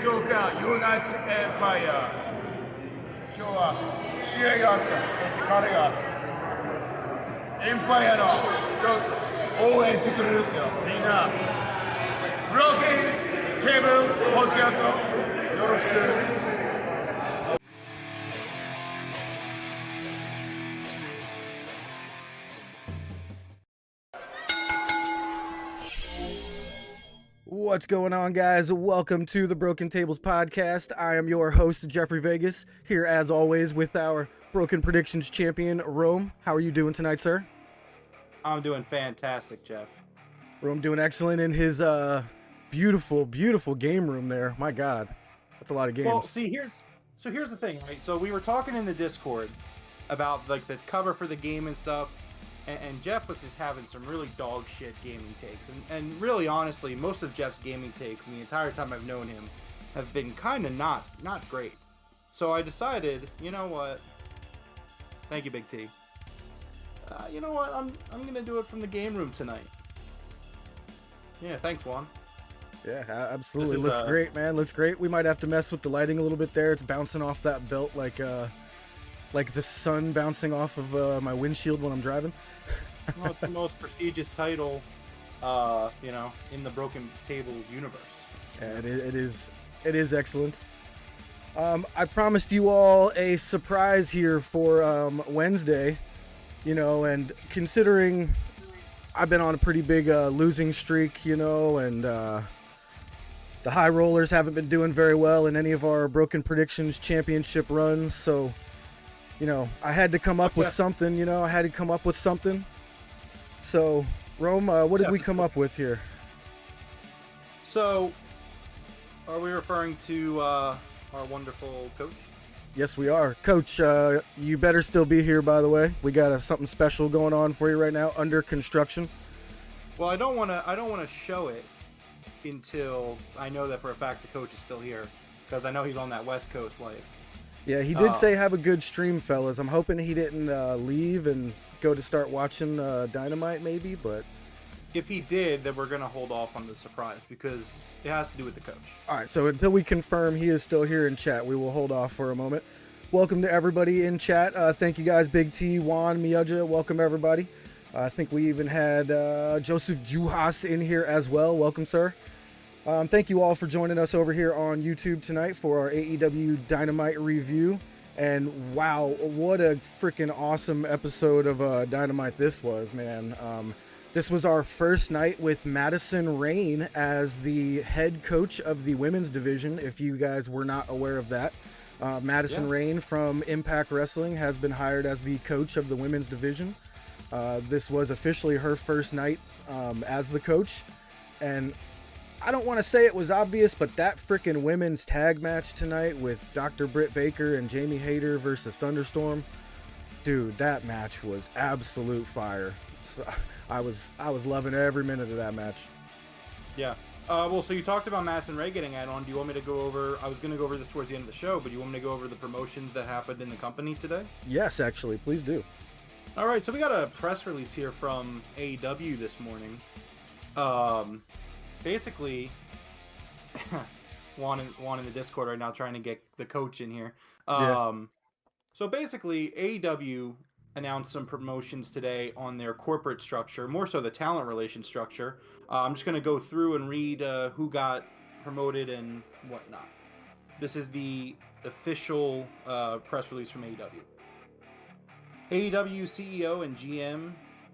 召喚ユーナイテッドエンパイア。今日は試合があった。そして彼がエンパイアの応援してくれるんですよ。みんなブローキンテーブルポッドキャストよろしく。What's going on, guys? Welcome to the Broken Tables podcast. I am your host, Jeffrey Vegas, here as always with our Broken Predictions champion, Rome. How are you doing tonight, sir? I'm doing fantastic, Jeff. Rome doing excellent in his beautiful, beautiful game room there. My God, that's a lot of games. Well, see, here's the thing, right? So we were talking in the Discord about like the cover for the game and stuff. And Jeff was just having some really dog shit gaming takes. And really, honestly, most of Jeff's gaming takes in the entire time I've known him have been kind of not great. So I decided, you know what? Thank you, Big T. You know what? I'm going to do it from the game room tonight. Yeah, thanks, Juan. Yeah, absolutely. Looks great, man. Looks great. We might have to mess with the lighting a little bit there. It's bouncing off that belt like the sun bouncing off of my windshield when I'm driving. Well, it's the most prestigious title, in the Broken Tables universe. Yeah, it is excellent. I promised you all a surprise here for Wednesday, and considering I've been on a pretty big losing streak, and the High Rollers haven't been doing very well in any of our Broken Predictions championship runs, so I had to come up with something, So, Rome, what did we come up with here? So, are we referring to our wonderful coach? Yes, we are. Coach, you better still be here, by the way. We got something special going on for you right now, under construction. Well, I don't want to show it until I know that for a fact the coach is still here, because I know he's on that West Coast life. Yeah, he did say have a good stream, fellas. I'm hoping he didn't leave and go to start watching Dynamite, maybe, but... If he did, then we're going to hold off on the surprise, because it has to do with the coach. All right, so until we confirm he is still here in chat, we will hold off for a moment. Welcome to everybody in chat. Thank you guys, Big T, Juan, Miyaja. Welcome, everybody. I think we even had Joseph Juhas in here as well. Welcome, sir. Thank you all for joining us over here on YouTube tonight for our AEW Dynamite review. And wow, what a freaking awesome episode of Dynamite this was, man. This was our first night with Madison Rayne as the head coach of the women's division, if you guys were not aware of that. Madison Rayne from Impact Wrestling has been hired as the coach of the women's division. This was officially her first night as the coach. And I don't want to say it was obvious, but that freaking women's tag match tonight with Dr. Britt Baker and Jamie Hayter versus Thunderstorm, dude, that match was absolute fire. So I was loving every minute of that match. Yeah. Well, so you talked about Madison Ray getting added on. Do you want me to go over? I was going to go over this towards the end of the show, but you want me to go over the promotions that happened in the company today? Yes, actually, please do. All right. So we got a press release here from AEW this morning. Basically, Juan in the Discord right now trying to get the coach in here. So basically, AEW announced some promotions today on their corporate structure, more so the talent relation structure. I'm just going to go through and read who got promoted and whatnot. This is the official press release from AEW. AEW CEO and GM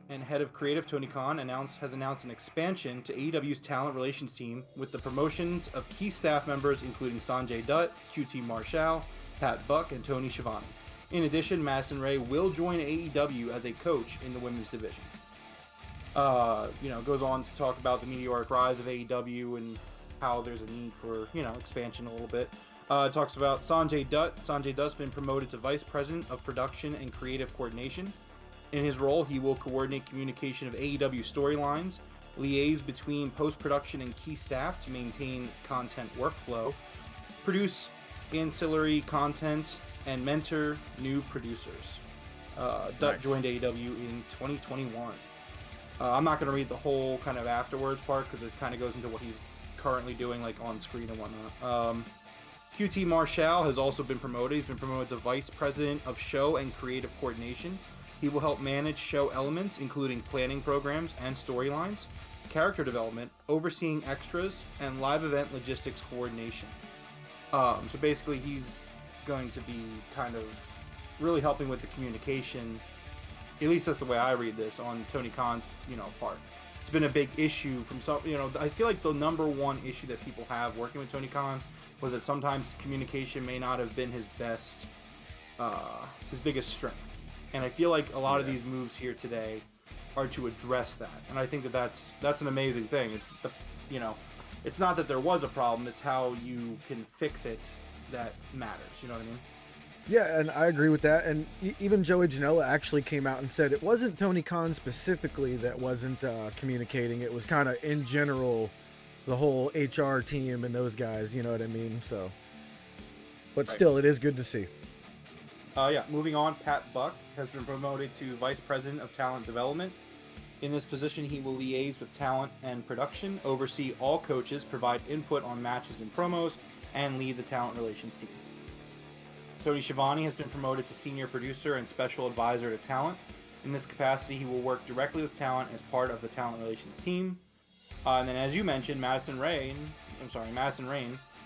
and head of creative Tony Khan has announced an expansion to AEW's talent relations team with the promotions of key staff members including Sanjay Dutt, QT Marshall, Pat Buck, and Tony Schiavone. In addition, Madison Ray will join AEW as a coach in the women's division. Goes on to talk about the meteoric rise of AEW and how there's a need for, expansion a little bit. Talks about Sanjay Dutt. Sanjay Dutt's been promoted to Vice President of Production and Creative Coordination. In his role, he will coordinate communication of AEW storylines, liaise between post-production and key staff to maintain content workflow, produce ancillary content, and mentor new producers. Dutt joined AEW in 2021. I'm not going to read the whole kind of afterwards part because it kind of goes into what he's currently doing, like on screen and whatnot. QT Marshall has also been promoted. He's been promoted to Vice President of Show and Creative Coordination. He will help manage show elements, including planning programs and storylines, character development, overseeing extras, and live event logistics coordination. So basically, he's going to be kind of really helping with the communication. At least that's the way I read this on Tony Khan's, part. It's been a big issue from some, I feel like the number one issue that people have working with Tony Khan was that sometimes communication may not have been his best, his biggest strength. And I feel like a lot of these moves here today are to address that. And I think that that's an amazing thing. It's it's not that there was a problem, it's how you can fix it that matters. You know what I mean? Yeah, and I agree with that. And even Joey Janela actually came out and said it wasn't Tony Khan specifically that wasn't communicating. It was kind of in general, the whole HR team and those guys, you know what I mean? So, but still, it is good to see. Moving on, Pat Buck has been promoted to Vice President of Talent Development. In this position, he will liaise with talent and production, oversee all coaches, provide input on matches and promos, and lead the talent relations team. Tony Schiavone has been promoted to Senior Producer and Special Advisor to Talent. In this capacity, he will work directly with talent as part of the talent relations team. And then, as you mentioned, Madison Rain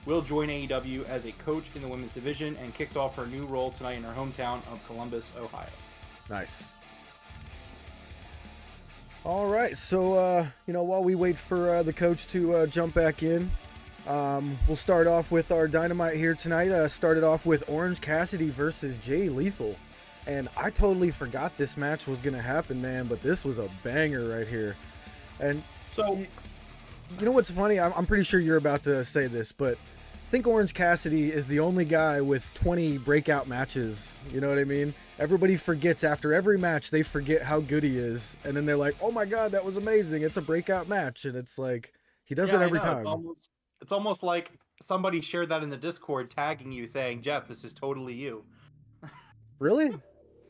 will join AEW as a coach in the women's division and kicked off her new role tonight in her hometown of Columbus, Ohio. Nice. All right, so while we wait for the coach to jump back in, we'll start off with our Dynamite here tonight. Started off with Orange Cassidy versus Jay Lethal, and I totally forgot this match was gonna happen, man. But this was a banger right here. And so, you know what's funny? I'm pretty sure you're about to say this, but I think Orange Cassidy is the only guy with 20 breakout matches. You know what I mean? Everybody forgets after every match, they forget how good he is. And then they're like, oh my God, that was amazing. It's a breakout match. And it's like, he does it every time. It's almost like somebody shared that in the Discord, tagging you saying, Jeff, this is totally you. Really?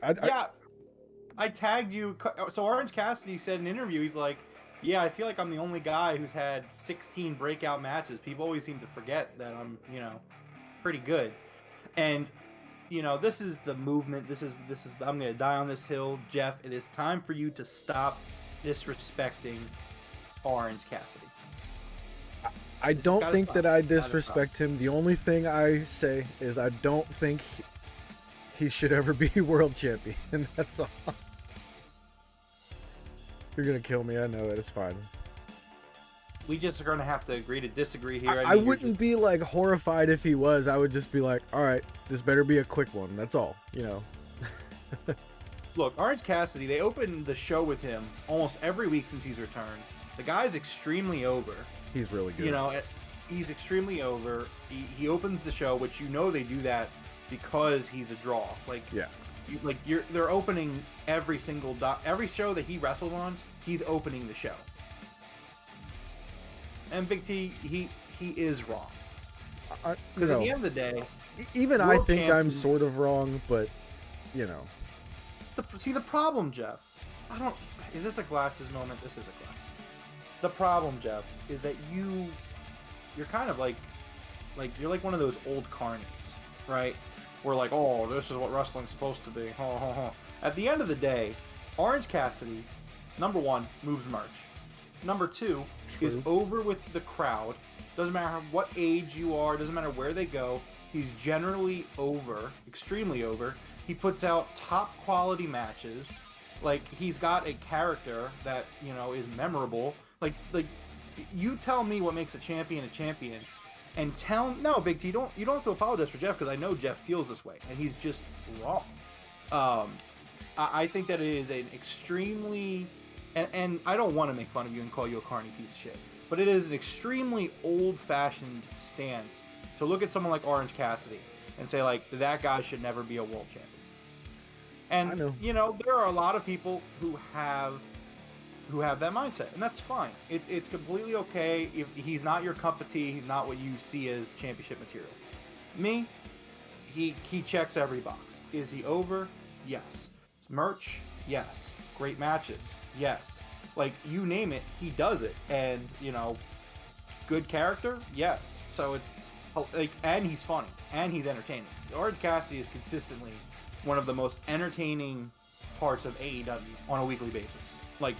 I tagged you. So Orange Cassidy said in an interview, he's like, yeah, I feel like I'm the only guy who's had 16 breakout matches. People always seem to forget that I'm, pretty good. And, this is the movement. This is, I'm going to die on this hill. Jeff, it is time for you to stop disrespecting Orange Cassidy. I don't think that I disrespect him. The only thing I say is I don't think he should ever be world champion. And that's all. You're going to kill me. I know it. It's fine. We just are going to have to agree to disagree here. I wouldn't be like horrified if he was. I would just be like, all right, this better be a quick one. That's all, Look, Orange Cassidy, they opened the show with him almost every week since he's returned. The guy's extremely over. He's really good. He's extremely over. He opens the show, which they do that because he's a draw. They're opening every single every show that he wrestled on. He's opening the show. And Big T, he is wrong. Because at the end of the day, even I think champion, I'm sort of wrong, but See the problem, Jeff. Is this a glasses moment? This is a glasses. The problem, Jeff, is that you're kind of like you're like one of those old carnies, right? We're like, oh, this is what wrestling's supposed to be. At the end of the day, Orange Cassidy, number one, moves merch. Number two, is over with the crowd. Doesn't matter what age you are, doesn't matter where they go. He's generally over, extremely over. He puts out top quality matches. He's got a character that, is memorable. You tell me what makes a champion, and no, Big T, you don't have to apologize for Jeff, because I know Jeff feels this way, and he's just wrong. I think that it is an extremely, and I don't want to make fun of you and call you a carny piece of shit, but it is an extremely old-fashioned stance to look at someone like Orange Cassidy and say, that guy should never be a world champion. And, there are a lot of people who have that mindset, and that's fine. It's completely okay if he's not your cup of tea. He's not what you see as championship material. Me, he checks every box. Is he over? Yes. Merch? Yes. Great matches? Yes. You name it, he does it. And good character? Yes. So like, and he's funny, and he's entertaining. Orange Cassidy is consistently one of the most entertaining parts of AEW on a weekly basis. Like,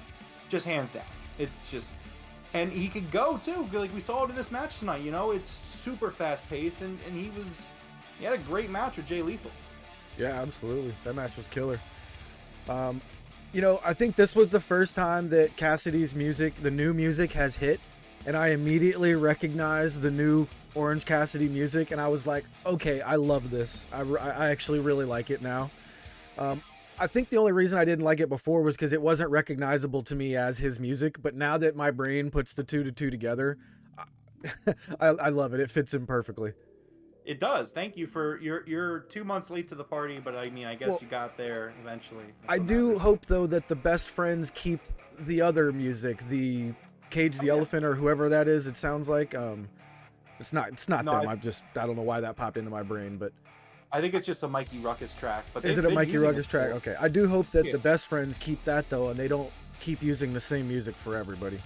just hands down. It's just, and he could go too. Like we saw it in this match tonight. You know, it's super fast paced, and he had a great match with Jay Lethal. Yeah, absolutely. That match was killer. You know, I think this was the first time that Cassidy's music, the new music, has hit, and I immediately recognized the new Orange Cassidy music, and I was like, okay, I love this. I actually really like it now. I think the only reason I didn't like it before was because it wasn't recognizable to me as his music, but now that my brain puts the two together, I love it. It fits in perfectly. It does. Thank you for you're 2 months late to the party, but I mean, I guess you got there eventually. I do hope though that the best friends keep the other music, the Cage the Elephant or whoever that is. It sounds like it's not them. I don't know why that popped into my brain, but I think it's just a Mikey Ruckus track. But is it a Mikey Ruckus track? Okay, I do hope that the best friends keep that though, and they don't keep using the same music for everybody.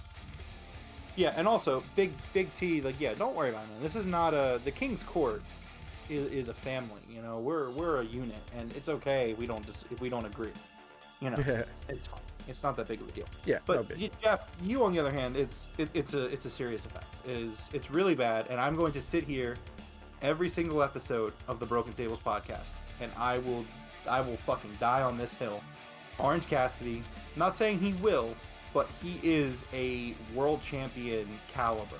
Yeah, and also Big T, like, yeah, don't worry about it. This is not the King's Court is a family. You know, we're a unit, and it's okay. If we don't agree. You know, it's fine. It's not that big of a deal. Yeah, but Jeff, you on the other hand, it's a serious offense. It's really bad, and I'm going to sit here every single episode of the Broken Tables podcast, and I will fucking die on this hill. Orange Cassidy, not saying he will, but he is a world champion caliber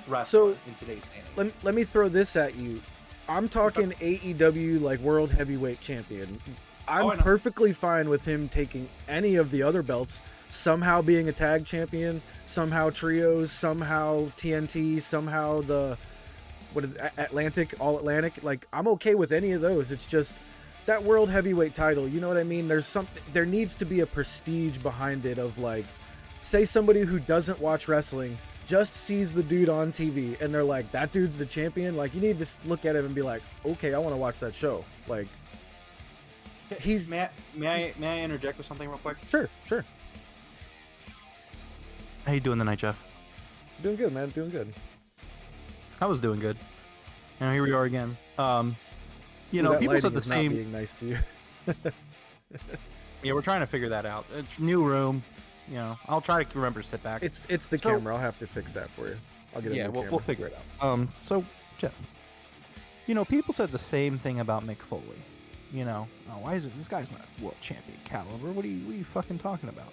wrestler in today's day. Let me throw this at you. I'm talking AEW like world heavyweight champion. I'm perfectly fine with him taking any of the other belts, somehow being a tag champion, somehow trios, somehow TNT, somehow Atlantic, All Atlantic. Like, I'm okay with any of those. It's just that world heavyweight title, you know what I mean? There needs to be a prestige behind it of, like, say somebody who doesn't watch wrestling just sees the dude on TV and they're like, that dude's the champion. Like, you need to look at him and be like, okay, I want to watch that show. Like, May I interject with something real quick? Sure. How you doing tonight, Jeff? Doing good, man. Doing good. I was doing good. And here we are again. You know, people said the same. Not being nice to you. Yeah, we're trying to figure that out. It's new room. You know, I'll try to remember to sit back. It's the camera. I'll have to fix that for you. I'll get a new camera. We'll figure it out. So Jeff, you know, people said the same thing about Mick Foley. You know, why is it this guy's not world champion caliber? What are you fucking talking about?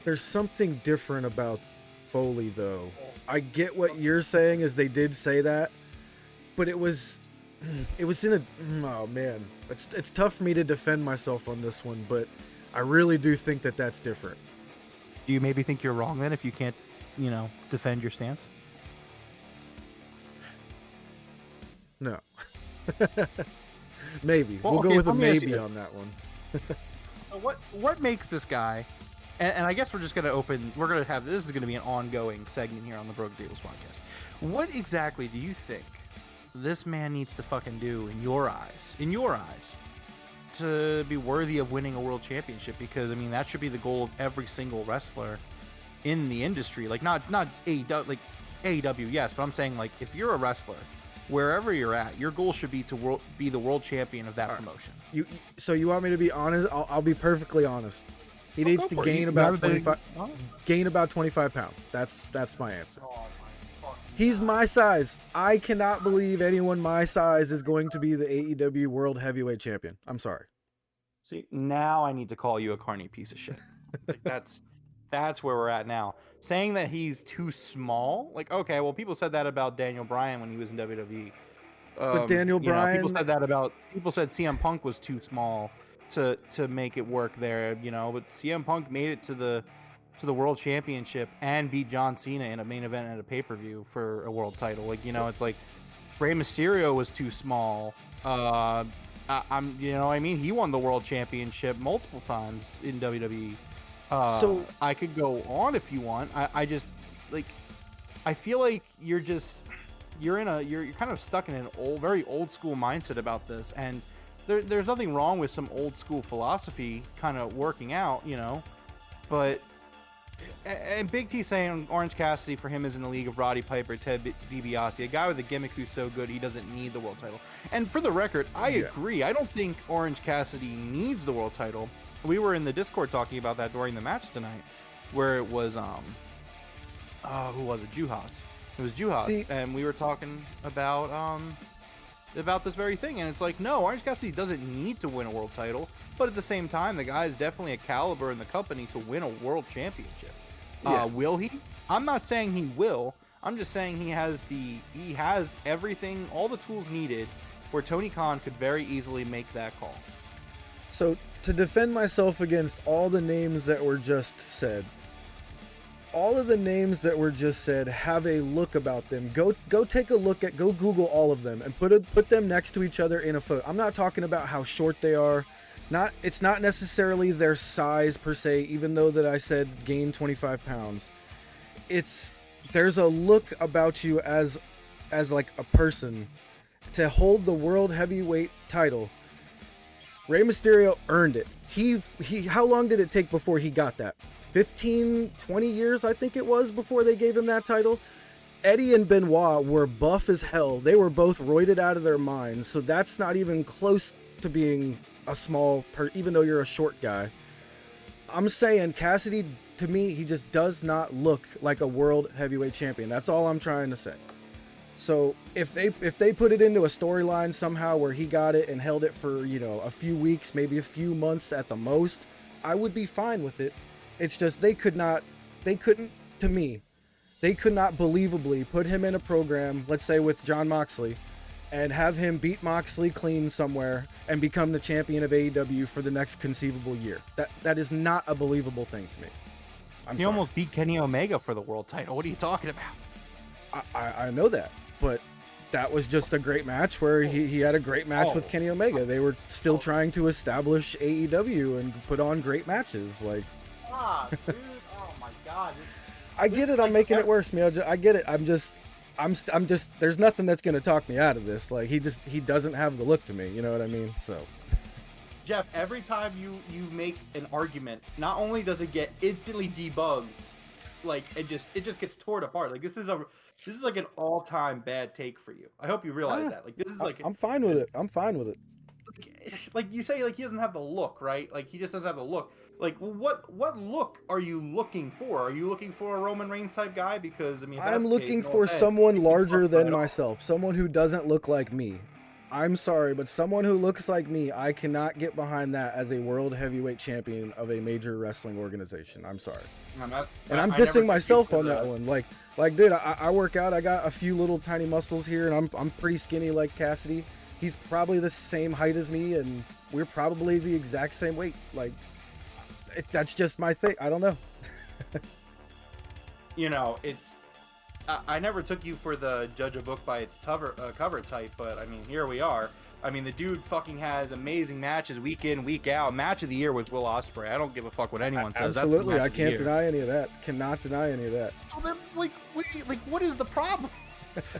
There's something different about Foley, though. I get what you're saying, is they did say that, but it was in a, oh man, it's tough for me to defend myself on this one, but I really do think that that's different. Do you maybe think you're wrong then if you can't, you know, defend your stance? No. Maybe. Well, we'll go with a maybe on that one. So what makes this guy, and I guess we're just going to have, this is going to be an ongoing segment here on the Broken Tables podcast. What exactly do you think this man needs to fucking do in your eyes, to be worthy of winning a world championship? Because, I mean, that should be the goal of every single wrestler in the industry. Like, not AEW, like AEW, yes, but I'm saying, like, if you're a wrestler, wherever you're at, your goal should be to be the world champion of that promotion. So you want me to be honest? I'll be perfectly honest. He needs to gain about 25 pounds. That's my answer. He's my size. I cannot believe anyone my size is going to be the AEW World Heavyweight Champion. I'm sorry. See, now I need to call you a carny piece of shit. Like, that's where we're at now. Saying that he's too small, like, okay, well, people said that about Daniel Bryan when he was in WWE. But Daniel Bryan, people said CM Punk was too small to make it work there, you know. But CM Punk made it to the World Championship and beat John Cena in a main event at a pay-per-view for a world title. Like, you know, it's like Rey Mysterio was too small. You know, I mean, he won the World Championship multiple times in WWE. So I could go on if you want. I just, like, I feel like you're kind of stuck in an very old school mindset about this, and there's nothing wrong with some old school philosophy kind of working out, you know, but And Big T saying Orange Cassidy for him is in the league of Roddy Piper, Ted DiBiase, a guy with a gimmick who's so good he doesn't need the world title. And for the record, I agree. I don't think Orange Cassidy needs the world title. We were in the Discord talking about that during the match tonight, where it was who was it? Juhas. It was Juhas, and we were talking about this very thing. And it's like, no, Orange Cassidy doesn't need to win a world title, but at the same time, the guy is definitely a caliber in the company to win a world championship. Will he? I'm not saying he will. I'm just saying he has everything, all the tools needed, where Tony Khan could very easily make that call. So to defend myself against all the names that were just said, all of the names that were just said have a look about them. Go take a look at, go Google all of them and put them next to each other in a photo. I'm not talking about how short they are. It's not necessarily their size per se, even though that I said gain 25 pounds. There's a look about you as like a person. To hold the world heavyweight title, Rey Mysterio earned it. How long did it take before he got that? 15, 20 years, I think it was, before they gave him that title. Eddie and Benoit were buff as hell. They were both roided out of their minds, so that's not even close to being a small even though you're a short guy. I'm saying Cassidy, to me, he just does not look like a world heavyweight champion. That's all I'm trying to say. So if they put it into a storyline somehow where he got it and held it for, a few weeks, maybe a few months at the most, I would be fine with it. It's just they could not believably put him in a program, let's say with Jon Moxley, and have him beat Moxley clean somewhere and become the champion of AEW for the next conceivable year. That is not a believable thing to me. He almost beat Kenny Omega for the world title. What are you talking about? I know that, but that was just a great match where he had a great match with Kenny Omega. They were still trying to establish AEW and put on great matches. Like, dude, oh my God. I get it. I'm making it worse, Mioja. I get it. I'm just, there's nothing that's going to talk me out of this. Like, he doesn't have the look to me. You know what I mean? So, Jeff, every time you make an argument, not only does it get instantly debugged, like it just gets torn apart. Like this is like an all-time bad take for you. I hope you realize that. Like this is like I'm fine with it. I'm fine with it. Like you say, like he doesn't have the look, right? Like he just doesn't have the look. Like what look are you looking for? Are you looking for a Roman Reigns type guy? Because I mean, I'm looking for someone larger than myself, someone who doesn't look like me. I'm sorry, but someone who looks like me, I cannot get behind that as a world heavyweight champion of a major wrestling organization. I'm sorry. And I'm dissing myself on that one. Like, dude, I work out. I got a few little tiny muscles here, and I'm pretty skinny like Cassidy. He's probably the same height as me, and we're probably the exact same weight. Like, that's just my thing. I don't know. It's... I never took you for the judge a book by its cover type, but I mean, here we are. I mean, the dude fucking has amazing matches week in, week out. Match of the year was Will Ospreay. I don't give a fuck what anyone says. Absolutely, I can't deny any of that. Cannot deny any of that. So then, what is the problem?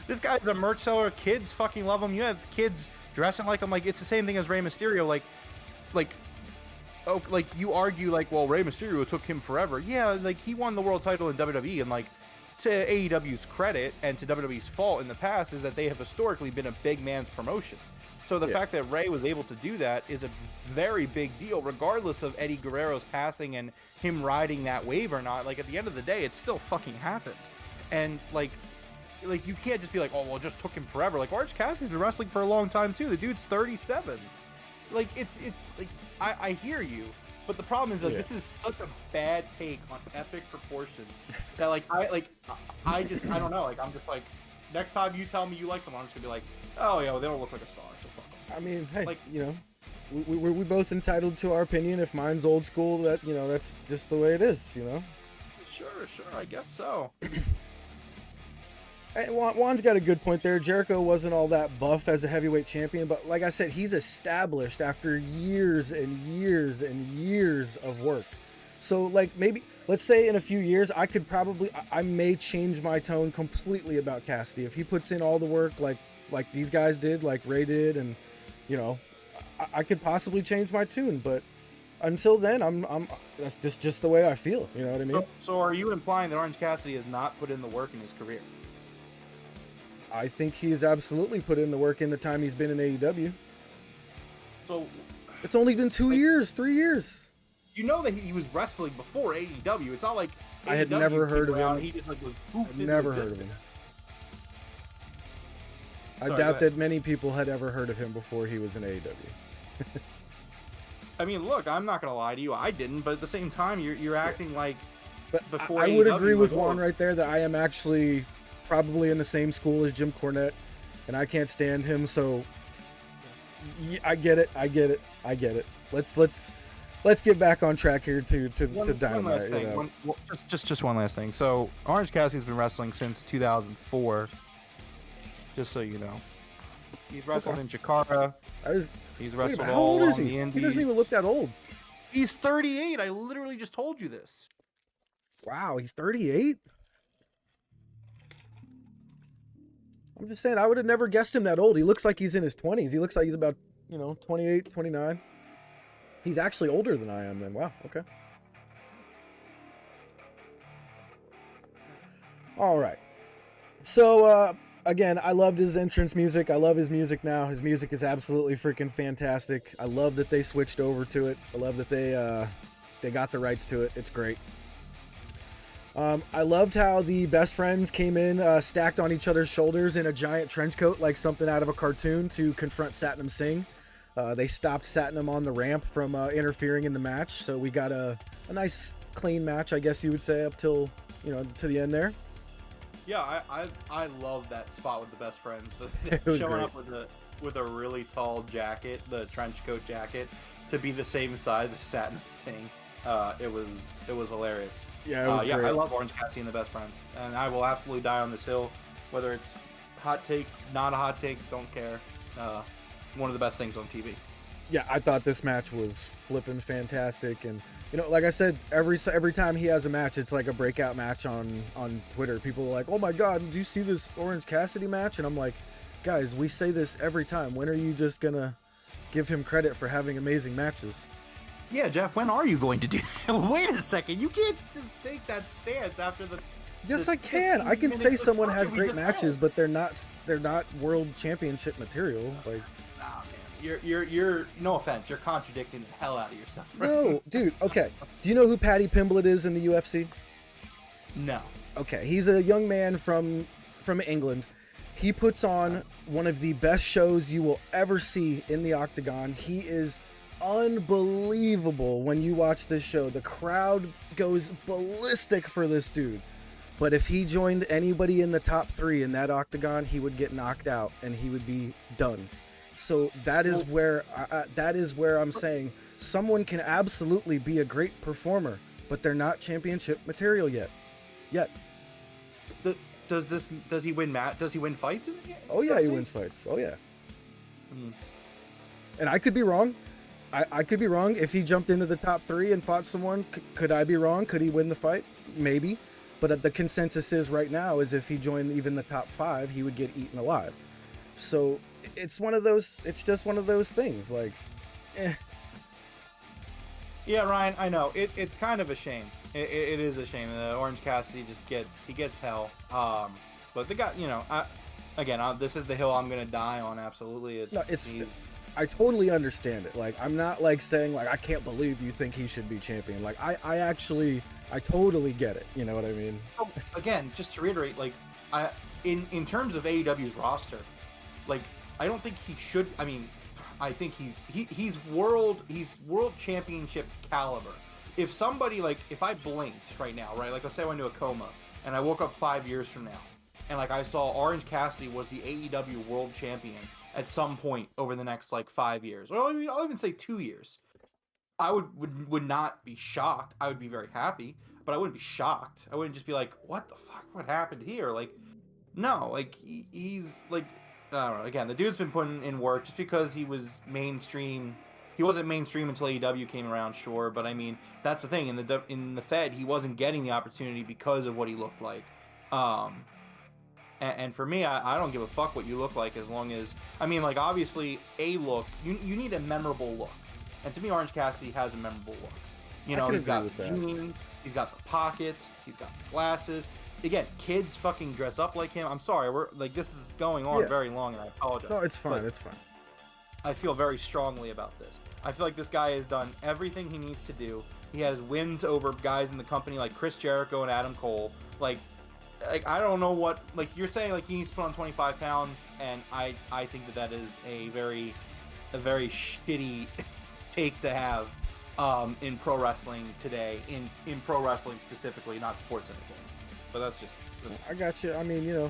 This guy's a merch seller. Kids fucking love him. You have kids dressing like him. Like it's the same thing as Rey Mysterio. Like you argue like, well, Rey Mysterio took him forever. Yeah, like he won the world title in WWE, and like, to AEW's credit and to WWE's fault in the past is that they have historically been a big man's promotion. So the fact that Rey was able to do that is a very big deal, regardless of Eddie Guerrero's passing and him riding that wave or not. Like at the end of the day, it still fucking happened. And like you can't just be like, oh, well, it just took him forever. Like Orange Cassidy's been wrestling for a long time too. The dude's 37. Like it's like I hear you. But the problem is, like, this is such a bad take on epic proportions that, like, I don't know. Like, I'm just like, next time you tell me you like someone, I'm just gonna be like, oh, yeah, well, they don't look like a star. So fuck them. I mean, hey, like, we both entitled to our opinion. If mine's old school, that's just the way it is, Sure, I guess so. Hey, Juan's got a good point there. Jericho wasn't all that buff as a heavyweight champion, but like I said, he's established after years and years and years of work. So like maybe, let's say in a few years, I may change my tone completely about Cassidy. If he puts in all the work like these guys did, like Ray did, and I could possibly change my tune. But until then, that's just the way I feel. You know what I mean? So are you implying that Orange Cassidy has not put in the work in his career? I think he's absolutely put in the work in the time he's been in AEW. So it's only been 3 years. You know that he was wrestling before AEW. It's not like I had never heard of him. He just like was poofed into Never heard of existence. him. I doubt that many people had ever heard of him before he was in AEW. I mean, look, I'm not gonna lie to you. I didn't, but at the same time, you're acting like. But before I would AEW agree was with Juan over. right there that I am actually probably in the same school as Jim Cornette, and I can't stand him. So I get it. Let's get back on track here to Dynamite. One last thing. You know. Just one last thing. So Orange Cassidy's been wrestling since 2004. Just so you know, he's wrestled in Jakarta. He's wrestled How old all is on he? the Indies. He doesn't even look that old. He's 38. I literally just told you this. Wow, he's 38? I'm just saying, I would have never guessed him that old. He looks like he's in his 20s. He looks like he's about, 28, 29. He's actually older than I am then. Wow, okay. All right. So, again, I loved his entrance music. I love his music now. His music is absolutely freaking fantastic. I love that they switched over to it. I love that they got the rights to it. It's great. I loved how the best friends came in stacked on each other's shoulders in a giant trench coat like something out of a cartoon to confront Satnam Singh. They stopped Satnam on the ramp from interfering in the match, so we got a nice clean match, I guess you would say, up till to the end there. Yeah, I love that spot with the best friends. Showing great. up with a really tall jacket, the trench coat jacket, to be the same size as Satnam Singh. It was hilarious. Yeah, it was great. I love Orange Cassidy and the best friends, and I will absolutely die on this hill, whether it's hot take, not a hot take, don't care. One of the best things on TV. Yeah, I thought this match was flipping fantastic, and like I said, every time he has a match, it's like a breakout match on Twitter. People are like, "Oh my God, did you see this Orange Cassidy match?" And I'm like, guys, we say this every time. When are you just gonna give him credit for having amazing matches? Yeah, Jeff, when are you going to do that? Wait a second, you can't just take that stance after the. Yes, I can. I can say someone has great matches, but they're not world championship material. Like, nah, man, you're no offense, you're contradicting the hell out of yourself. Right? No, dude. Okay, do you know who Paddy Pimblett is in the UFC? No. Okay, he's a young man from England. He puts on one of the best shows you will ever see in the Octagon. He is unbelievable when you watch this show. The crowd goes ballistic for this dude. But if he joined anybody in the top 3 in that Octagon, he would get knocked out and he would be done. So that is where I'm saying someone can absolutely be a great performer, but they're not championship material yet. Does he win fights in it yet? Oh yeah, he wins fights. Oh yeah. And I could be wrong. I could be wrong. If he jumped into the top 3 and fought someone, could I be wrong? Could he win the fight? Maybe. But the consensus is right now is if he joined even the top 5, he would get eaten alive. So it's just one of those things. Like, Yeah, Ryan, I know. It's kind of a shame. It is a shame. Orange Cassidy just gets hell. But the guy, this is the hill I'm gonna die on. Absolutely, I totally understand it. Like, I'm not like saying like I can't believe you think he should be champion. Like, I totally get it. You know what I mean? So, again, just to reiterate, like, in terms of AEW's roster, like, I don't think he should. I mean, I think he's world championship caliber. If somebody, like, if I blinked right now, right, like, let's say I went into a coma and I woke up 5 years from now and like I saw Orange Cassidy was the AEW world champion at some point over the next like 5 years, or I'll even say 2 years, I would not be shocked. I would be very happy, but I wouldn't be shocked. I wouldn't just be like, what the fuck, what happened here? Like, no, like he's like, I don't know. Again, the dude's been putting in work. Just because he was mainstream, he wasn't mainstream until AEW came around, sure, but I mean, that's the thing. In the Fed, he wasn't getting the opportunity because of what he looked like. And for me, I don't give a fuck what you look like, as long as, I mean, like, obviously a look, you need a memorable look. And to me, Orange Cassidy has a memorable look. You know, I can he's got agree with the that. jeans, he's got the pockets, he's got the glasses. Again, kids fucking dress up like him. I'm sorry, we're like this is going on very long, and I apologize. No, it's fine. But It's fine. I feel very strongly about this. I feel like this guy has done everything he needs to do. He has wins over guys in the company like Chris Jericho and Adam Cole. Like I don't know what, like you're saying, like he needs to put on 25 pounds, and I think that is a very shitty take to have in pro wrestling today, in pro wrestling specifically, not sports entertainment. But that's just. I got you. I mean, you know,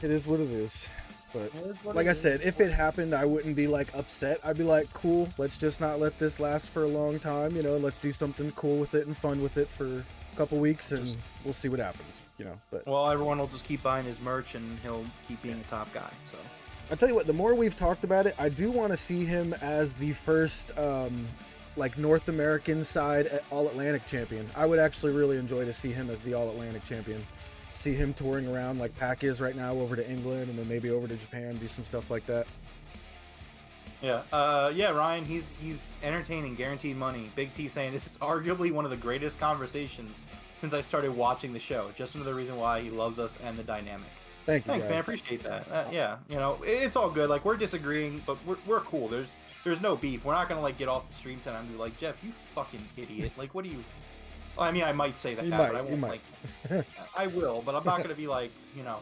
it is what it is. But like I said, if it happened, I wouldn't be like upset. I'd be like, cool, let's just not let this last for a long time. You know, let's do something cool with it and fun with it for a couple weeks, and we'll see what happens. You know, but well, everyone will just keep buying his merch, and he'll keep being a top guy. So I tell you what, the more we've talked about it, I do want to see him as the first like North American side All Atlantic champion. I would actually really enjoy to see him as the All Atlantic champion. See him touring around like Pac is right now over to England, and then maybe over to Japan, do some stuff like that. Yeah, Ryan, he's entertaining, guaranteed money. Big T saying this is arguably one of the greatest conversations since I started watching the show. Just another reason why he loves us and the dynamic. Thanks, man. I appreciate that. Yeah, you know, it's all good. Like we're disagreeing, but we're cool. There's no beef. We're not gonna like get off the stream tonight and be like, Jeff, you fucking idiot. Like, what do you? Well, I mean, I might say that, but I won't. Like, I will, but I'm not gonna be like, you know,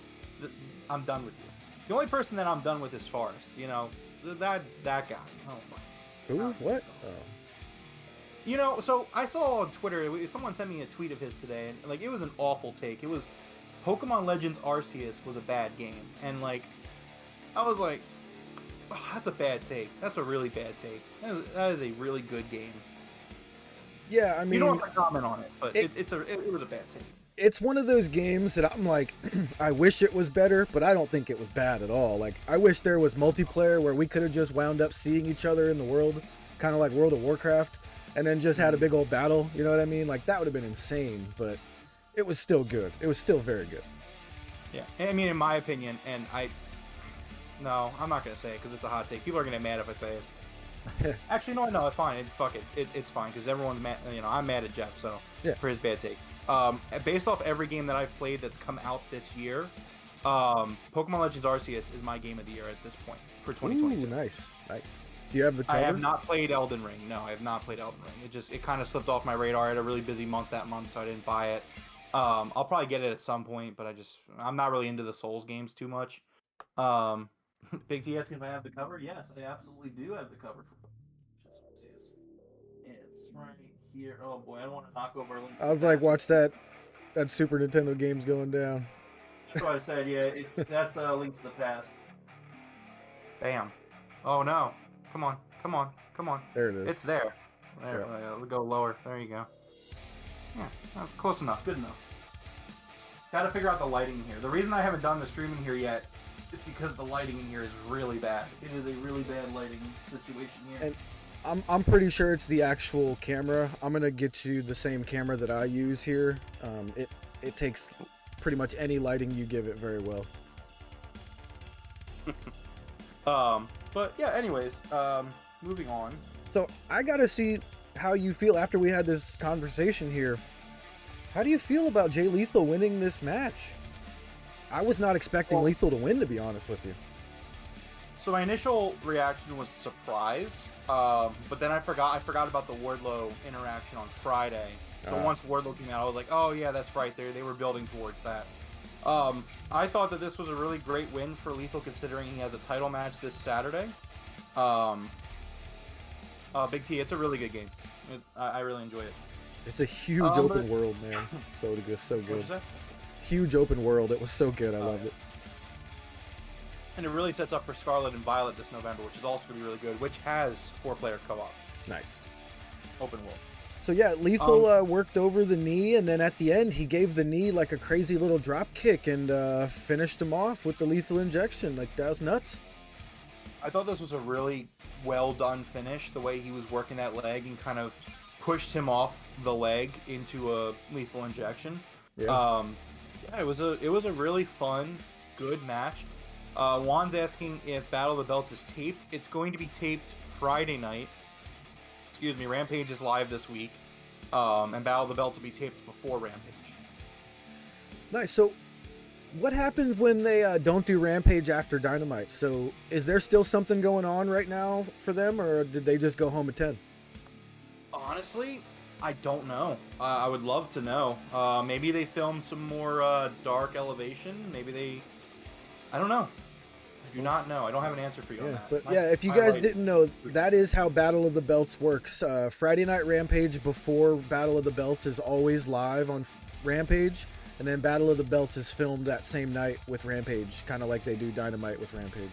I'm done with you. The only person that I'm done with is Forrest. You know, that guy. Oh my. Who? What? Oh. You know, so I saw on Twitter, someone sent me a tweet of his today, and like it was an awful take. It was Pokemon Legends Arceus was a bad game, and like I was like, oh, that's a bad take. That's a really bad take. That is a really good game. Yeah, I mean, you don't have to comment on it, but it was a bad take. It's one of those games that I'm like, I wish it was better, but I don't think it was bad at all. Like, I wish there was multiplayer where we could have just wound up seeing each other in the world, kind of like World of Warcraft, and then just had a big old battle. You know what I mean? Like, that would have been insane, but it was still good. It was still very good. Yeah, I mean, in my opinion, and no, I'm not gonna say it because it's a hot take. People are gonna get mad if I say it. Actually, no, it's fine. Fuck it. It's fine because everyone's mad. You know, I'm mad at Jeff, so for his bad take. Based off every game that I've played that's come out this year, Pokemon Legends Arceus is my game of the year at this point for 2022. Ooh, nice. Do you have the cover? I have not played Elden Ring. No, I have not played Elden Ring. It kind of slipped off my radar. I had a really busy month that month, so I didn't buy it. I'll probably get it at some point, but I'm not really into the Souls games too much. Big T asking if I have the cover. Yes, I absolutely do have the cover. It's right here. Oh boy, I don't want to talk over. I was like, watch that Super Nintendo game's going down. That's what I said. Yeah, that's a Link to the Past. Bam. Oh no! Come on! There it is. It's there. We'll go lower. There you go. Yeah, close enough. Good enough. Got to figure out the lighting here. The reason I haven't done the streaming here yet is because the lighting in here is really bad. It is a really bad lighting situation here. And I'm pretty sure it's the actual camera. I'm gonna get you the same camera that I use here. It takes pretty much any lighting you give it very well. But yeah. Anyways, moving on. So I gotta see how you feel after we had this conversation here. How do you feel about Jay Lethal winning this match? I was not expecting Lethal to win, to be honest with you. So my initial reaction was surprise, but then I forgot about the Wardlow interaction on Friday. So once Wardlow came out, I was like, oh yeah, that's right. They were building towards that. I thought that this was a really great win for Lethal, considering he has a title match this Saturday. Big T, it's a really good game. I really enjoyed it. It's a huge open world, man. So good, so good. Huge open world. It was so good. I loved it. And it really sets up for Scarlet and Violet this November, which is also going to be really good, which has 4-player co-op. Nice. Open world. So yeah, Lethal worked over the knee, and then at the end, he gave the knee like a crazy little drop kick and finished him off with the lethal injection. Like, that was nuts. I thought this was a really well done finish, the way he was working that leg and kind of pushed him off the leg into a lethal injection. Yeah. It was a really fun, good match. Juan's asking if Battle of the Belts is taped. It's going to be taped Friday night. Excuse me, Rampage is live this week. And Battle of the Belts will be taped before Rampage. Nice. So, what happens when they don't do Rampage after Dynamite? So, is there still something going on right now for them, or did they just go home at 10? Honestly, I don't know. I would love to know. Maybe they filmed some more Dark Elevation. Maybe they... I don't know. I do not know. I don't have an answer for you on that. But if you guys didn't know, that is how Battle of the Belts works. Friday Night Rampage before Battle of the Belts is always live on Rampage, and then Battle of the Belts is filmed that same night with Rampage, kind of like they do Dynamite with Rampage.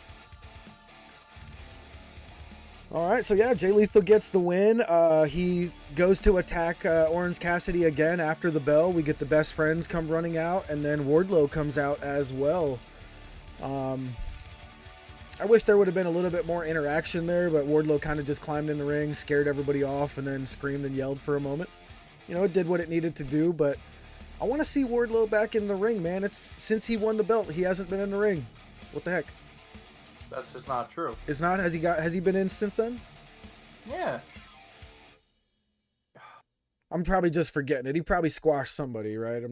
All right, so Jay Lethal gets the win. He goes to attack Orange Cassidy again after the bell. We get the Best Friends come running out, and then Wardlow comes out as well. I wish there would have been a little bit more interaction there, but Wardlow kind of just climbed in the ring, scared everybody off, and then screamed and yelled for a moment. It did what it needed to do, but I want to see Wardlow back in the ring, man. Since he won the belt, he hasn't been in the ring. What the heck? That's just not true. It's not? Has he been in since then? Yeah. I'm probably just forgetting it. He probably squashed somebody, right?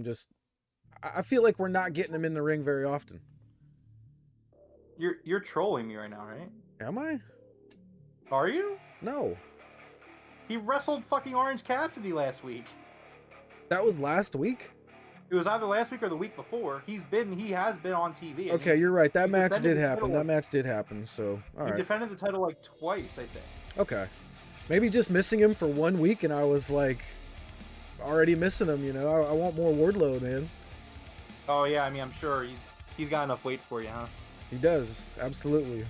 I feel like we're not getting him in the ring very often. You're trolling me right now, right? Am I? Are you? No. He wrestled fucking Orange Cassidy last week. That was last week? It was either last week or the week before. He has been on TV. Okay, you're right. That match did happen. So, all right. He defended the title like twice, I think. Okay. Maybe just missing him for 1 week, and I was like, already missing him. I want more Wardlow, man. Oh yeah, I mean, I'm sure he's got enough weight for you, huh? He does, absolutely.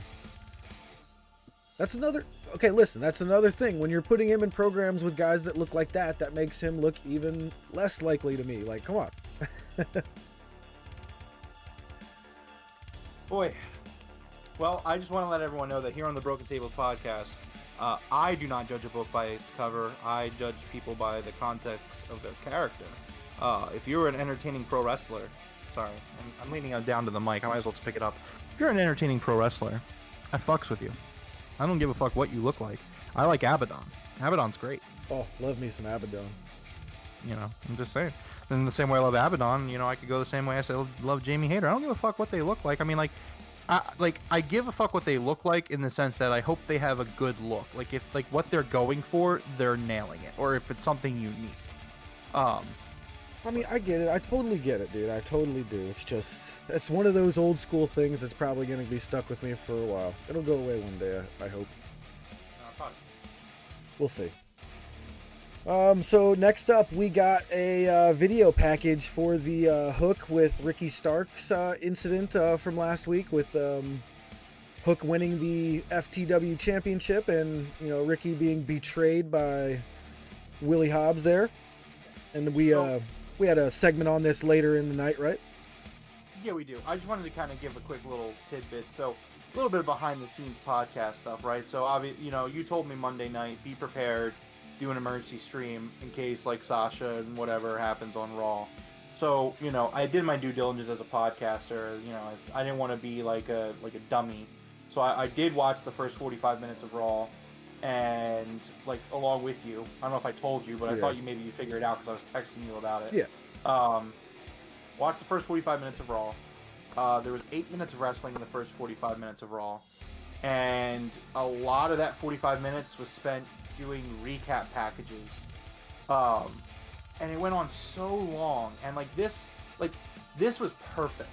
That's another thing. When you're putting him in programs with guys that look like that makes him look even less likely to me. Like, come on. Boy. Well, I just want to let everyone know that here on the Broken Tables podcast, I do not judge a book by its cover. I judge people by the context of their character. If you're an entertaining pro wrestler, sorry, I'm leaning down to the mic. I might as well just pick it up. If you're an entertaining pro wrestler, I fucks with you. I don't give a fuck what you look like. I like Abaddon. Abaddon's great. Oh, love me some Abaddon. I'm just saying. In the same way I love Abaddon, I could go the same way I say love Jamie Hayter. I don't give a fuck what they look like. I mean, I give a fuck what they look like in the sense that I hope they have a good look. Like, if what they're going for, they're nailing it. Or if it's something unique. I mean, I get it. I totally get it, dude. I totally do. It's one of those old school things that's probably going to be stuck with me for a while. It'll go away one day, I hope. We'll see. So next up, we got a video package for the Hook with Ricky Stark's incident from last week with Hook winning the FTW championship and, Ricky being betrayed by Willie Hobbs there. And we had a segment on this later in the night, right? Yeah, we do. I just wanted to kind of give a quick little tidbit. So, a little bit of behind-the-scenes podcast stuff, right? So, you told me Monday night, be prepared, do an emergency stream in case, Sasha and whatever happens on Raw. So, I did my due diligence as a podcaster. I didn't want to be like a dummy. So, I did watch the first 45 minutes of Raw. And along with you, I don't know if I told you, but I thought maybe you figure it out because I was texting you about it. Yeah. Watched the first 45 minutes of Raw. There was 8 minutes of wrestling in the first 45 minutes of Raw, and a lot of that 45 minutes was spent doing recap packages. And it went on so long, and this was perfect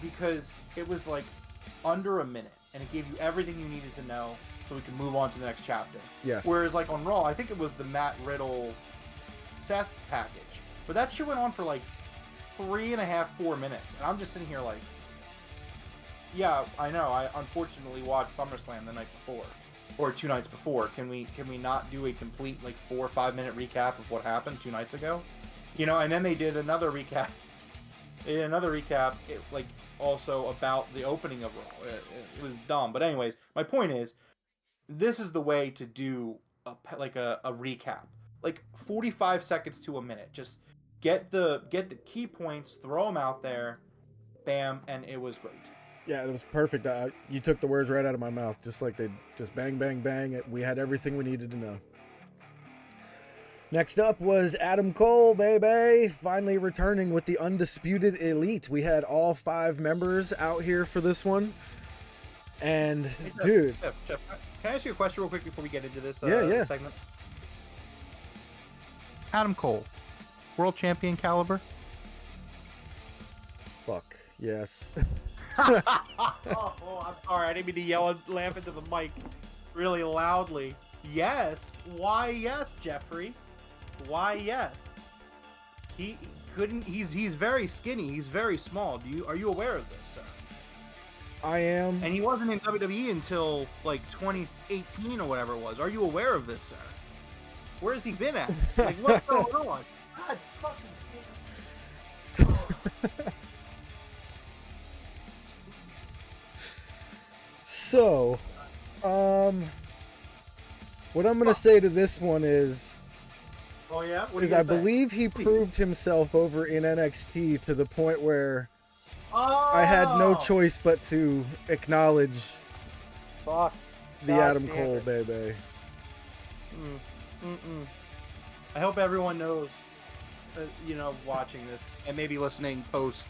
because it was under a minute, and it gave you everything you needed to know. So we can move on to the next chapter. Yes. Whereas on Raw, I think it was the Matt Riddle Seth package. But that shit went on for 3.5, 4 minutes. And I'm just sitting here yeah, I know. I unfortunately watched SummerSlam the night before. Or 2 nights before. Can we not do a complete 4 or 5 minute recap of what happened 2 nights ago? And then they did another recap. Also about the opening of Raw. It was dumb. But anyways, my point is, this is the way to do a recap. 45 seconds to a minute. Just get the key points, throw them out there, bam, and it was great. Yeah, it was perfect. You took the words right out of my mouth, just like they just bang, bang, bang. We had everything we needed to know. Next up was Adam Cole, baby, finally returning with the Undisputed Elite. We had all 5 members out here for this one. And, Hey, dude. Jeff, can I ask you a question real quick before we get into this Yeah. segment? Adam Cole, world champion caliber? Fuck, yes. I'm sorry. I didn't mean to yell and laugh into the mic really loudly. Yes. Why yes, Jeffrey? Why yes? He couldn't. He's very skinny. He's very small. Are you aware of this, sir? I am. And he wasn't in WWE until like 2018 or whatever it was. Are you aware of this, sir? Where has he been at? Like, what's going on? God fucking damn. So, what I'm gonna say to this one is, Oh yeah, I believe he proved himself over in NXT to the point where I had no choice but to acknowledge Fuck. the God Adam damn Cole it. baby. I hope everyone knows, watching this and maybe listening post,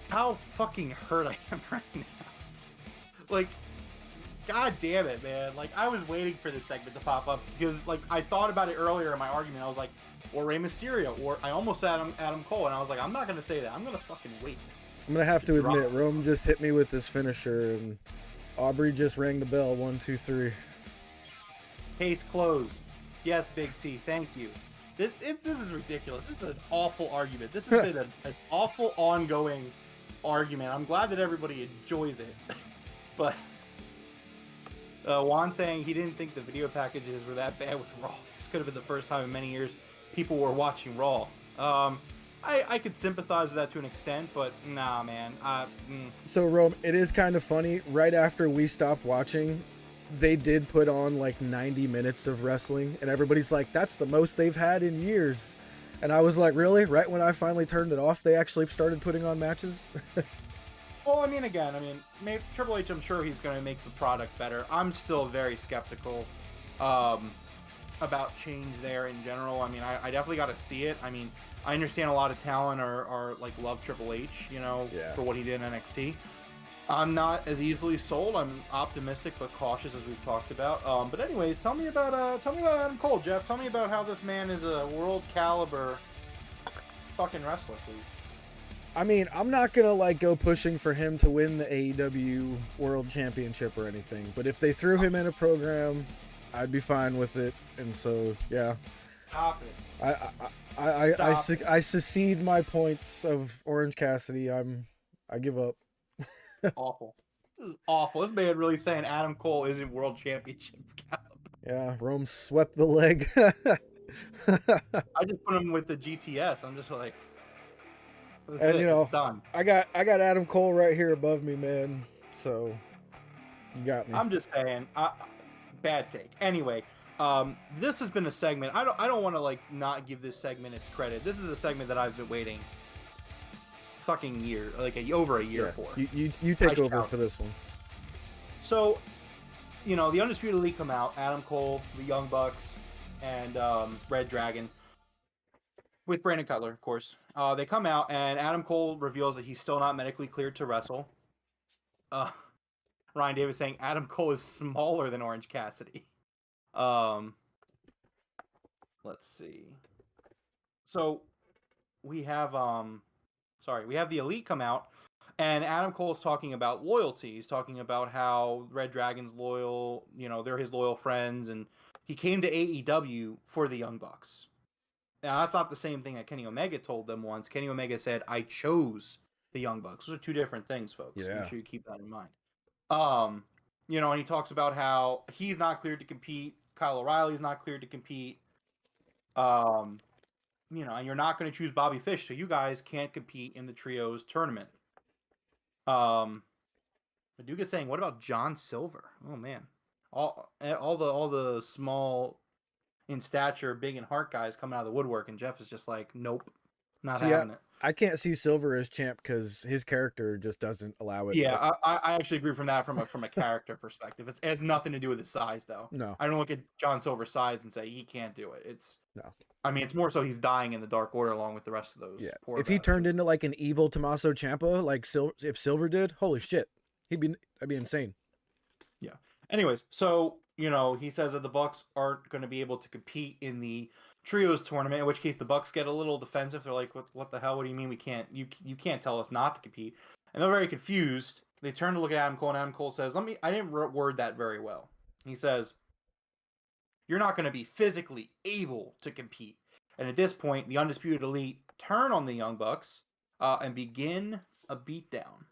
how fucking hurt I am right now. Like, god damn it, man. Like, I was waiting for this segment to pop up because, like, I thought about it earlier in my argument. I was like, or Rey Mysterio, or I almost said Adam Cole, and I was like, I'm not going to say that. I'm going to fucking wait. I'm gonna have to admit, Rome just hit me with his finisher, and Aubrey just rang the bell. 1, 2, 3. Case closed. Yes, Big T. Thank you. This is ridiculous. This is an awful argument. This has been an awful ongoing argument. I'm glad that everybody enjoys it. But Juan saying he didn't think the video packages were that bad with Raw. This could have been the first time in many years people were watching Raw. I could sympathize with that to an extent, but nah, man. So, Rome, it is kind of funny. Right after we stopped watching, they did put on like 90 minutes of wrestling, and everybody's like, that's the most they've had in years. And I was like, really? Right when I finally turned it off, they actually started putting on matches? Well, maybe Triple H, I'm sure he's going to make the product better. I'm still very skeptical about change there in general. I definitely got to see it. I understand a lot of talent are like love Triple H, for what he did in NXT. I'm not as easily sold. I'm optimistic but cautious, as we've talked about. But anyways, tell me about Adam Cole, Jeff. Tell me about how this man is a world caliber fucking wrestler, please. I'm not gonna like go pushing for him to win the AEW World Championship or anything, but if they threw him in a program, I'd be fine with it. And so, yeah. Stop it. I secede my points of Orange Cassidy. I give up. Awful. This is awful. This man really saying Adam Cole isn't world championship caliber. Yeah, Rome swept the leg. I just put him with the GTS. I'm just like, that's and it. It's done. I got Adam Cole right here above me, man. So you got me. I'm just saying, bad take. Anyway, this has been a segment. I don't want to like not give this segment its credit. This is a segment that I've been waiting fucking year, like over a year for. You take over for this one. So, the Undisputed Elite come out. Adam Cole, the Young Bucks, and Red Dragon. With Brandon Cutler, of course. They come out, and Adam Cole reveals that he's still not medically cleared to wrestle. Ryan Davis saying Adam Cole is smaller than Orange Cassidy. Let's see. So, we have the Elite come out, and Adam Cole is talking about loyalty. He's talking about how Red Dragon's loyal, they're his loyal friends, and he came to AEW for the Young Bucks. Now, that's not the same thing that Kenny Omega told them once. Kenny Omega said, I chose the Young Bucks. Those are two different things, folks. Yeah. Make sure you keep that in mind. And he talks about how he's not cleared to compete. Kyle O'Reilly's not cleared to compete. And you're not going to choose Bobby Fish, so you guys can't compete in the trios tournament. Duke is saying, what about John Silver? Oh man, all the small in stature, big in heart guys coming out of the woodwork, and Jeff is just like, nope. not So, having it. I can't see Silver as champ because his character just doesn't allow it. Yeah, I actually agree from a character perspective. It has nothing to do with his size, though. No. I don't look at John Silver's size and say he can't do it. No. I mean, it's more so he's dying in the Dark Order along with the rest of those. Yeah. Poor If he turned bastards. into like an evil Tommaso Ciampa, like if Silver did, holy shit, that'd be insane. Yeah. Anyways, so he says that the Bucks aren't going to be able to compete in the trios tournament. In which case, the Bucks get a little defensive. They're like, "What the hell? What do you mean we can't? You can't tell us not to compete?" And they're very confused. They turn to look at Adam Cole, and Adam Cole says, I didn't word that very well. He says, "You're not going to be physically able to compete." And at this point, the Undisputed Elite turn on the Young Bucks and begin a beatdown.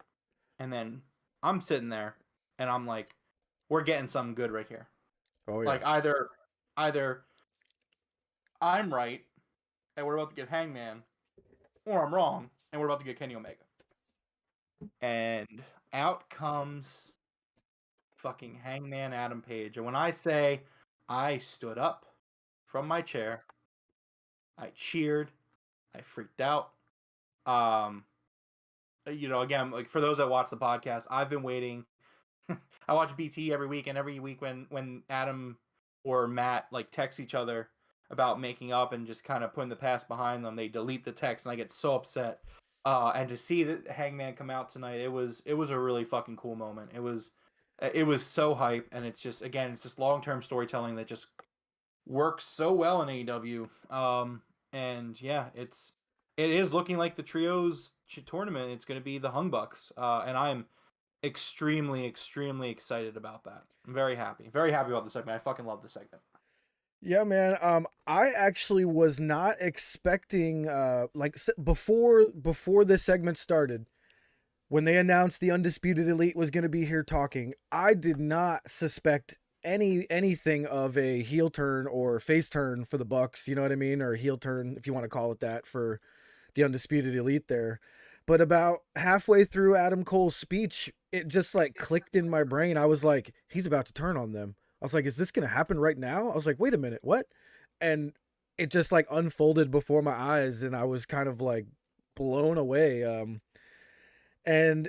And then I'm sitting there, and I'm like, we're getting something good right here. Oh yeah. Like either I'm right, and we're about to get Hangman, or I'm wrong, and we're about to get Kenny Omega. And out comes fucking Hangman Adam Page. And when I say I stood up from my chair, I cheered, I freaked out. Again, like for those that watch the podcast, I've been waiting. I watch BT every week, and every week when Adam or Matt like text each other about making up and just kind of putting the past behind them, they delete the text, and I get so upset. And to see that Hangman come out tonight, it was a really fucking cool moment. It was so hype, and it's just long-term storytelling that just works so well in AEW. And yeah, it is looking like the trios tournament. It's going to be the Hung Bucks, and I'm extremely, extremely excited about that. I'm very happy about the segment. I fucking love the segment. Yeah, man. I actually was not expecting before this segment started, when they announced the Undisputed Elite was going to be here talking, I did not suspect anything of a heel turn or face turn for the Bucks, you know what I mean, or heel turn if you want to call it that for the Undisputed Elite there. But about halfway through Adam Cole's speech, it just like clicked in my brain. I was like, he's about to turn on them. I was like, is this going to happen right now? I was like, wait a minute, what? And it just like unfolded before my eyes, and I was kind of like blown away. And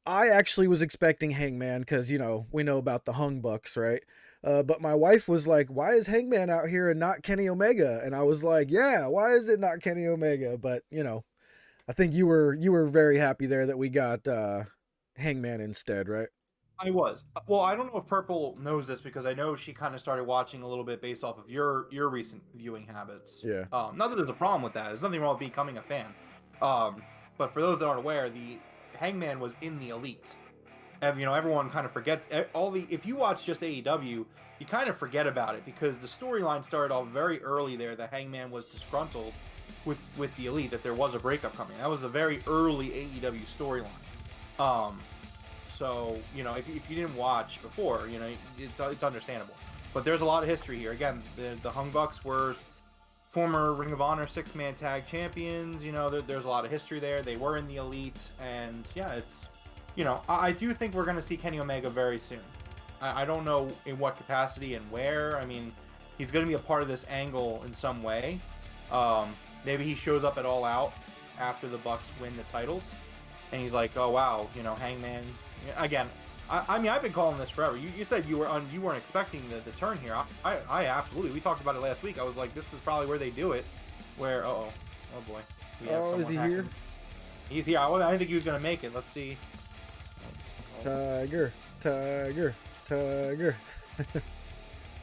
I actually was expecting Hangman because, we know about the Hung Bucks, right? But my wife was like, why is Hangman out here and not Kenny Omega? And I was like, yeah, why is it not Kenny Omega? But, I think you were very happy there that we got Hangman instead, right? I was. Well, I don't know if Purple knows this because I know she kind of started watching a little bit based off of your recent viewing habits. Yeah. Not that there's a problem with that. There's nothing wrong with becoming a fan. But for those that aren't aware, the Hangman was in the Elite. And, everyone kind of forgets if you watch just AEW, you kind of forget about it because the storyline started off very early there that Hangman was disgruntled with the Elite, that there was a breakup coming. That was a very early AEW storyline. So, if you didn't watch before, it's understandable. But there's a lot of history here. Again, the Hung Bucks were former Ring of Honor 6-man tag champions. There's a lot of history there. They were in the Elite. And, yeah, it's, I do think we're going to see Kenny Omega very soon. I don't know in what capacity and where. I mean, he's going to be a part of this angle in some way. Maybe he shows up at All Out after the Bucks win the titles. And he's like, oh, wow, Hangman... Again, I mean, I've been calling this forever. You said you weren't expecting the turn here. I absolutely. We talked about it last week. I was like, this is probably where they do it. Where oh boy. Is he here? He's here. I didn't think he was gonna make it. Let's see. Tiger.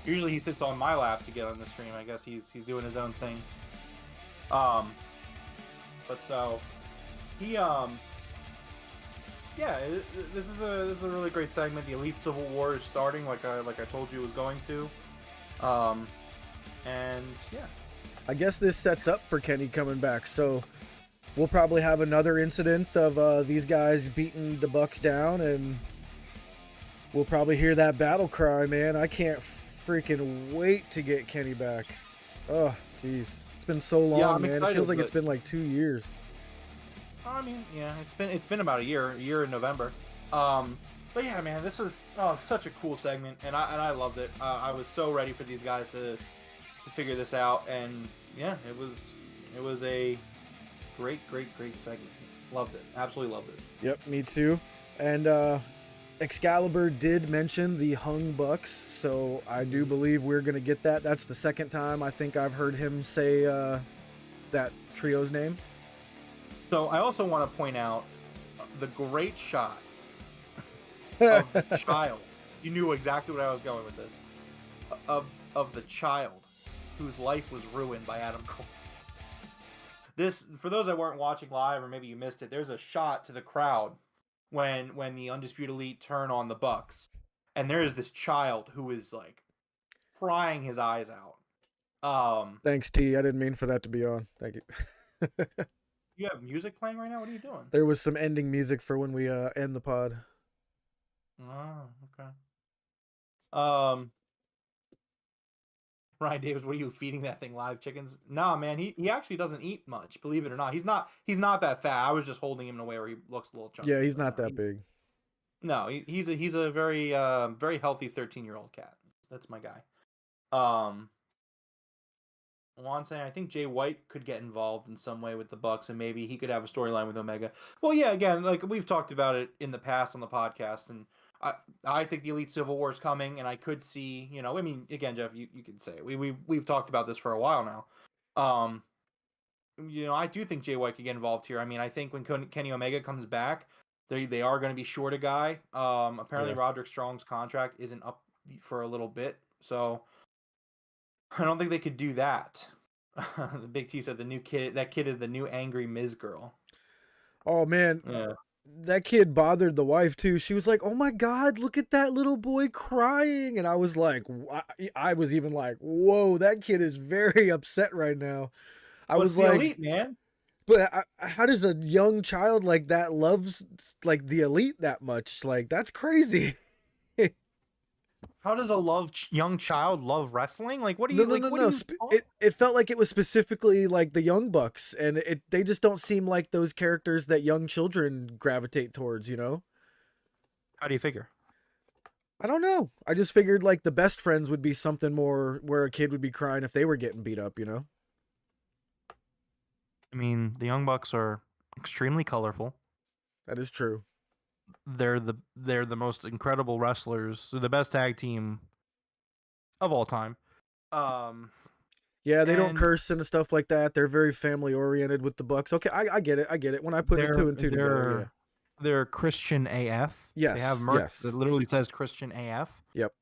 Usually he sits on my lap to get on the stream. I guess he's doing his own thing. But so he yeah, this is a really great segment. The Elite Civil War is starting, like I told you it was going to, and yeah. I guess this sets up for Kenny coming back, so we'll probably have another incidence of these guys beating the Bucks down, and we'll probably hear that battle cry, man. I can't freaking wait to get Kenny back. Oh, jeez, it's been so long, man. Excited, it feels like it's been like 2 years. I mean, yeah, it's been about a year in November. But yeah, man, this was such a cool segment, and I loved it. I was so ready for these guys to figure this out, and yeah, it was Great segment. Loved it. Absolutely loved it. Yep, me too. And Excalibur did mention the Hung Bucks, so I do believe we're going to get that. That's the second time I think I've heard him say that trio's name. So I also want to point out the great shot of the child. You knew exactly what I was going with this. Of the child whose life was ruined by Adam Cole. This, for those that weren't watching live, or maybe you missed it, there's a shot to the crowd when the Undisputed Elite turn on the Bucks, and there is this child who is like crying his eyes out. Thanks, T. I didn't mean for that to be on. Thank you. You have music playing right now? What are you doing? There was some ending music for when we end the pod. Oh, okay. Ryan Davis, what are you feeding that thing live chickens? Nah, man, he actually doesn't eat much, believe it or not. He's not that fat. I was just holding him in a way where he looks a little chunky. Yeah, he's not that big. No, he's a very very healthy 13-year-old cat. That's my guy. Juan saying I think Jay White could get involved in some way with the Bucks, and maybe he could have a storyline with Omega. Well, yeah, again, like we've talked about it in the past on the podcast, and I think the Elite Civil War is coming, and I could see, I mean, again, Jeff, you can say it. We've talked about this for a while now. I do think Jay White could get involved here. I mean, I think when Kenny Omega comes back, they are going to be short a guy. Apparently, Roderick Strong's contract isn't up for a little bit, so I don't think they could do that. The Big T said that kid is the new angry Miz girl. Oh man. Yeah. That kid bothered the wife too. She was like, "Oh my God, look at that little boy crying," and I was like, I was even like, "Whoa, that kid is very upset right now." I was like, Elite, man. But how does a young child like that loves like the Elite that much? Like that's crazy. How does a young child love wrestling? Like, what do you? No. It felt like it was specifically like the Young Bucks, and they just don't seem like those characters that young children gravitate towards. How do you figure? I don't know. I just figured like the Best Friends would be something more where a kid would be crying if they were getting beat up. I mean, the Young Bucks are extremely colorful. That is true. They're the most incredible wrestlers. They're the best tag team of all time. Yeah, they don't curse and stuff like that. They're very family oriented with the Bucks. Okay, I get it. When I put it 2 and 2 together, yeah. They're Christian AF. Yes. They have merch that literally says Christian AF. Yep.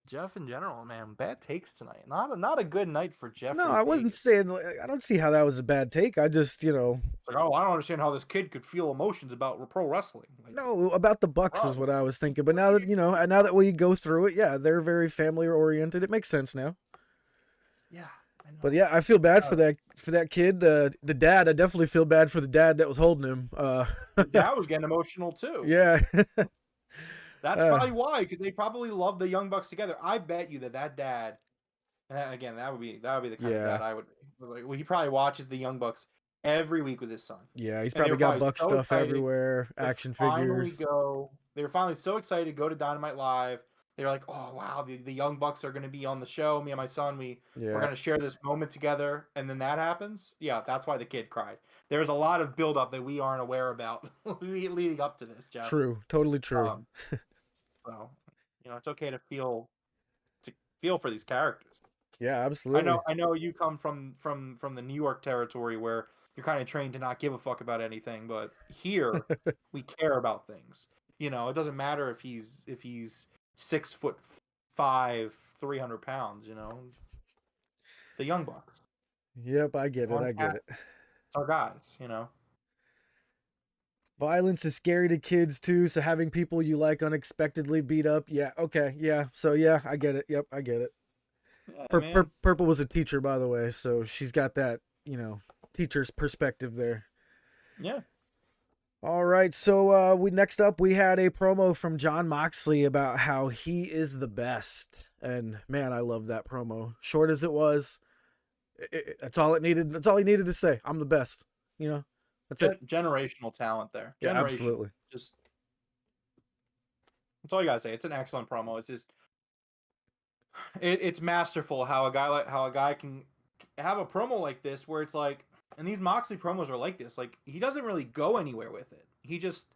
Jeff in general, man, bad takes tonight. Not a good night for Jeff. No, I wasn't saying. I don't see how that was a bad take. I just, It's like, I don't understand how this kid could feel emotions about pro wrestling. Like, no, about the Bucks is what I was thinking. But now that now that we go through it, yeah, they're very family oriented. It makes sense now. Yeah. I know. But yeah, I feel bad for that kid. The dad, I definitely feel bad for the dad that was holding him. The dad was getting emotional too. Yeah. That's probably why, because they probably love the Young Bucks together. I bet you that dad, and again, that would be the kind of dad I would be. Like, well, he probably watches the Young Bucks every week with his son. Yeah, he's probably got Buck stuff everywhere, action figures. They were finally so excited to go to Dynamite Live. They were like, "Oh wow, the Young Bucks are going to be on the show. Me and my son, we're going to share this moment together." And then that happens. Yeah, that's why the kid cried. There's a lot of buildup that we aren't aware about leading up to this, Jeff. True, totally true. So, it's okay to feel for these characters. Yeah, absolutely. I know you come from the New York territory where you're kind of trained to not give a fuck about anything, but here we care about things. It doesn't matter if he's 6'5", 300 pounds. The Young Bucks. Yep, I get it. It's our guys. Violence is scary to kids too, so having people you like unexpectedly beat up, yeah, okay, yeah. So yeah, I get it. Yep, I get it. Yeah, Purple was a teacher, by the way, so she's got that, teacher's perspective there. Yeah. All right, so next up we had a promo from Jon Moxley about how he is the best, and man, I love that promo. Short as it was, that's all it needed. That's all he needed to say. I'm the best. That's it. Generational talent there. Yeah, absolutely. That's all you gotta say. It's an excellent promo. It's just, it's masterful how a guy can have a promo like this where it's like, And these Moxley promos are like this. Like, he doesn't really go anywhere with it. He just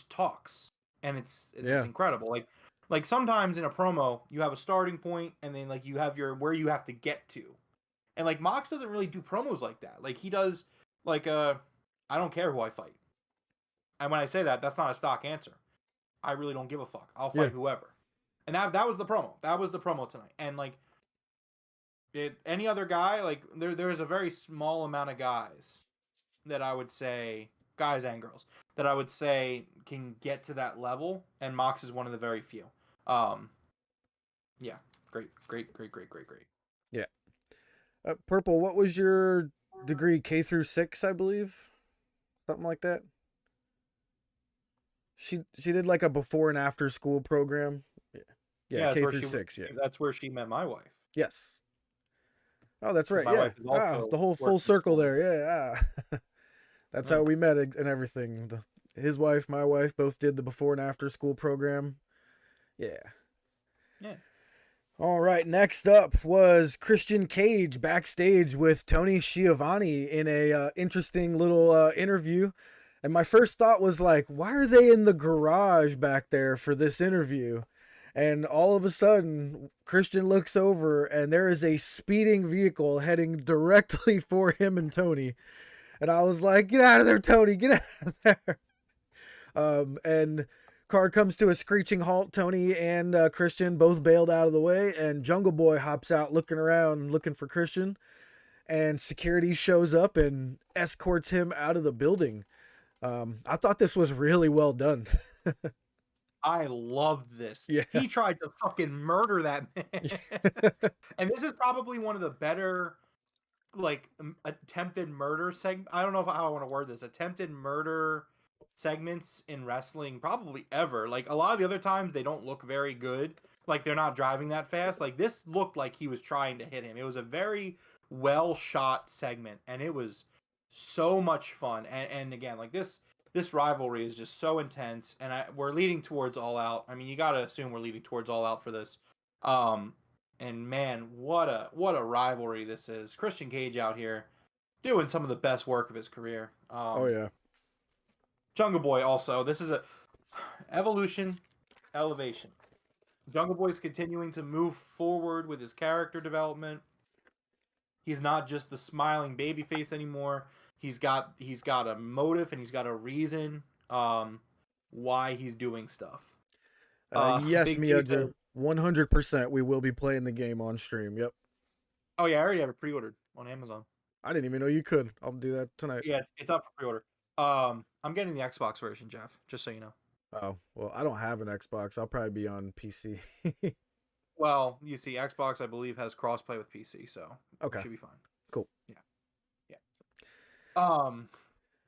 talks, and it's incredible. Like sometimes in a promo you have a starting point, and then like you have your where you have to get to, and like Mox doesn't really do promos like that. Like he does like I don't care who I fight, and when I say that, that's not a stock answer. I really don't give a fuck. I'll fight whoever, and that was the promo. That was the promo tonight, and like any other guy, like there's a very small amount of guys that I would say, guys and girls, that I would say can get to that level, and Mox is one of the very few. Yeah, great. Yeah. Purple, what was your degree? K through 6, I believe, something like that. She did like a before and after school program. Yeah, K through 6. Yeah, that's where she met my wife. Yes. Oh, that's right. Yeah, the whole full circle there. Yeah. That's how we met and everything. His wife, my wife, both did the before and after school program. Yeah. All right. Next up was Christian Cage backstage with Tony Schiavone in a interesting little interview. And my first thought was like, why are they in the garage back there for this interview? And all of a sudden, Christian looks over and there is a speeding vehicle heading directly for him and Tony. And I was like, get out of there, Tony, get out of there. And car comes to a screeching halt. Tony and Christian both bailed out of the way. And Jungle Boy hops out looking around, looking for Christian. And security shows up and escorts him out of the building. I thought this was really well done. I loved this. Yeah. He tried to fucking murder that man. And this is probably one of the better, like, attempted murder segment. I don't know how I want to word this. Attempted murder segments in wrestling probably ever. Like, a lot of the other times they don't look very good. Like, they're not driving that fast. Like, this looked like he was trying to hit him. It was a very well shot segment, and it was so much fun. And again, like, this rivalry is just so intense, and we're leading towards All Out. I mean, you got to assume we're leading towards All Out for this. And man, what a rivalry this is. Christian Cage out here doing some of the best work of his career. Oh yeah. Jungle Boy also. This is a elevation. Jungle Boy's continuing to move forward with his character development. He's not just the smiling babyface anymore. He's got a motive and he's got a reason why he's doing stuff. Yes, Miyoja, 100% we will be playing the game on stream. Yep. Oh yeah, I already have it pre-ordered on Amazon. I didn't even know you could. I'll do that tonight. Yeah, it's up for pre-order. I'm getting the Xbox version, Jeff, just so you know. Oh, well, I don't have an Xbox. I'll probably be on PC. Well, you see, Xbox, I believe, has crossplay with PC, so okay, it should be fine. Cool. Yeah.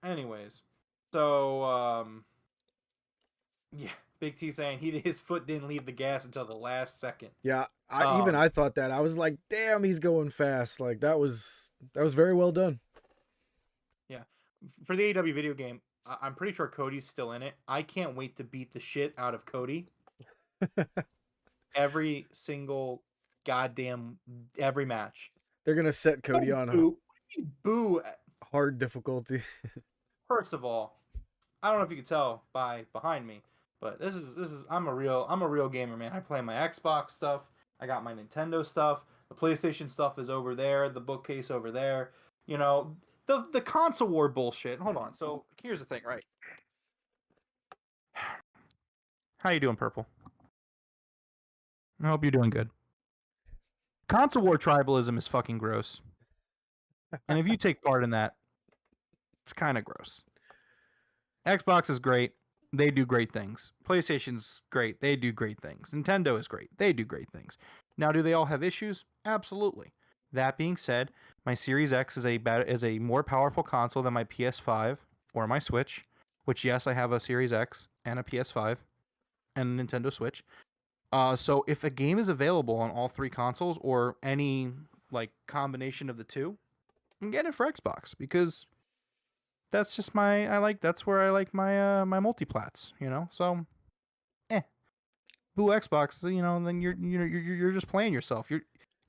Anyways, so yeah, Big T saying his foot didn't leave the gas until the last second. Yeah, I thought that. I was like, damn, he's going fast. Like that was very well done. Yeah, for the AEW video game, I'm pretty sure Cody's still in it. I can't wait to beat the shit out of Cody. Every single goddamn every match. They're gonna set Cody on boo hard difficulty. First of all, I don't know if you can tell by behind me, but this is I'm a real gamer, man. I play my Xbox stuff. I got my Nintendo stuff. The PlayStation stuff is over there. The bookcase over there. You know, the console war bullshit. Hold on. So here's the thing, right? How you doing, Purple? I hope you're doing good. Console war tribalism is fucking gross. And if you take part in that, it's kind of gross. Xbox is great. They do great things. PlayStation's great. They do great things. Nintendo is great. They do great things. Now, do they all have issues? Absolutely. That being said, my Series X is a more powerful console than my PS5 or my Switch, which, yes, I have a Series X and a PS5 and a Nintendo Switch. So if a game is available on all three consoles or any like combination of the two, I'm getting it for Xbox because that's just that's where I like my my multiplats, you know. So, boo Xbox, you know. Then you're just playing yourself.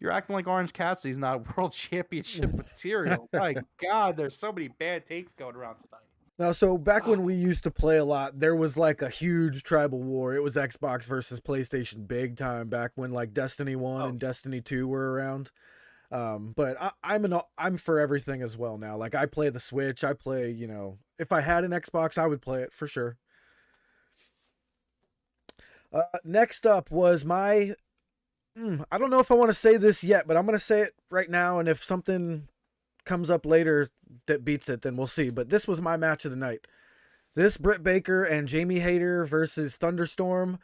You're acting like Orange Cassidy's not world championship material. My God, there's so many bad takes going around tonight. Now, so back when we used to play a lot, there was like a huge tribal war. It was Xbox versus PlayStation big time back when like Destiny 1 and Destiny 2 were around. But I'm for everything as well now. Like I play the Switch. I play, if I had an Xbox, I would play it for sure. Next up was my, I don't know if I want to say this yet, but I'm going to say it right now. And if something comes up later that beats it, then we'll see. But this was my match of the night. This Britt Baker and Jamie Hayter versus Thunderstorm,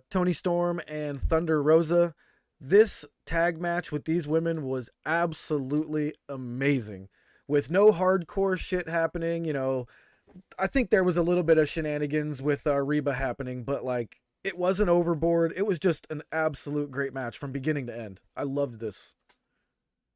Tony Storm and Thunder Rosa. This tag match with these women was absolutely amazing. With no hardcore shit happening, I think there was a little bit of shenanigans with Reba happening, but like it wasn't overboard. It was just an absolute great match from beginning to end. I loved this.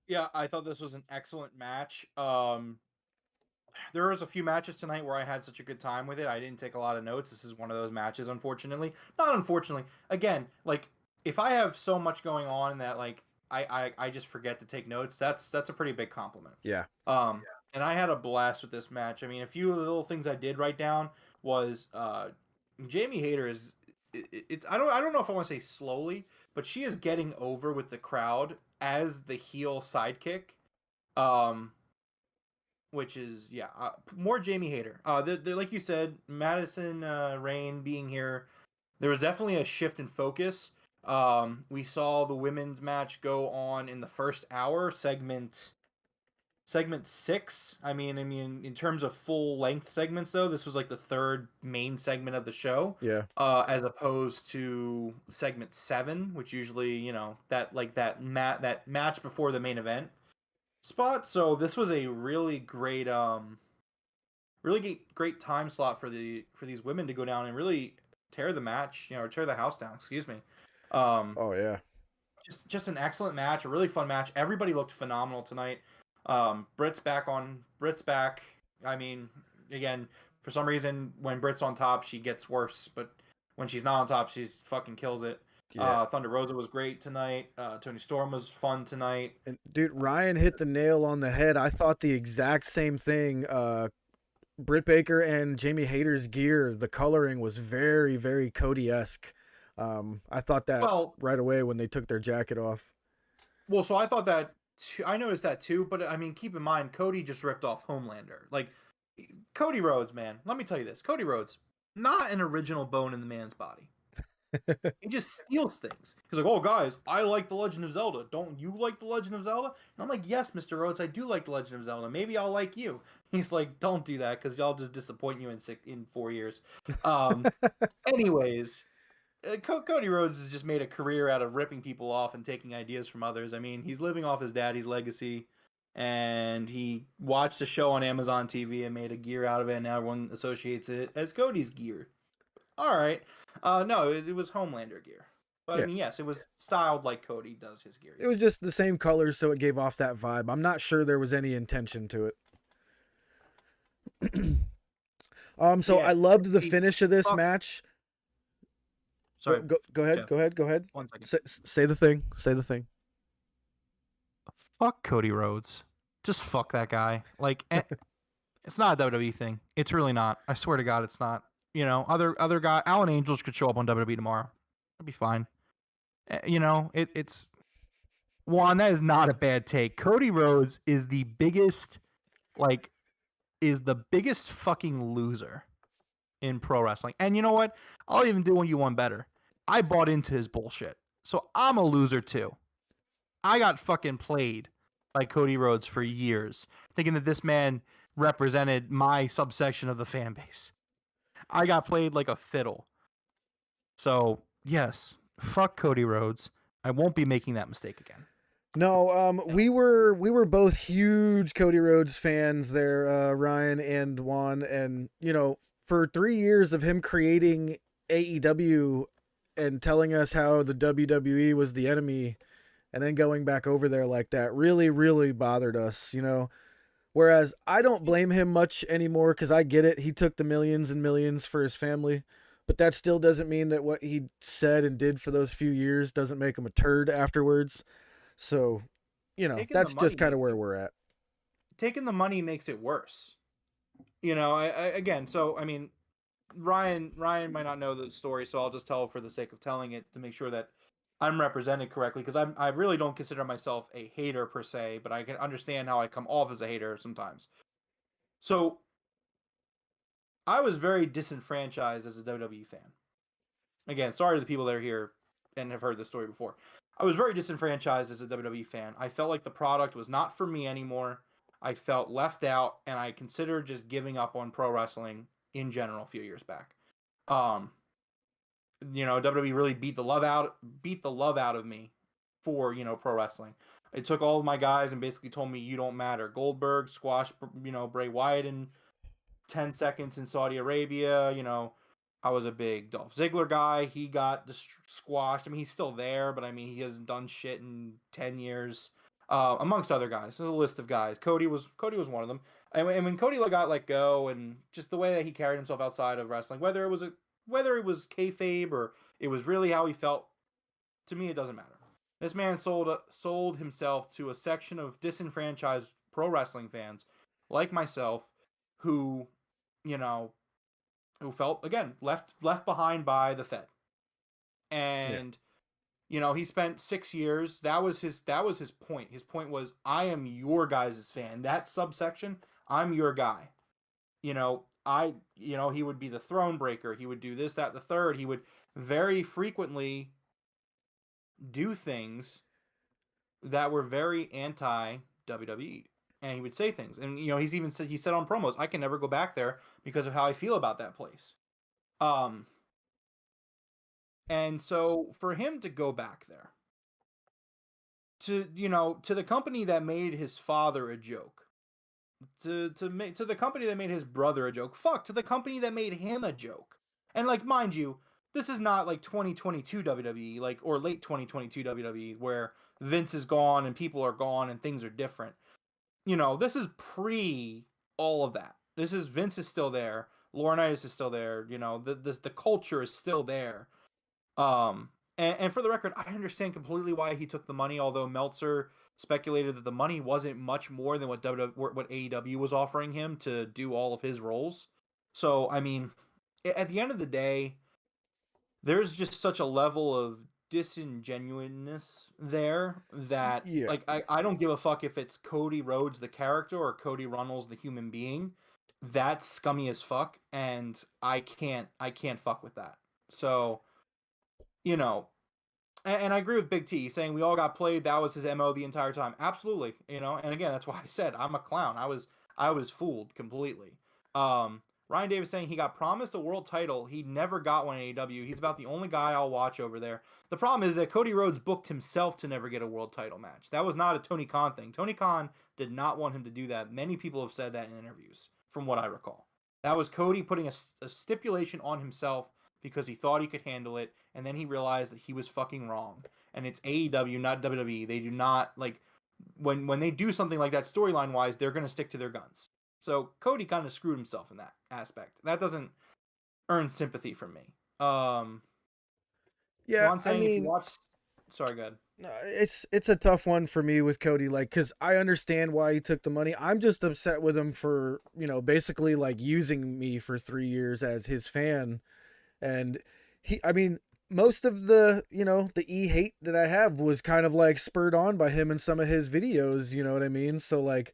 Yeah, I thought this was an excellent match. There was a few matches tonight where I had such a good time with it. I didn't take a lot of notes. This is one of those matches, unfortunately. Not unfortunately. Again, like if I have so much going on that like I just forget to take notes, that's a pretty big compliment. Yeah. And I had a blast with this match. I mean, a few of the little things I did write down was Jamie Hayter is I don't know if I want to say slowly, but she is getting over with the crowd as the heel sidekick. Which is more Jamie Hayter. They're, like you said, Madison Rain being here, there was definitely a shift in focus. We saw the women's match go on in the first hour, segment 6. I mean, in terms of full length segments, though, this was like the third main segment of the show. Yeah. As opposed to segment 7, which usually, that match before the main event spot. So this was a really great time slot for these women to go down and really tear the match, or tear the house down, excuse me. Oh yeah. Just an excellent match, a really fun match. Everybody looked phenomenal tonight. Britt's back. I mean, again, for some reason when Britt's on top she gets worse, but when she's not on top she's fucking kills it. Yeah. Thunder Rosa was great tonight. Tony Storm was fun tonight. And dude, Ryan hit the nail on the head. I thought the exact same thing. Britt Baker and Jamie Hayter's gear, the coloring was very, very Cody-esque. I thought that right away when they took their jacket off. Well, so I thought that too, I noticed that too, but I mean, keep in mind, Cody just ripped off Homelander. Like, Cody Rhodes, man, let me tell you this. Cody Rhodes, not an original bone in the man's body. He just steals things. He's like, oh, guys, I like The Legend of Zelda. Don't you like The Legend of Zelda? And I'm like, yes, Mr. Rhodes, I do like The Legend of Zelda. Maybe I'll like you. He's like, don't do that because y'all just disappoint you in 4 years. Anyways, Cody Rhodes has just made a career out of ripping people off and taking ideas from others. I mean, he's living off his daddy's legacy, and he watched a show on Amazon TV and made a gear out of it, and now everyone associates it as Cody's gear. All right. No, it was Homelander gear. But yeah. I mean, yes, it was styled like Cody does his gear. It was just the same colors, so it gave off that vibe. I'm not sure there was any intention to it. So yeah, I loved the finish of this match. Sorry. Go ahead. Yeah. Go ahead. 1 second. Say the thing. Say the thing. Fuck Cody Rhodes. Just fuck that guy. Like, it's not a WWE thing. It's really not. I swear to God, it's not. Other guy, Alan Angels could show up on WWE tomorrow. It'd be fine. It's Juan. That is not a bad take. Cody Rhodes is the biggest fucking loser in pro wrestling. And you know what? I'll even do you one better. I bought into his bullshit, so I'm a loser too. I got fucking played by Cody Rhodes for years, thinking that this man represented my subsection of the fan base. I got played like a fiddle. So, yes, fuck Cody Rhodes. I won't be making that mistake again. No, we were both huge Cody Rhodes fans there, Ryan and Juan, and for 3 years of him creating AEW and telling us how the WWE was the enemy and then going back over there like that really, really bothered us, Whereas I don't blame him much anymore because I get it. He took the millions and millions for his family, but that still doesn't mean that what he said and did for those few years doesn't make him a turd afterwards. So, Taking the that's money just kind of makes where it we're at. taking the money makes it worse. Again, so I mean, Ryan might not know the story, so I'll just tell for the sake of telling it to make sure that I'm represented correctly, because I really don't consider myself a hater per se, but I can understand how I come off as a hater sometimes. So I was very disenfranchised as a WWE fan. Again, sorry to the people that are here and have heard this story before. I was very disenfranchised as a WWE fan. I felt like the product was not for me anymore. I felt left out, and I considered just giving up on pro wrestling in general a few years back. WWE really beat the love out of me for, pro wrestling. It took all of my guys and basically told me, you don't matter. Goldberg squashed, Bray Wyatt in 10 seconds in Saudi Arabia. I was a big Dolph Ziggler guy. He got squashed. I mean, he's still there, but I mean, he hasn't done shit in 10 years. Amongst other guys. There's a list of guys. Cody was one of them. And when Cody got let go, and just the way that he carried himself outside of wrestling, whether it was kayfabe or it was really how he felt, to me it doesn't matter. This man sold himself to a section of disenfranchised pro wrestling fans like myself, who felt, again, left behind by the Fed. And he spent 6 years. That was his point. His point was, I am your guys' fan. That subsection, I'm your guy. He would be the throne breaker. He would do this, that, the third. He would very frequently do things that were very anti WWE. And he would say things. And, he said on promos, I can never go back there because of how I feel about that place. And so for him to go back there, to the company that made his father a joke, to the company that made his brother a joke, to the company that made him a joke. And, like, mind you, this is not like 2022 WWE, or late 2022 WWE, where Vince is gone and people are gone and things are different. This is pre all of that. This is, Vince is still there, Laurinaitis is still there, the culture is still there. And for the record, I understand completely why he took the money, although Meltzer speculated that the money wasn't much more than what AEW was offering him to do all of his roles. So, I mean, at the end of the day, there's just such a level of disingenuousness there that, like, I don't give a fuck if it's Cody Rhodes the character or Cody Runnels the human being. That's scummy as fuck, and I can't fuck with that. So, and I agree with Big T saying we all got played. That was his MO the entire time. Absolutely. And again, that's why I said I'm a clown. I was fooled completely. Ryan Davis saying he got promised a world title. He never got one in AEW. He's about the only guy I'll watch over there. The problem is that Cody Rhodes booked himself to never get a world title match. That was not a Tony Khan thing. Tony Khan did not want him to do that. Many people have said that in interviews, from what I recall. That was Cody putting a stipulation on himself because he thought he could handle it, and then he realized that he was fucking wrong. And it's AEW, not WWE. They do not, like, when they do something like that storyline-wise, they're going to stick to their guns. So Cody kind of screwed himself in that aspect. That doesn't earn sympathy from me. Juan saying, if you watch... Sorry, go ahead. It's a tough one for me with Cody, like, because I understand why he took the money. I'm just upset with him for, basically, like, using me for 3 years as his fan. And most of the, the hate that I have was kind of like spurred on by him in some of his videos, you know what I mean? So, like,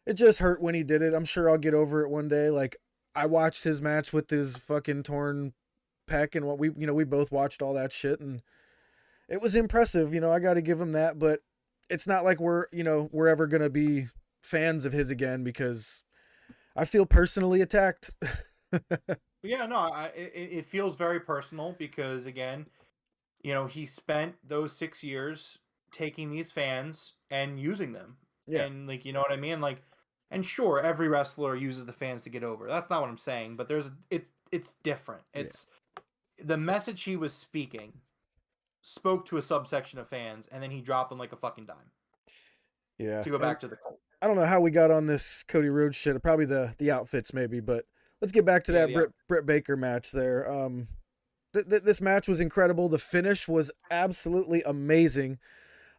it just hurt when he did it. I'm sure I'll get over it one day. Like, I watched his match with his fucking torn pec, and we both watched all that shit, and it was impressive. I got to give him that, but it's not like we're ever going to be fans of his again, because I feel personally attacked. Yeah, no, it feels very personal because, again, he spent those 6 years taking these fans and using them. Yeah. And, like, you know what I mean? Like, and sure, every wrestler uses the fans to get over. That's not what I'm saying, but it's different. It's the message he was speaking spoke to a subsection of fans, and then he dropped them like a fucking dime. Yeah. To go back to the cult. I don't know how we got on this Cody Rhodes shit. Probably the outfits maybe, but let's get back to that Britt Baker match there. This match was incredible. The finish was absolutely amazing.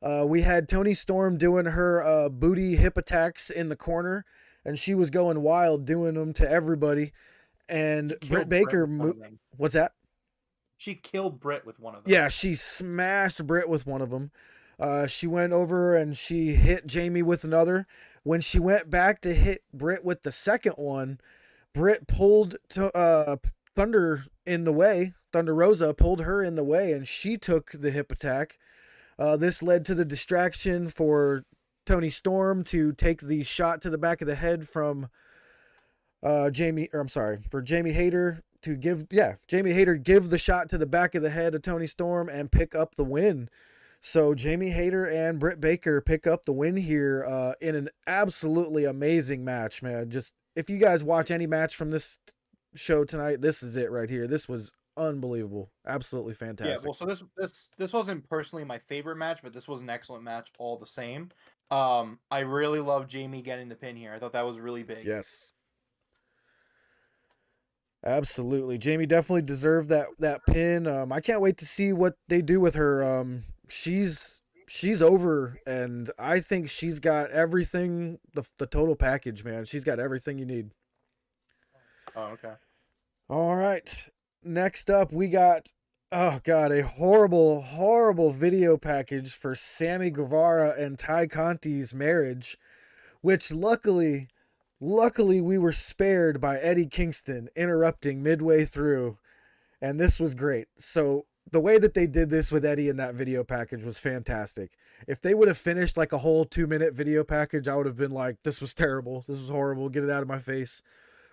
We had Toni Storm doing her booty hip attacks in the corner, and she was going wild doing them to everybody. And Britt Baker, what's that? She killed Britt with one of them. Yeah, she smashed Britt with one of them. She went over and she hit Jamie with another. When she went back to hit Britt with the second one, Britt pulled Thunder in the way. Thunder Rosa pulled her in the way, and she took the hip attack. This led to the distraction for Toni Storm to take the shot to the back of the head from for Jamie Hayter to give the shot to the back of the head of Toni Storm and pick up the win. So Jamie Hayter and Britt Baker pick up the win here in an absolutely amazing match, man. Just if you guys watch any match from this show tonight, this is it right here. This was unbelievable, absolutely fantastic. Yeah, well, so this wasn't personally my favorite match, but this was an excellent match all the same. I really love Jamie getting the pin here. I thought that was really big. Yes. Absolutely. Jamie definitely deserved that pin. I can't wait to see what they do with her. She's over, and I think she's got everything, the total package, man. She's got everything you need. Oh, okay. All right. Next up, we got, oh God, a horrible, horrible video package for Sammy Guevara and Ty Conti's marriage, which luckily we were spared by Eddie Kingston interrupting midway through, and this was great. So the way that they did this with Eddie in that video package was fantastic. If they would have finished like a whole 2-minute video package, I would have been like, this was terrible. This was horrible. Get it out of my face.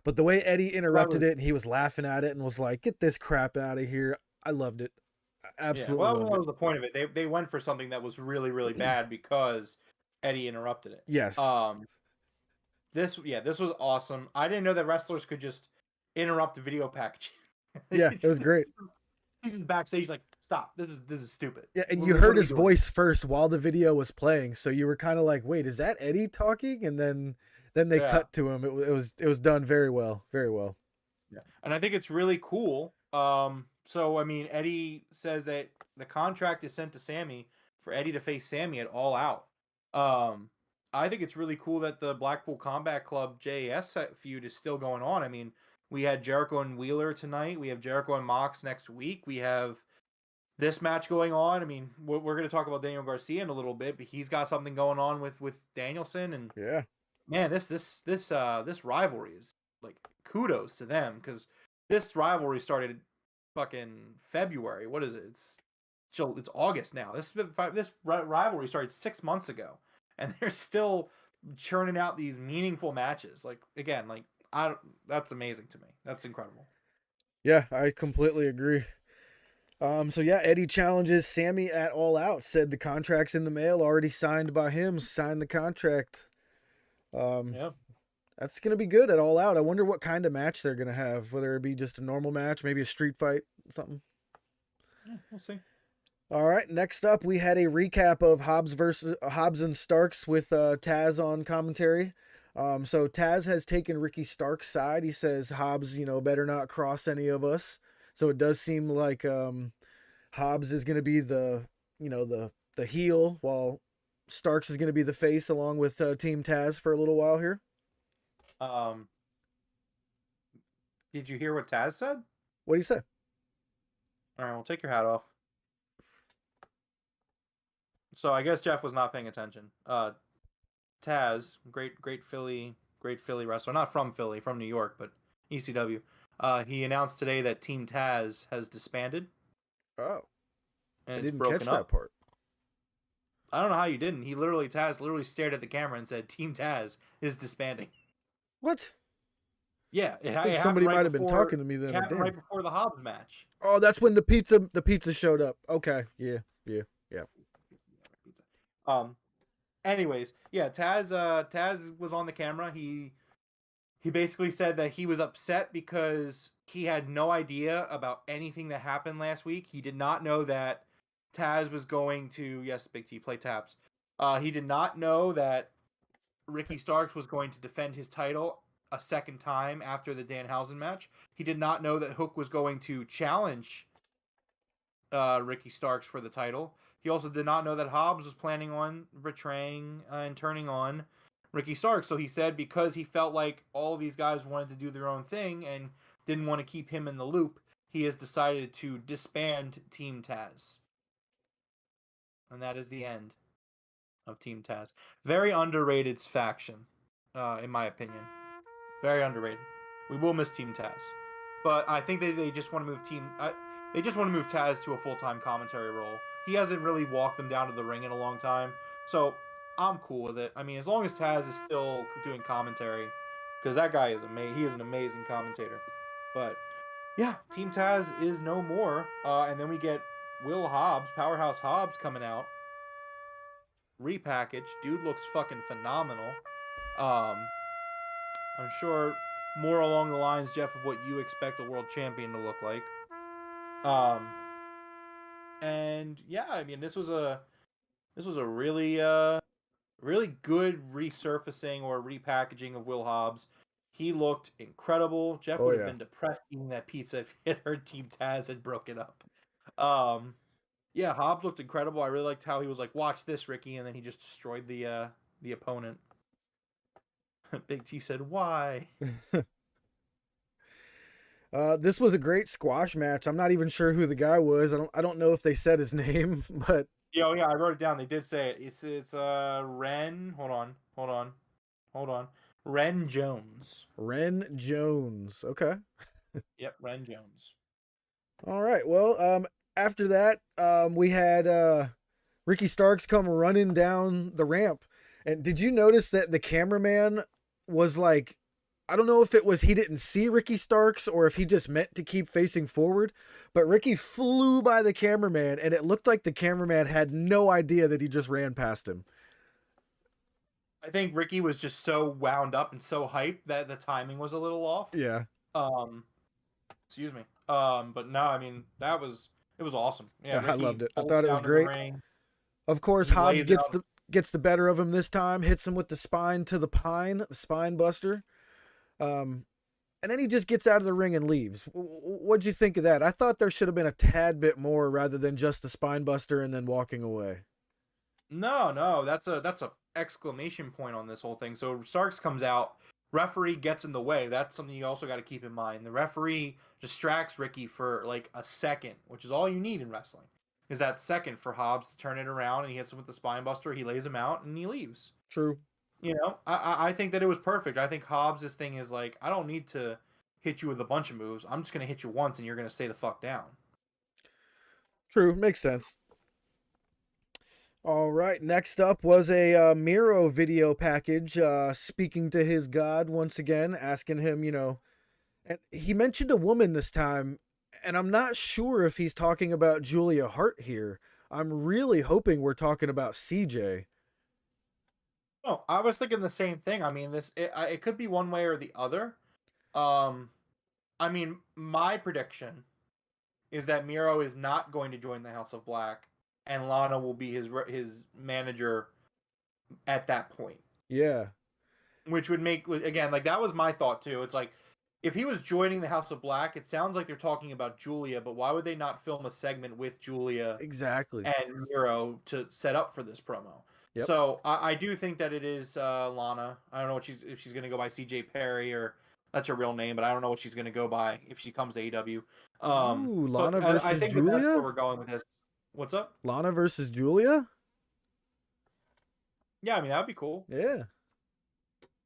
But the way Eddie interrupted it and he was laughing at it and was like, get this crap out of here. I loved it. Absolutely. Yeah, well, that was the point of it. They went for something that was really, really bad because Eddie interrupted it. Yes. This was awesome. I didn't know that wrestlers could just interrupt the video package. Yeah, it was great. He's backstage like, stop. This is stupid. Yeah, and you heard his voice first while the video was playing, so you were kind of like, wait, is that Eddie talking? And then they cut to him. It was done very well. Very well. Yeah. And I think it's really cool. So I mean, Eddie says that the contract is sent to Sammy for Eddie to face Sammy at All Out. I think it's really cool that the Blackpool Combat Club JAS feud is still going on. I mean, we had Jericho and Wheeler tonight. We have Jericho and Mox next week. We have this match going on. I mean, we're going to talk about Daniel Garcia in a little bit, but he's got something going on with Danielson. And yeah, man, this rivalry is like, kudos to them, because this rivalry started fucking February. What is it? It's August now. This rivalry started 6 months ago, and they're still churning out these meaningful matches. Like, again, like, that's amazing to me. That's incredible. Yeah, I completely agree. So yeah, Eddie challenges Sammy at All Out. Said the contract's in the mail, already signed by him. Signed the contract. Yeah, that's gonna be good at All Out. I wonder what kind of match they're gonna have. Whether it be just a normal match, maybe a street fight, something. Yeah, we'll see. All right, next up we had a recap of Hobbs and Starks with Taz on commentary. So Taz has taken Ricky Stark's side. He says Hobbs, better not cross any of us. So it does seem like Hobbs is going to be the heel, while Starks is going to be the face, along with Team Taz for a little while here. Did you hear what Taz said? What did he say? All right, well, take your hat off. So I guess Jeff was not paying attention. Taz, great Philly wrestler, not from Philly, from New York, but ECW. He announced today that Team Taz has disbanded. Oh, and I didn't catch that part. I don't know how you didn't. Taz literally stared at the camera and said, "Team Taz is disbanding." What? Yeah, I think somebody might have been talking to me then. It happened right before the Hobbs match. Oh, that's when the pizza showed up. Okay, yeah. Anyways, yeah, Taz was on the camera. He basically said that he was upset because he had no idea about anything that happened last week. He did not know that Taz was going to, yes, Big T, play taps. He did not know that Ricky Starks was going to defend his title a second time after the Danhausen match. He did not know that Hook was going to challenge Ricky Starks for the title. He also did not know that Hobbs was planning on betraying and turning on Ricky Starks. So he said because he felt like all of these guys wanted to do their own thing and didn't want to keep him in the loop, he has decided to disband Team Taz. And that is the end of Team Taz. Very underrated faction, in my opinion. Very underrated. We will miss Team Taz, but I think they just want to move they just want to move Taz to a full-time commentary role. He hasn't really walked them down to the ring in a long time, so I'm cool with it. I mean, as long as Taz is still doing commentary, because that guy is amazing. He is an amazing commentator. But yeah, Team Taz is no more, and then we get Will Hobbs, Powerhouse Hobbs, coming out. Repackaged. Dude looks fucking phenomenal. I'm sure more along the lines, Jeff, of what you expect a world champion to look like. And yeah, I mean, this was a really really good resurfacing or repackaging of Will Hobbs. He looked incredible. Jeff would have been depressed eating that pizza if he had heard Team Taz had broken up. Yeah, Hobbs looked incredible. I really liked how he was like, "Watch this, Ricky," and then he just destroyed the opponent. Big T said, "Why?" This was a great squash match. I'm not even sure who the guy was. I don't know if they said his name, but yeah, I wrote it down. They did say it. It's Ren. Hold on. Ren Jones. Ren Jones. Okay. Yep, Ren Jones. All right. Well, after that, we had Ricky Starks come running down the ramp. And did you notice that the cameraman was like, I don't know if it was he didn't see Ricky Starks or if he just meant to keep facing forward, but Ricky flew by the cameraman and it looked like the cameraman had no idea that he just ran past him. I think Ricky was just so wound up and so hyped that the timing was a little off. Yeah. Excuse me. But no, I mean, it was awesome. Yeah, I Ricky loved it. I thought it was down to the great. ring. Of course, He Hobbs lays gets the better of him this time, hits him with the spine to the spine buster. And then he just gets out of the ring and leaves. What'd you think of that? I thought there should have been a tad bit more rather than just the spine buster and then walking away. No, that's a exclamation point on this whole thing. So Starks comes out, referee gets in the way. That's something you also got to keep in mind. The referee distracts Ricky for like a second, which is all you need in wrestling. Is that second for Hobbs to turn it around, and he hits him with the spine buster. He lays him out and he leaves. True. You know, I think that it was perfect. I think Hobbs' thing is like, I don't need to hit you with a bunch of moves. I'm just going to hit you once and you're going to stay the fuck down. True. Makes sense. All right. Next up was a Miro video package speaking to his god once again, asking him, you know, and he mentioned a woman this time, and I'm not sure if he's talking about Julia Hart here. I'm really hoping we're talking about CJ. Oh, I was thinking the same thing. I mean, it could be one way or the other. I mean, my prediction is that Miro is not going to join the House of Black, and Lana will be his manager at that point. Yeah. Which would make, again, like that was my thought too. It's like, if he was joining the House of Black, it sounds like they're talking about Julia, but why would they not film a segment with Julia Exactly and Miro to set up for this promo? Yep. So I do think that it is Lana. I don't know if she's going to go by CJ Perry, or that's her real name, but I don't know what she's going to go by if she comes to AEW. Ooh, Lana versus I think Julia? that's where we're going with this. What's up? Lana versus Julia? Yeah, I mean, that would be cool. Yeah.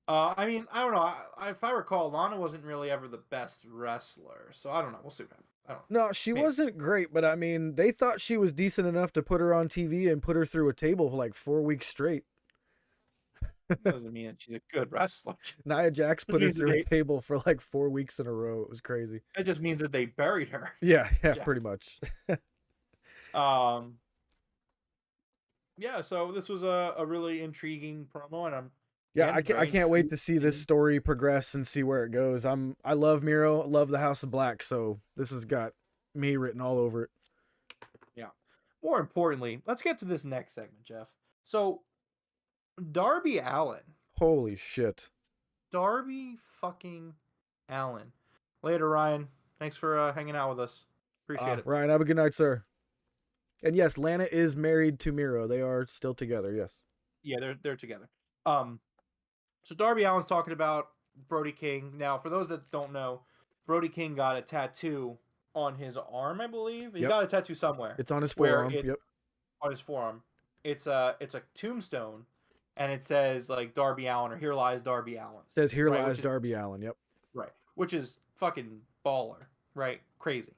I mean, I don't know. If I recall, Lana wasn't really ever the best wrestler, so I don't know. We'll see what happens. I don't know. No, she wasn't great, but I mean, they thought she was decent enough to put her on TV and put her through a table for like 4 weeks straight. Doesn't mean that she's a good wrestler. Nia Jax put her through a table for like 4 weeks in a row. It was crazy. That just means that they buried her. Yeah, pretty much. Yeah, so this was a really intriguing promo, and I can't wait to see this story progress and see where it goes. I love Miro, love the House of Black, so this has got me written all over it. Yeah. More importantly, let's get to this next segment, Jeff. So, Darby Allin. Holy shit. Darby fucking Allin. Later, Ryan. Thanks for hanging out with us. Appreciate it. Ryan, have a good night, sir. And yes, Lana is married to Miro. They are still together. Yes. Yeah, they're together. So Darby Allin's talking about Brody King. Now, for those that don't know, Brody King got a tattoo on his arm, I believe. He Yep. got a tattoo somewhere. It's on his where forearm. it's Yep. on his forearm. It's a tombstone, and it says like Darby Allin or Here Lies Darby Allin. It says Here right, Lies Darby Allin. Yep. Right, which is fucking baller, right? Crazy.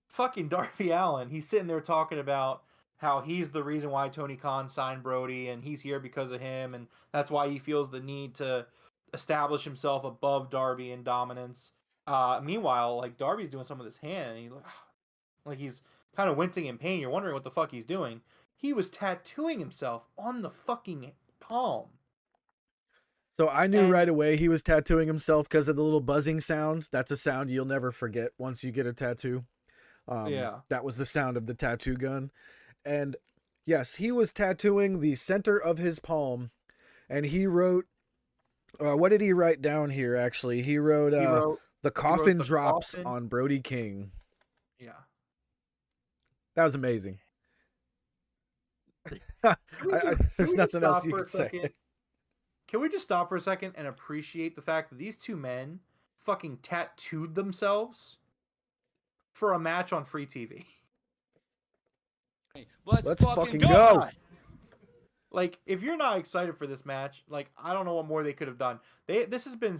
Fucking Darby Allin, he's sitting there talking about how he's the reason why Tony Khan signed Brody, and he's here because of him, and that's why he feels the need to establish himself above Darby in dominance. Meanwhile, like Darby's doing some of this hand, and like he's kind of wincing in pain. You're wondering what the fuck he's doing. He was tattooing himself on the fucking palm. So I knew right away he was tattooing himself because of the little buzzing sound. That's a sound you'll never forget once you get a tattoo. Yeah. That was the sound of the tattoo gun. And yes, he was tattooing the center of his palm. And he wrote, what did he write down here, actually? He wrote, the coffin drops on Brody King. Yeah. That was amazing. There's nothing else you can say. Can we just stop for a second and appreciate the fact that these two men fucking tattooed themselves for a match on free TV? Let's fucking go. Like, if you're not excited for this match, like, I don't know what more they could have done. This has been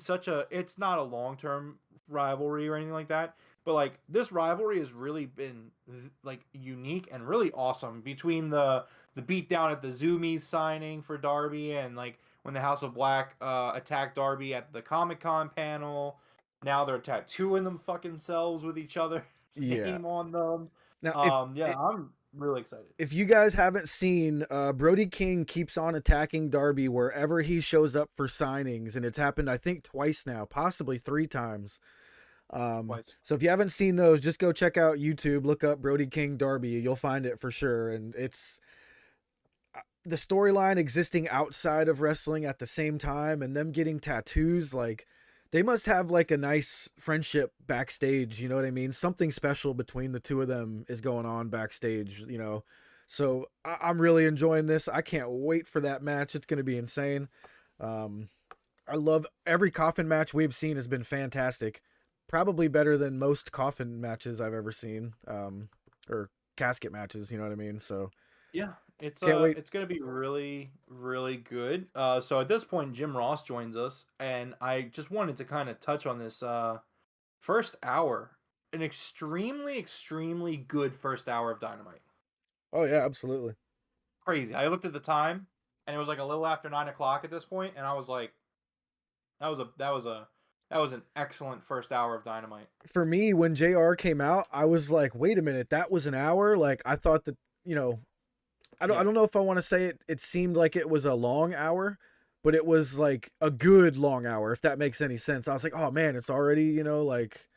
it's not a long-term rivalry or anything like that, but like this rivalry has really been like unique and really awesome between the beatdown at the Zoomies signing for Darby and like when the House of Black attacked Darby at the Comic-Con panel. Now they're tattooing them fucking selves with each other's name on them. Now, I'm really excited. If you guys haven't seen, Brody King keeps on attacking Darby wherever he shows up for signings, and it's happened I think twice now, possibly 3 times. So if you haven't seen those, just go check out YouTube, look up Brody King Darby, you'll find it for sure. And it's the storyline existing outside of wrestling at the same time, and them getting tattoos. Like, they must have like a nice friendship backstage, you know what I mean? Something special between the two of them is going on backstage, you know? So I'm really enjoying this. I can't wait for that match. It's going to be insane. I love every coffin match we've seen has been fantastic. Probably better than most coffin matches I've ever seen, or casket matches, you know what I mean? So yeah, it's going to be really, really good. So at this point, Jim Ross joins us, and I just wanted to kind of touch on this first hour. An extremely, extremely good first hour of Dynamite. Oh yeah, absolutely. Crazy. I looked at the time, and it was like a little after 9 o'clock at this point, and I was like, that was an excellent first hour of Dynamite. For me, when JR came out, I was like, wait a minute, that was an hour? Like, I thought that, you know, I don't know if I want to say it seemed like it was a long hour, but it was like a good long hour, if that makes any sense. I was like, oh man, it's already, you know, like,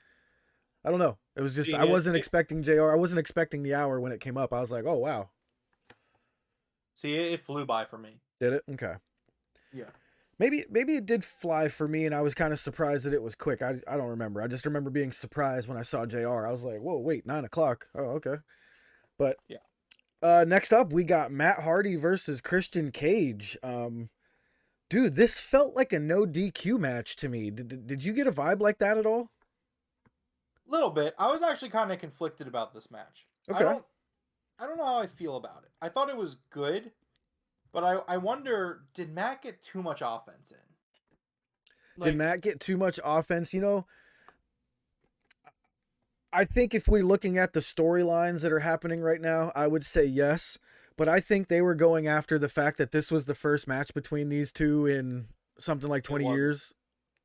I don't know. It was just, I wasn't expecting JR. I wasn't expecting the hour when it came up. I was like, oh wow. See, it flew by for me. Did it? Okay. Yeah. Maybe it did fly for me, and I was kind of surprised that it was quick. I don't remember. I just remember being surprised when I saw JR. I was like, whoa, wait, 9 o'clock. Oh, okay. But yeah. Next up, we got Matt Hardy versus Christian Cage. Dude, this felt like a no DQ match to me. Did you get a vibe like that at all? A little bit. I was actually kind of conflicted about this match. Okay. I don't know how I feel about it. I thought it was good. But I wonder, did Matt get too much offense in? Did Matt get too much offense? You know, I think if we're looking at the storylines that are happening right now, I would say yes. But I think they were going after the fact that this was the first match between these two in something like 20 years.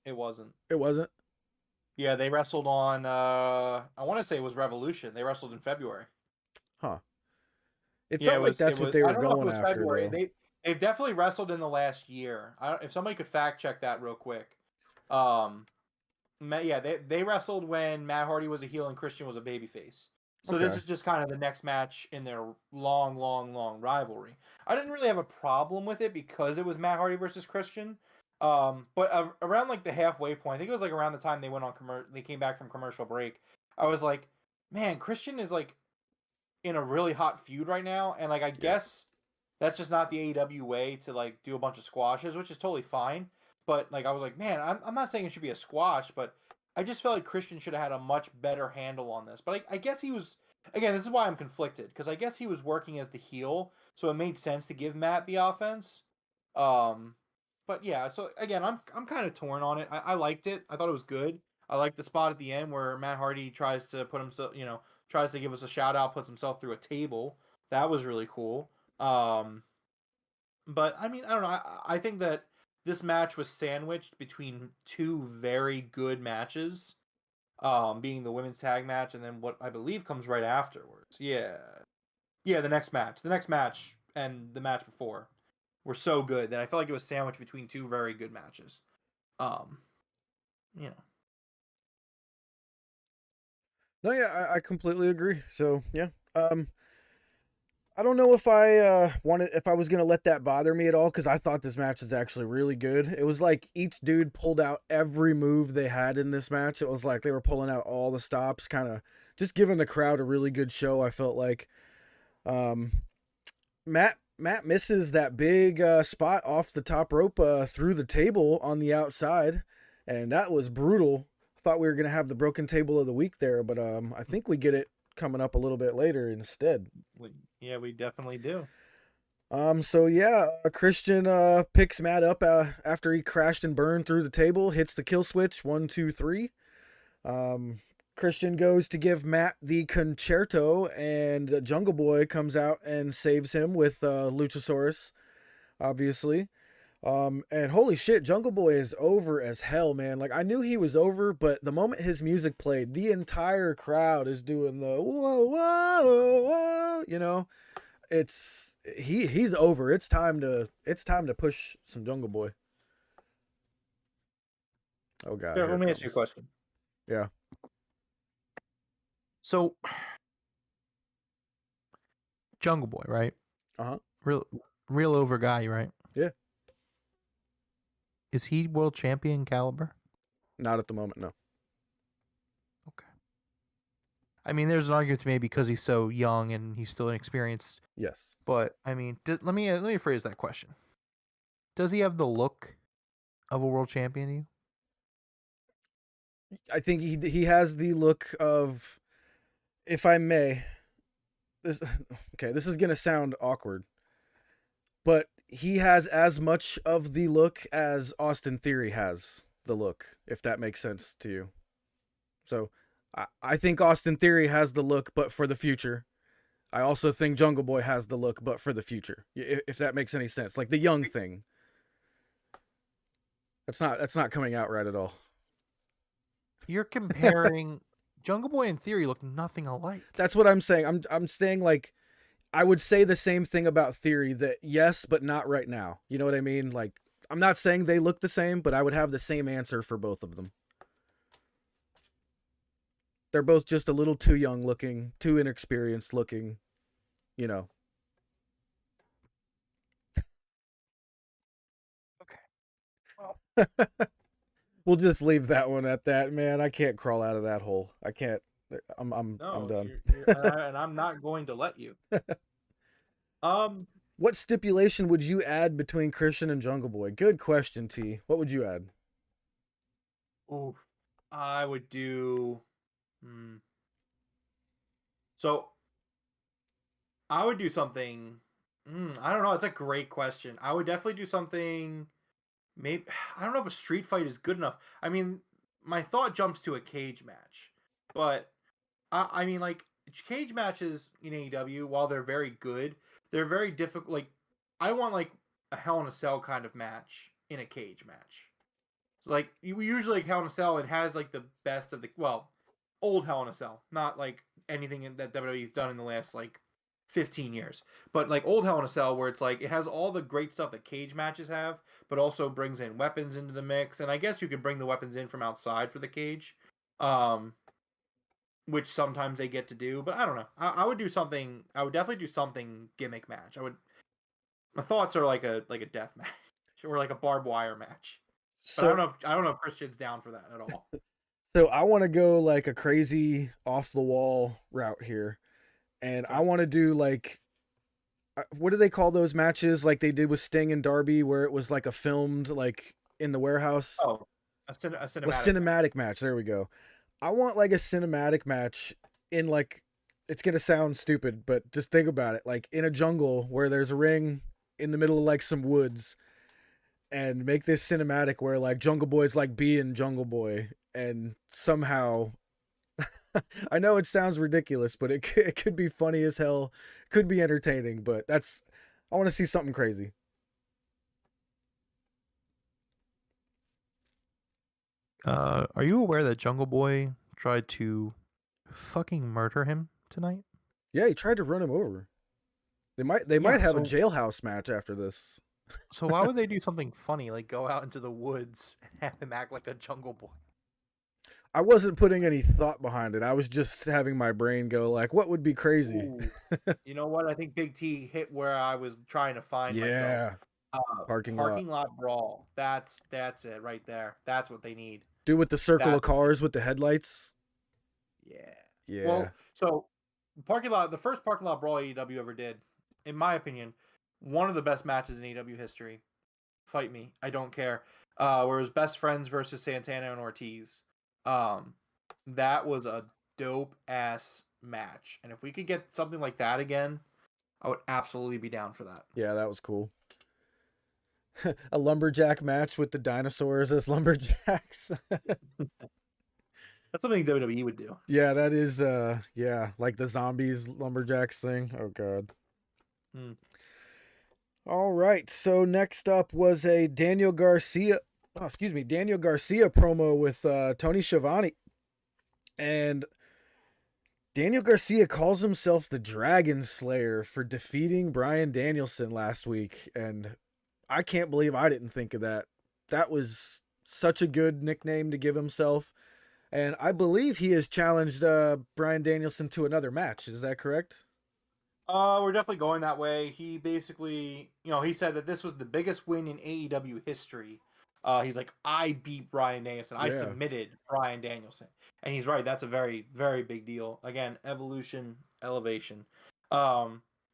It wasn't. It wasn't? Yeah, they wrestled on, I want to say it was Revolution. They wrestled in February. Huh. It felt like that's what they were going after. They've definitely wrestled in the last year. If somebody could fact check that real quick. They wrestled when Matt Hardy was a heel and Christian was a babyface. So this is just kind of the next match in their long, long, long rivalry. I didn't really have a problem with it because it was Matt Hardy versus Christian. But around like the halfway point, I think it was like around the time they went on they came back from commercial break. I was like, man, Christian is like in a really hot feud right now, and like I guess that's just not the AEW way to like do a bunch of squashes, which is totally fine. But like I was like, man, I'm not saying it should be a squash, but I just felt like Christian should have had a much better handle on this. But I guess he was, again, this is why I'm conflicted, because I guess he was working as the heel, so it made sense to give Matt the offense. But yeah, so again, I'm kind of torn on it. I liked it. I thought it was good. I liked the spot at the end where Matt Hardy tries to put himself, tries to give us a shout out, puts himself through a table. That was really cool. But I mean, I don't know. I think that this match was sandwiched between two very good matches, being the women's tag match and then what I believe comes right afterwards. Yeah, the next match and the match before were so good that I felt like it was sandwiched between two very good matches. Um, you know. No, yeah, I completely agree. So yeah, I don't know if I if I was gonna let that bother me at all, because I thought this match was actually really good. It was like each dude pulled out every move they had in this match. It was like they were pulling out all the stops, kind of just giving the crowd a really good show. I felt like Matt misses that big spot off the top rope through the table on the outside, and that was brutal. Thought we were gonna have the broken table of the week there, but I think we get it coming up a little bit later instead. Yeah, we definitely do. So yeah, Christian picks Matt up after he crashed and burned through the table, hits the kill switch, 1, 2, 3. Christian goes to give Matt the concerto, and Jungle Boy comes out and saves him with Luchasaurus, obviously. And holy shit, Jungle Boy is over as hell, man. Like, I knew he was over, but the moment his music played, the entire crowd is doing the whoa, whoa, whoa, he's over. It's time to push some Jungle Boy. Oh god. Yeah, let me ask you a question. Yeah. So, Jungle Boy, right? Uh-huh. Real over guy, right? Yeah. Is he world champion caliber? Not at the moment, no. Okay. I mean, there's an argument to maybe because he's so young and he's still inexperienced. Yes. But I mean, let me phrase that question. Does he have the look of a world champion to you? I think he has the look of, if I may, this is gonna sound awkward, but he has as much of the look as Austin Theory has the look, if that makes sense to you. So I think Austin Theory has the look, but for the future. I also think Jungle Boy has the look, but for the future, if that makes any sense. Like the young thing. That's not coming out right at all. You're comparing Jungle Boy and Theory look nothing alike. That's what I'm saying. I'm saying, like, I would say the same thing about Theory, that yes, but not right now. You know what I mean? Like, I'm not saying they look the same, but I would have the same answer for both of them. They're both just a little too young looking, too inexperienced looking, Okay. Well, we'll just leave that one at that, man. I can't crawl out of that hole. I can't. I'm done. And I'm not going to let you. What stipulation would you add between Christian and Jungle Boy? Good question, T. What would you add? Oh, I would do. So, I would do something. I don't know. It's a great question. I would definitely do something. Maybe I don't know if a street fight is good enough. I mean, my thought jumps to a cage match, but I mean, like cage matches in AEW, while they're very good, they're very difficult. Like, I want like a Hell in a Cell kind of match in a cage match. So like you usually like Hell in a Cell, it has like the best of the old Hell in a Cell, not like anything that WWE's done in the last like 15 years, but like old Hell in a Cell where it's like it has all the great stuff that cage matches have, but also brings in weapons into the mix, and I guess you could bring the weapons in from outside for the cage, which sometimes they get to do, but I don't know. I would do something. I would definitely do something gimmick match. My thoughts are like a death match or like a barbed wire match. But I don't know if Christian's down for that at all. So I want to go like a crazy off the wall route here. And I want to do like, what do they call those matches like they did with Sting and Darby, where it was like a filmed like in the warehouse? Oh, a cinematic. A cinematic match. There we go. I want like a cinematic match in like, it's gonna sound stupid, but just think about it. Like in a jungle where there's a ring in the middle of like some woods, and make this cinematic where like Jungle Boy's like being Jungle Boy, and somehow I know it sounds ridiculous, but it could be funny as hell, could be entertaining, but I want to see something crazy. Are you aware that Jungle Boy tried to fucking murder him tonight? Yeah, he tried to run him over. They might have a jailhouse match after this. So why would they do something funny like go out into the woods and have him act like a Jungle Boy? I wasn't putting any thought behind it. I was just having my brain go like, what would be crazy? You know what? I think Big T hit where I was trying to find myself. Parking lot brawl. That's it right there. That's what they need. Do with the circle of cars with the headlights. Yeah. Well, so the first parking lot brawl AEW ever did, in my opinion, one of the best matches in AEW history. Fight me, I don't care. Where it was Best Friends versus Santana and Ortiz. That was a dope ass match, and if we could get something like that again, I would absolutely be down for that. Yeah, that was cool. A lumberjack match with the dinosaurs as lumberjacks. That's something WWE would do. Yeah, that is like the zombies lumberjacks thing. Oh god. All right, so next up was a Daniel Garcia promo with Tony Schiavone. And Daniel Garcia calls himself the Dragon Slayer for defeating Bryan Danielson last week, and I can't believe I didn't think of that. That was such a good nickname to give himself. And I believe he has challenged Bryan Danielson to another match. Is that correct? We're definitely going that way. He basically, he said that this was the biggest win in AEW history. He's like, I beat Bryan Danielson. I submitted Bryan Danielson. And he's right. That's a very, very big deal. Again, evolution, elevation.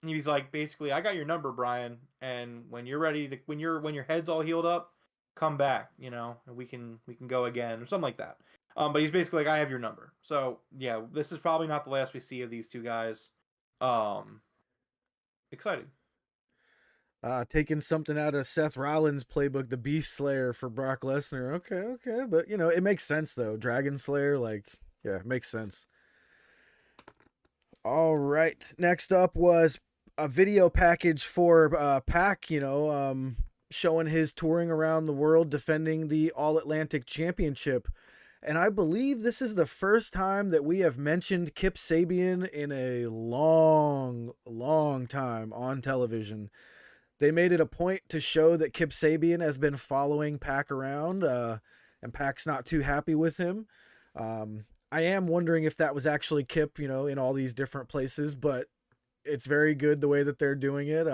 He's like, basically, I got your number, Bryan. And when you're ready to, when your head's all healed up, come back, and we can go again or something like that. But he's basically like, I have your number. So yeah, this is probably not the last we see of these two guys. Exciting. Taking something out of Seth Rollins' playbook, the Beast Slayer for Brock Lesnar. Okay. But, it makes sense, though. Dragon Slayer, it makes sense. All right. Next up was a video package for Pac, showing his touring around the world, defending the All-Atlantic Championship. And I believe this is the first time that we have mentioned Kip Sabian in a long, long time on television. They made it a point to show that Kip Sabian has been following Pac around, and Pac's not too happy with him. I am wondering if that was actually Kip, in all these different places, but it's very good the way that they're doing it.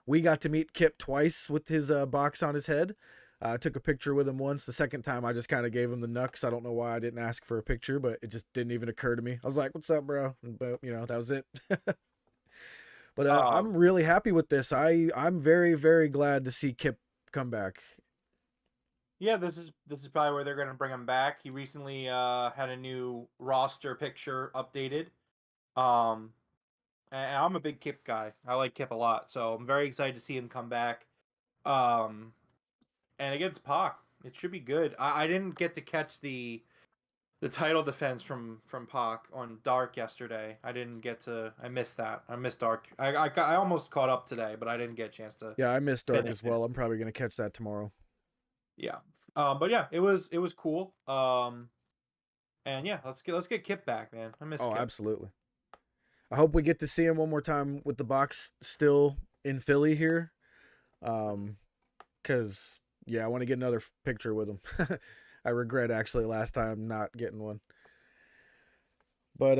We got to meet Kip twice with his box on his head. I took a picture with him once. The second time, I just kind of gave him the knucks. I don't know why I didn't ask for a picture, but it just didn't even occur to me. I was like, what's up, bro? But, that was it. But I'm really happy with this. I'm very, very glad to see Kip come back. Yeah, this is probably where they're going to bring him back. He recently had a new roster picture updated. And I'm a big Kip guy. I like Kip a lot, so I'm very excited to see him come back. And against Pac, it should be good. I didn't get to catch the title defense from Pac on Dark yesterday. I missed that. I missed Dark. I almost caught up today, but I didn't get a chance to. Yeah, I missed Dark as well. I'm probably going to catch that tomorrow. Yeah. But yeah, it was cool. And yeah, let's get Kip back, man. I miss Kip. Absolutely. I hope we get to see him one more time with the box still in Philly here. Cause I want to get another picture with him. I regret actually last time not getting one. But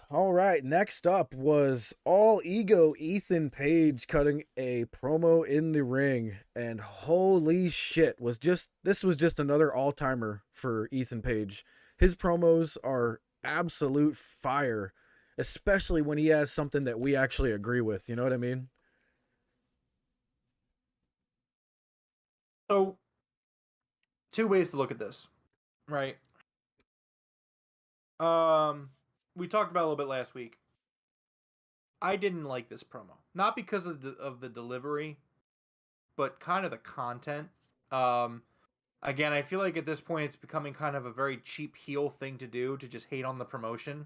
all right, next up was All Ego Ethan Page cutting a promo in the ring, and holy shit, this was just another all-timer for Ethan Page. His promos are absolute fire, especially when he has something that we actually agree with. You know what I mean? So, two ways to look at this, right? We talked about it a little bit last week. I didn't like this promo, not because of the delivery, but kind of the content. Again, I feel like at this point it's becoming kind of a very cheap heel thing to do, to just hate on the promotion,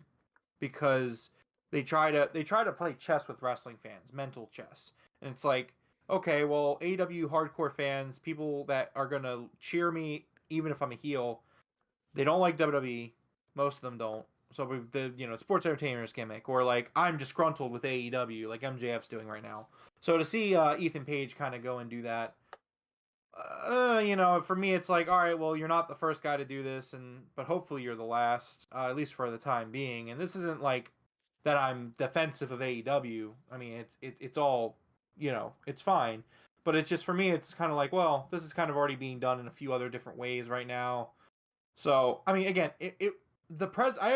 because they try to play chess with wrestling fans, mental chess. And it's like, okay, well, AEW hardcore fans, people that are going to cheer me even if I'm a heel, they don't like WWE. Most of them don't. So the sports entertainers gimmick, or like I'm disgruntled with AEW, like MJF's doing right now. So to see Ethan Page kind of go and do that, for me it's like, all right, well, you're not the first guy to do this, but hopefully you're the last, at least for the time being. And this isn't like that I'm defensive of AEW. I mean, it's all, it's fine. But it's just, for me, it's kind of like, well, this is kind of already being done in a few other different ways right now. So, I mean, again, I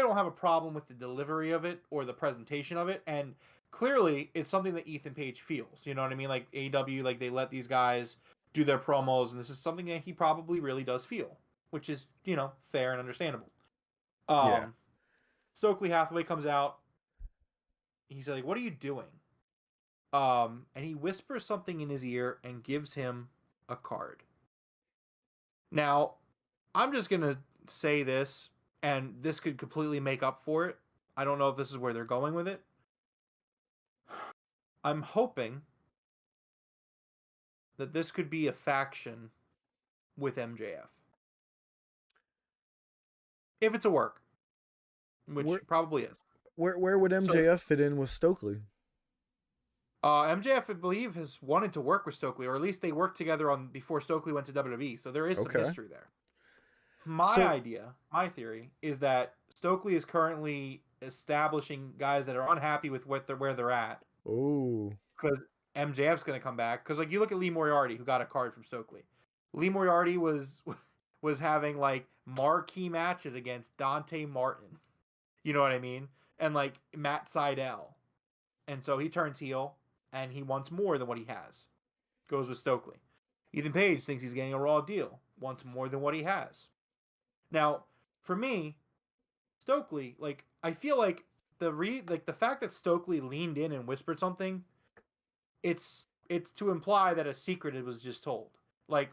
don't have a problem with the delivery of it or the presentation of it, and clearly it's something that Ethan Page feels. You know what I mean? Like AEW, like they let these guys do their promos, and this is something that he probably really does feel, which is, fair and understandable. Yeah. Stokely Hathaway comes out. He's like, "What are you doing?" And he whispers something in his ear and gives him a card. Now, I'm just gonna say this, and this could completely make up for it. I don't know if this is where they're going with it. I'm hoping that this could be a faction with MJF. If it's a work, which probably is. Where would MJF fit in with Stokely? MJF, I believe, has wanted to work with Stokely, or at least they worked together before Stokely went to WWE, so there is some history there. My theory is that Stokely is currently establishing guys that are unhappy with where they're at. Oh. Because MJF's going to come back. Because, like, you look at Lee Moriarty, who got a card from Stokely. Lee Moriarty was having, like, marquee matches against Dante Martin. You know what I mean? And, like, Matt Sydal. And so he turns heel, and he wants more than what he has. Goes with Stokely. Ethan Page thinks he's getting a raw deal. Wants more than what he has. Now, for me, Stokely, like, I feel like the fact that Stokely leaned in and whispered something, it's to imply that a secret was just told. Like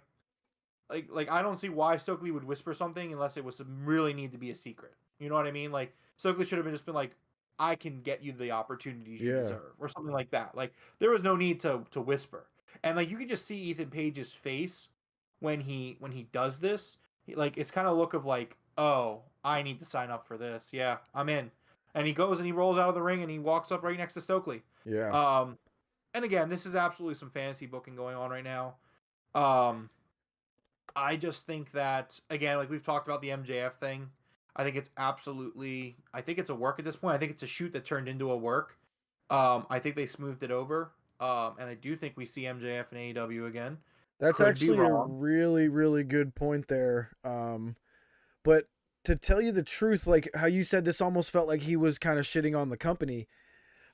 I don't see why Stokely would whisper something unless it was really need to be a secret. You know what I mean? Like, Stokely should have just been like, I can get you the opportunities you deserve, or something like that. Like, there was no need to whisper. And like, you can just see Ethan Page's face when he does this. Like, it's kind of look of like, oh, I need to sign up for this. Yeah, I'm in. And he goes and he rolls out of the ring and he walks up right next to Stokely. Yeah. And again, this is absolutely some fantasy booking going on right now. I just think that, again, like we've talked about the MJF thing, I think it's a work at this point. I think it's a shoot that turned into a work. I think they smoothed it over. And I do think we see MJF and AEW again. That's actually a really, really good point there. But to tell you the truth, like how you said, this almost felt like he was kind of shitting on the company.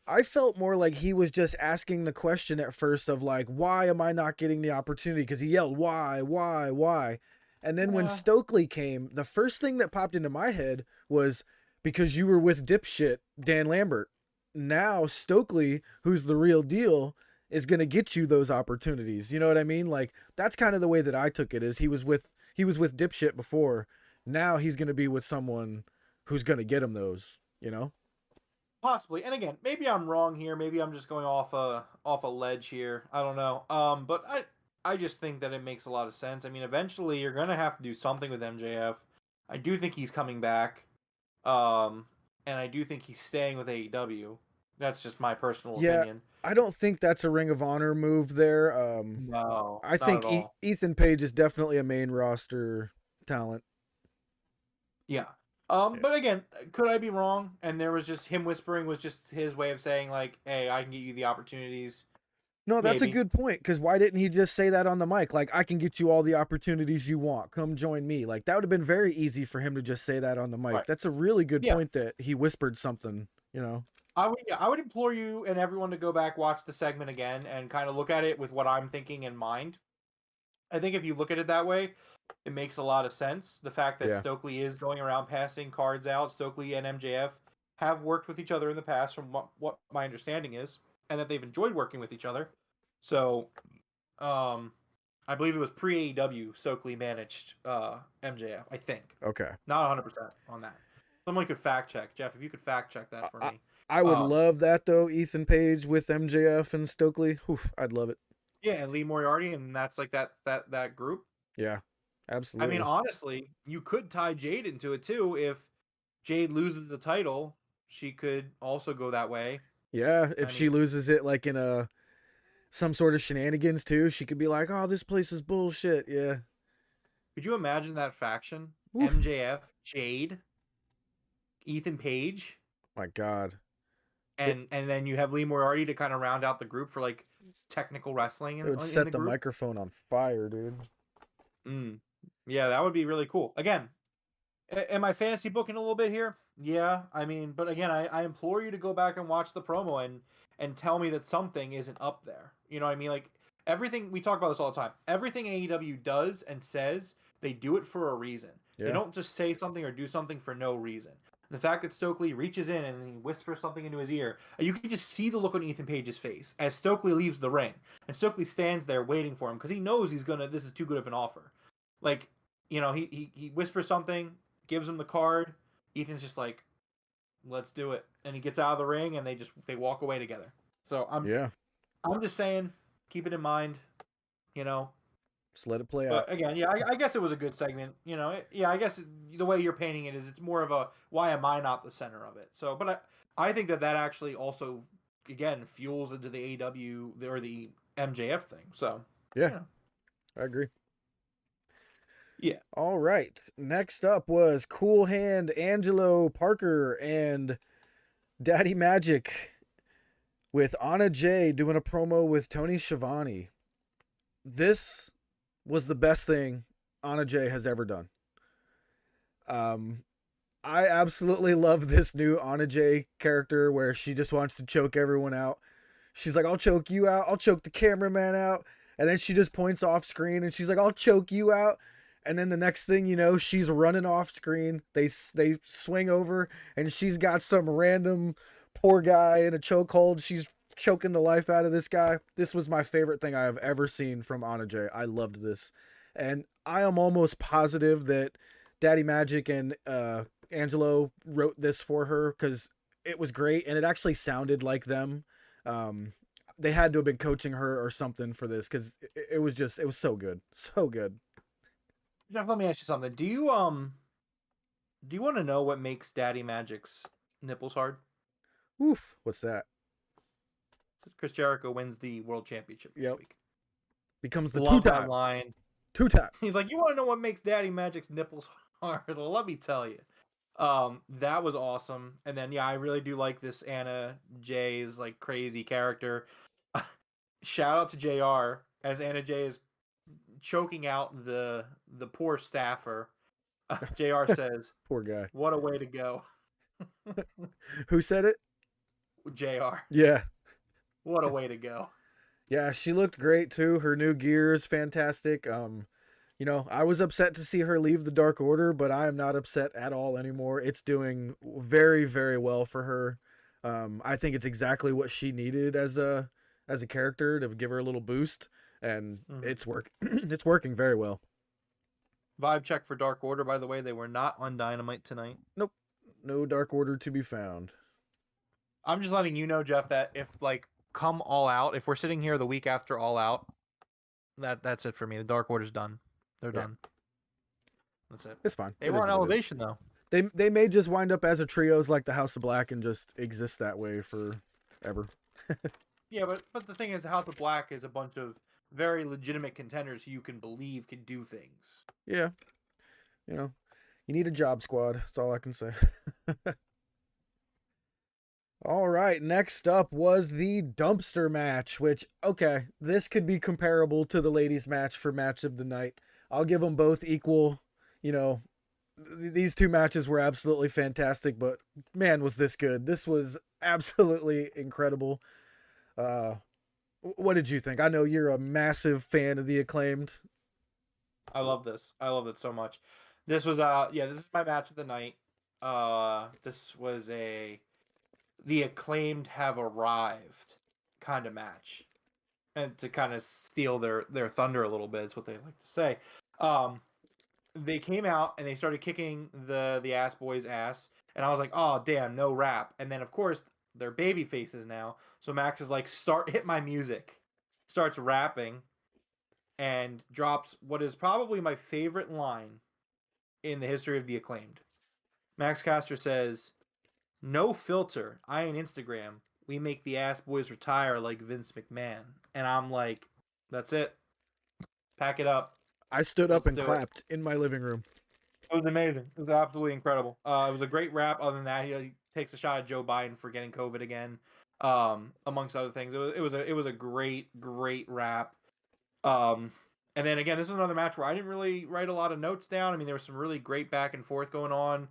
I felt more like he was just asking the question at first of like, why am I not getting the opportunity? Because he yelled, why? And then when Stokely came, the first thing that popped into my head was, because you were with dipshit Dan Lambert. Now Stokely, who's the real deal, is going to get you those opportunities. You know what I mean? Like, that's kind of the way that I took it, is he was with dipshit before. Now he's going to be with someone who's going to get him those, you know? Possibly. And again, maybe I'm wrong here. Maybe I'm just going off a ledge here. I don't know. But I just think that it makes a lot of sense. I mean, eventually you're going to have to do something with MJF. I do think he's coming back. And I do think he's staying with AEW. That's just my personal opinion. I don't think that's a Ring of Honor move there. No, I think Ethan Page is definitely a main roster talent. Yeah. But again, could I be wrong? And there was just him whispering was just his way of saying like, hey, I can get you the opportunities. No, that's a good point. Because why didn't he just say that on the mic? Like, I can get you all the opportunities you want. Come join me. Like, that would have been very easy for him to just say that on the mic. Right. That's a really good point that he whispered something, you know? I would implore you and everyone to go back, watch the segment again, and kind of look at it with what I'm thinking in mind. I think if you look at it that way, it makes a lot of sense. The fact that Yeah. Stokely is going around passing cards out, Stokely and MJF have worked with each other in the past, from what my understanding is, and that they've enjoyed working with each other. So, I believe it was pre AEW Stokely managed MJF. I think. Okay. Not 100% on that. Someone could fact check, Jeff. If you could fact check that for me. I would love that though. Ethan Page with MJF and Stokely. Oof, I'd love it. Yeah, and Lee Moriarty, and that's like that group. Yeah, absolutely. I mean, honestly, you could tie Jade into it too. If Jade loses the title, she could also go that way. Yeah, if she loses it like in some sort of shenanigans too, she could be like, "Oh, this place is bullshit." Yeah. Could you imagine that faction? Oof. MJF, Jade, Ethan Page. My God. And then you have Lee Moriarty to kind of round out the group for like technical wrestling. It would set the microphone on fire, dude. Yeah, that would be really cool. Again, am I fantasy booking a little bit here? Yeah, I mean, but again, I implore you to go back and watch the promo and tell me that something isn't up there. You know what I mean? Like, everything, we talk about this all the time. Everything AEW does and says, they do it for a reason. Yeah. They don't just say something or do something for no reason. The fact that Stokely reaches in and he whispers something into his ear, you can just see the look on Ethan Page's face as Stokely leaves the ring. And Stokely stands there waiting for him because he knows this is too good of an offer. Like, you know, he whispers something, gives him the card. Ethan's just like, let's do it. And he gets out of the ring and they walk away together. So I'm just saying, keep it in mind, you know. Just let it play But out. again, yeah, I guess it was a good segment. You know, I guess the way you're painting it is it's more of a why am I not the center of it? So, but I think that actually also again fuels into the AEW or the MJF thing. So yeah, you know. I agree. Yeah. All right. Next up was Cool Hand Angelo Parker and Daddy Magic with Anna Jay doing a promo with Tony Schiavone. This was the best thing Anna Jay has ever done. I absolutely love this new Anna Jay character where she just wants to choke everyone out. She's like, I'll choke you out. I'll choke the cameraman out. And then she just points off screen and she's like, I'll choke you out. And then the next thing you know, she's running off screen. They swing over and she's got some random poor guy in a chokehold. She's choking the life out of this guy. This was my favorite thing I have ever seen from Anna Jay. I loved this. And I am almost positive that Daddy Magic and Angelo wrote this for her because it was great and it actually sounded like them. They had to have been coaching her or something for this because it was so good. So good. Jeff, let me ask you something. Do you want to know what makes Daddy Magic's nipples hard? Oof, what's that? Chris Jericho wins the world championship this week. Becomes the two-time line. Two-time. He's like, you want to know what makes Daddy Magic's nipples hard? Well, let me tell you. That was awesome. And then, yeah, I really do like this Anna Jay's like crazy character. Shout out to JR as Anna Jay is choking out the poor staffer. JR says, poor guy. What a way to go. Who said it? JR. Yeah. What a way to go. Yeah, she looked great too. Her new gear is fantastic. You know, I was upset to see her leave the Dark Order, but I am not upset at all anymore. It's doing very, very well for her. I think it's exactly what she needed as a character to give her a little boost, and it's working very well. Vibe check for Dark Order, by the way. They were not on Dynamite tonight. Nope. No Dark Order to be found. I'm just letting you know, Jeff, that if like come All Out, if we're sitting here the week after All Out, that's it for me. The Dark Order's done. They're done. That's it. It's fine. They were on Elevation though. They may just wind up as a trios like the House of Black and just exist that way forever. Yeah, but the thing is, the House of Black is a bunch of very legitimate contenders who you can believe can do things. Yeah. You know, you need a job squad. That's all I can say. All right, next up was the dumpster match, which, okay, this could be comparable to the ladies' match for match of the night. I'll give them both equal, you know, these two matches were absolutely fantastic, but man, was this good. This was absolutely incredible. What did you think? I know you're a massive fan of the Acclaimed. I love this. I love it so much. This was this is my match of the night. This was the Acclaimed have arrived kind of match. And to kind of steal their thunder a little bit, is what they like to say. They came out and they started kicking the ass boys' ass, and I was like, oh damn, no rap. And then of course they're baby faces now, so Max is like, hit my music, starts rapping, and drops what is probably my favorite line in the history of the Acclaimed. Max Caster says, "No filter. I ain't Instagram. We make the ass boys retire like Vince McMahon." And I'm like, that's it. Pack it up. I stood up Let's and do it. clapped in my living room. It was amazing. It was absolutely incredible. It was a great rap. Other than that, he takes a shot at Joe Biden for getting COVID again, amongst other things. It was a great rap. And then again, this is another match where I didn't really write a lot of notes down. I mean, there was some really great back and forth going on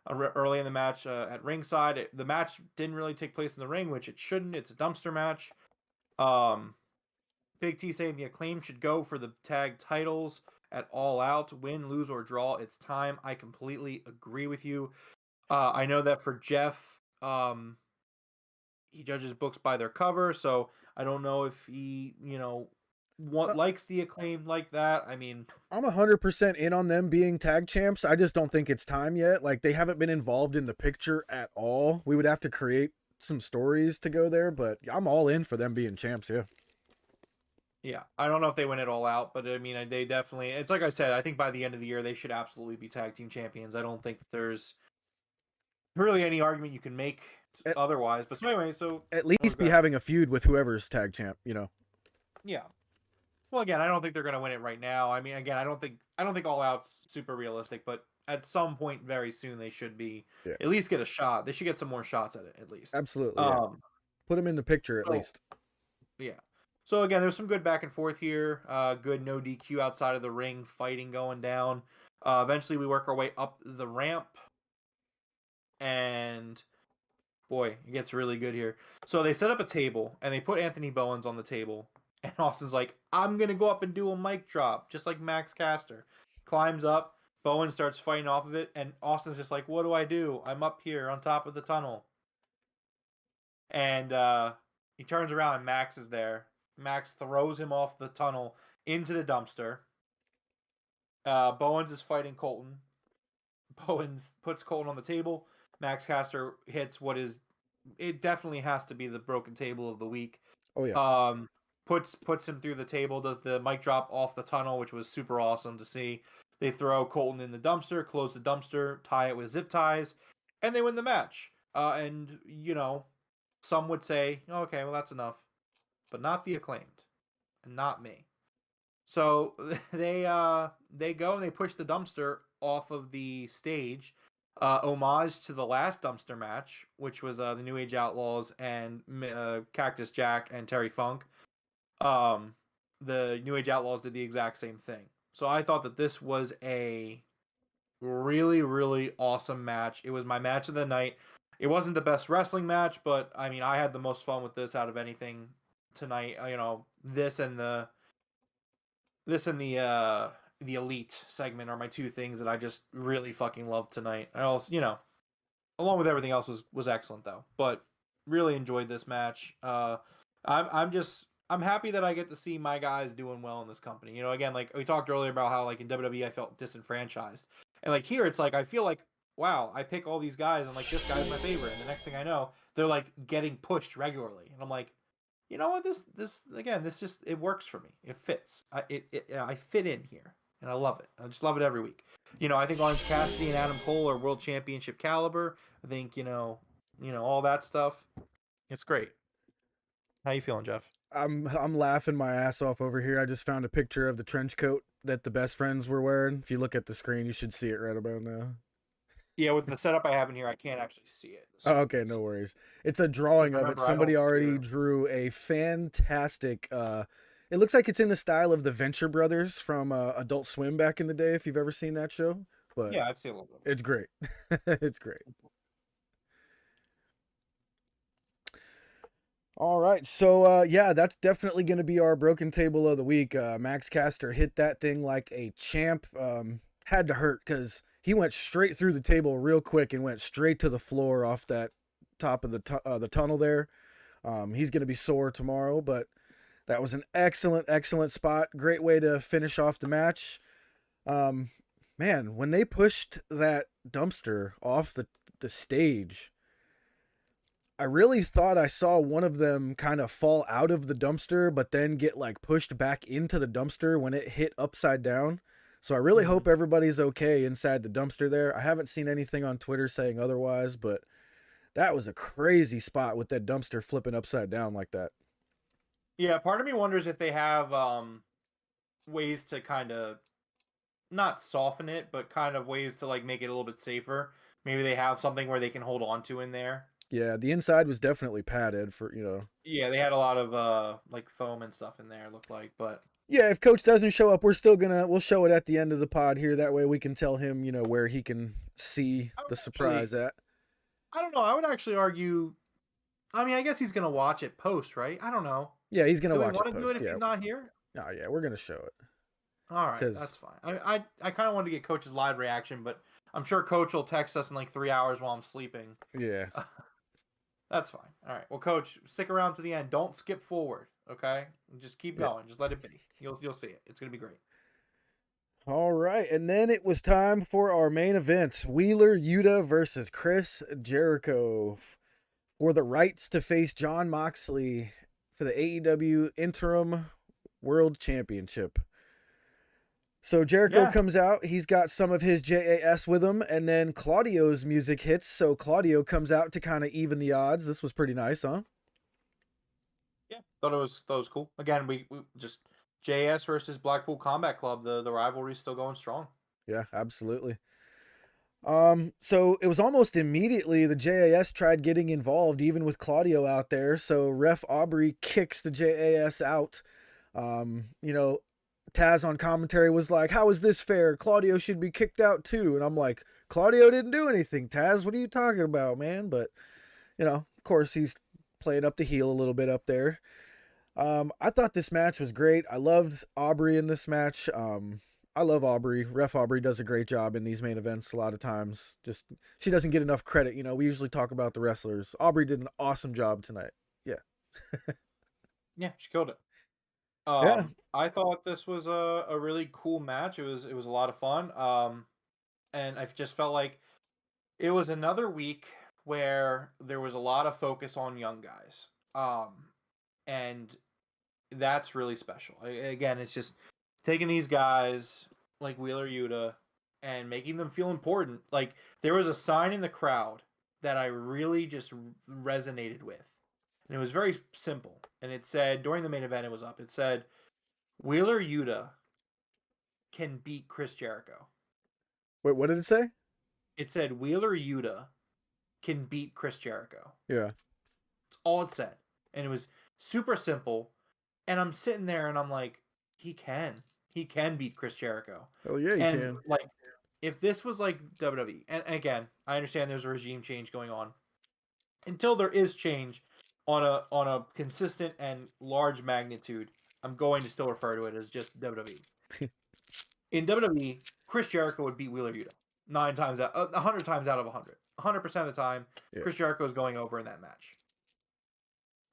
early in the match at ringside. The match didn't really take place in the ring, which it shouldn't. It's a dumpster match. Big T saying the Acclaim should go for the tag titles at All Out, win, lose, or draw. It's time. I completely agree with you. I know that for Jeff, he judges books by their cover, so I don't know if he, likes the Acclaim like that. I mean, I'm 100% in on them being tag champs. I just don't think it's time yet. Like, they haven't been involved in the picture at all. We would have to create some stories to go there, but I'm all in for them being champs, yeah. Yeah, I don't know if they win it all out, but I mean, they definitely, it's like I said, I think by the end of the year, they should absolutely be tag team champions. I don't think that there's really any argument you can make otherwise. But so anyway, so at least be having a feud with whoever's tag champ, Yeah. Well, again, I don't think they're going to win it right now. I mean, again, I don't think All Out's super realistic, but at some point very soon they should be at least get a shot. They should get some more shots at it at least. Absolutely. Yeah. Put them in the picture at least. Yeah. So again, there's some good back and forth here. Good no DQ outside of the ring, fighting going down. Eventually we work our way up the ramp. And boy, it gets really good here. So they set up a table and they put Anthony Bowens on the table. And Austin's like, I'm going to go up and do a mic drop, just like Max Caster. Climbs up. Bowen starts fighting off of it. And Austin's just like, what do I do? I'm up here on top of the tunnel. And he turns around and Max is there. Max throws him off the tunnel into the dumpster. Bowens is fighting Colton. Bowens puts Colton on the table. Max Caster hits it definitely has to be the broken table of the week. Oh yeah. Puts him through the table, does the mic drop off the tunnel, which was super awesome to see. They throw Colton in the dumpster, close the dumpster, tie it with zip ties, and they win the match. And some would say, okay, well that's enough. But not the Acclaimed, and not me. So they go and they push the dumpster off of the stage, homage to the last dumpster match, which was the New Age Outlaws and Cactus Jack and Terry Funk. The New Age Outlaws did the exact same thing. So I thought that this was a really, really awesome match. It was my match of the night. It wasn't the best wrestling match, but I mean, I had the most fun with this out of anything tonight. This and the Elite segment are my two things that I just really fucking loved tonight. I also, along with everything else was excellent though, but really enjoyed this match. I'm happy that I get to see my guys doing well in this company. Again, like we talked earlier about how like in WWE I felt disenfranchised, and like here it's like I feel like, wow, I pick all these guys and like this guy's my favorite, and the next thing I know they're like getting pushed regularly, and I'm like, you know what, this just, it works for me. It fits. I fit in here, and I love it. I just love it every week. I think Orange Cassidy and Adam Cole are world championship caliber. I think all that stuff. It's great. How you feeling, Jeff? I'm laughing my ass off over here. I just found a picture of the trench coat that the best friends were wearing. If you look at the screen, you should see it right about now. Yeah, with the setup I have in here, I can't actually see it. Oh, okay, no worries. It's a drawing of it. Somebody already drew a fantastic. It looks like it's in the style of the Venture Brothers from Adult Swim back in the day. If you've ever seen that show, but yeah, I've seen a little bit. It's great. It's great. All right, so yeah, that's definitely going to be our broken table of the week. Max Caster hit that thing like a champ. Had to hurt because he went straight through the table real quick and went straight to the floor off that top of the tunnel there. He's going to be sore tomorrow, but that was an excellent spot. Great way to finish off the match. Man, when they pushed that dumpster off the stage, I really thought I saw one of them kind of fall out of the dumpster, but then get like pushed back into the dumpster when it hit upside down. So I really hope everybody's okay inside the dumpster there. I haven't seen anything on Twitter saying otherwise, but that was a crazy spot with that dumpster flipping upside down like that. Yeah, part of me wonders if they have ways to kind of not soften it, but kind of ways to like make it a little bit safer. Maybe they have something where they can hold on to in there. Yeah, the inside was definitely padded for, Yeah, they had a lot of like foam and stuff in there, it looked like, but yeah, if Coach doesn't show up, we'll show it at the end of the pod here. That way we can tell him, where he can see the surprise at. I don't know. I would actually argue. I mean, I guess he's gonna watch it post, right? I don't know. Yeah, he's gonna watch it. Want to do it if he's not here? Oh yeah, we're gonna show it. All right, that's fine. I kind of wanted to get Coach's live reaction, but I'm sure Coach will text us in like 3 hours while I'm sleeping. Yeah. That's fine. All right. Well, Coach, stick around to the end. Don't skip forward, okay? Just keep going. Just let it be. You'll see it. It's gonna be great. All right, and then it was time for our main event: Wheeler Yuta versus Chris Jericho for the rights to face Jon Moxley for the AEW Interim World Championship. So Jericho comes out. He's got some of his JAS with him, and then Claudio's music hits. So Claudio comes out to kind of even the odds. This was pretty nice, huh? Yeah, thought it was cool. Again, we just JS versus Blackpool Combat Club. The rivalry's still going strong. Yeah, absolutely. So it was almost immediately the JAS tried getting involved, even with Claudio out there. So Ref Aubrey kicks the JAS out. Taz on commentary was like, "How is this fair? Claudio should be kicked out too." And I'm like, "Claudio didn't do anything, Taz. What are you talking about, man?" But, of course he's playing up the heel a little bit up there. I thought this match was great. I loved Aubrey in this match. I love Aubrey. Ref Aubrey does a great job in these main events a lot of times. Just, she doesn't get enough credit. We usually talk about the wrestlers. Aubrey did an awesome job tonight. Yeah. Yeah, she killed it. I thought this was a really cool match. It was a lot of fun. And I just felt like it was another week where there was a lot of focus on young guys. And that's really special. Again, it's just taking these guys like Wheeler Yuta and making them feel important. Like, there was a sign in the crowd that I really just resonated with. And it was very simple. And it said, during the main event, it was up. It said, Wheeler Yuta can beat Chris Jericho. Wait, what did it say? It said, Wheeler Yuta can beat Chris Jericho. Yeah. That's all it said. And it was super simple. And I'm sitting there and I'm like, he can beat Chris Jericho. Oh yeah, he can. Like, if this was like WWE, and again, I understand there's a regime change going on. Until there is change on a consistent and large magnitude, I'm going to still refer to it as just WWE. In WWE, Chris Jericho would beat Wheeler Yuta 100 times out of 100. 100% of the time, Chris Jericho is going over in that match.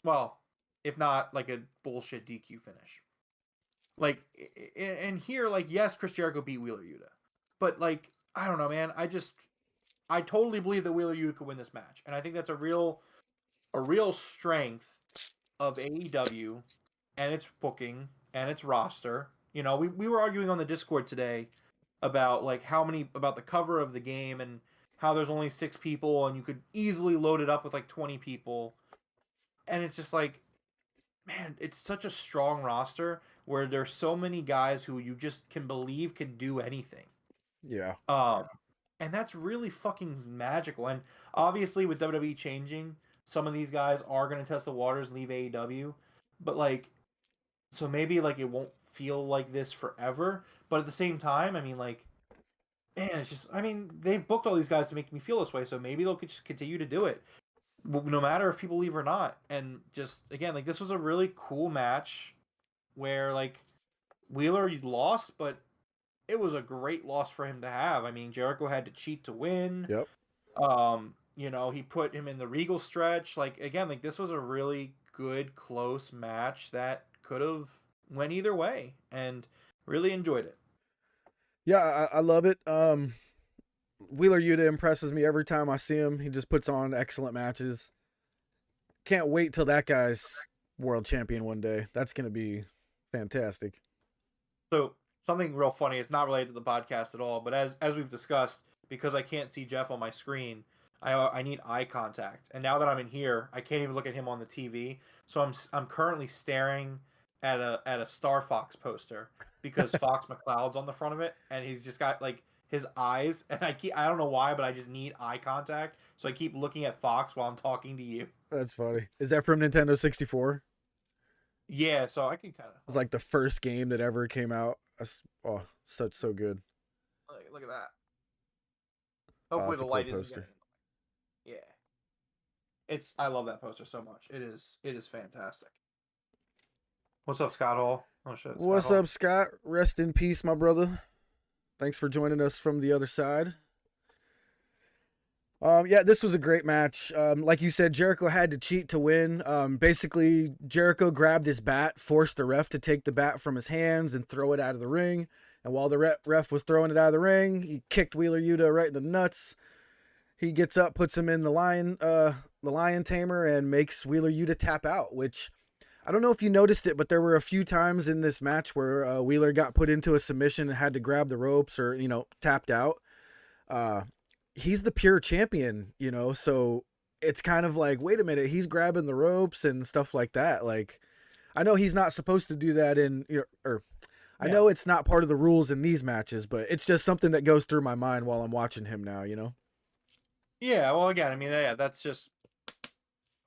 Well, if not like a bullshit DQ finish. Like, and here, like, yes, Chris Jericho beat Wheeler Yuta, but like, I don't know, man. I totally believe that Wheeler Yuta could win this match, and I think that's a real strength of AEW and its booking and its roster. We were arguing on the Discord today about like about the cover of the game and how there's only 6 people and you could easily load it up with like 20 people. And it's just like, man, it's such a strong roster where there's so many guys who you just can believe can do anything. Yeah. And that's really fucking magical. And obviously with WWE changing, some of these guys are going to test the waters and leave AEW. But like, so maybe like it won't feel like this forever. But at the same time, I mean, like, man, it's just, I mean, they've booked all these guys to make me feel this way. So maybe they'll just continue to do it. no matter if people leave or not. And just again, like this was a really cool match where like Wheeler lost, but it was a great loss for him to have. I mean, Jericho had to cheat to win. Yep. He put him in the Regal stretch. Like again, like this was a really good close match that could have went either way, and really enjoyed it. Yeah, I love it. Wheeler Yuta impresses me every time I see him. He just puts on excellent matches. Can't wait till that guy's world champion one day. That's gonna be fantastic. So something real funny. It's not related to the podcast at all, but as we've discussed, because I can't see Jeff on my screen, I need eye contact. And now that I'm in here, I can't even look at him on the TV. So I'm currently staring at a Star Fox poster because Fox McCloud's on the front of it, and he's just got like his eyes, and I don't know why, but I just need eye contact. So I keep looking at Fox while I'm talking to you. That's funny. Is that from Nintendo 64? Yeah, so I can kind of. It was like the first game that ever came out. Oh, so good. Look at that. Hopefully it's the a light cool isn't poster. getting. Yeah. I love that poster so much. It is fantastic. What's up, Scott Hall? Oh shit. What's up, Scott? Rest in peace, my brother. Thanks for joining us from the other side. Yeah, this was a great match. Like you said, Jericho had to cheat to win. Basically, Jericho grabbed his bat, forced the ref to take the bat from his hands and throw it out of the ring. And while the ref was throwing it out of the ring, he kicked Wheeler Yuta right in the nuts. He gets up, puts him in the lion tamer, and makes Wheeler Yuta tap out, which I don't know if you noticed it, but there were a few times in this match where Wheeler got put into a submission and had to grab the ropes or, tapped out. He's the pure champion, so it's kind of like, wait a minute, he's grabbing the ropes and stuff like that. Like, I know he's not supposed to do that I know it's not part of the rules in these matches, but it's just something that goes through my mind while I'm watching him now, Yeah, well, again, I mean, yeah, that's just,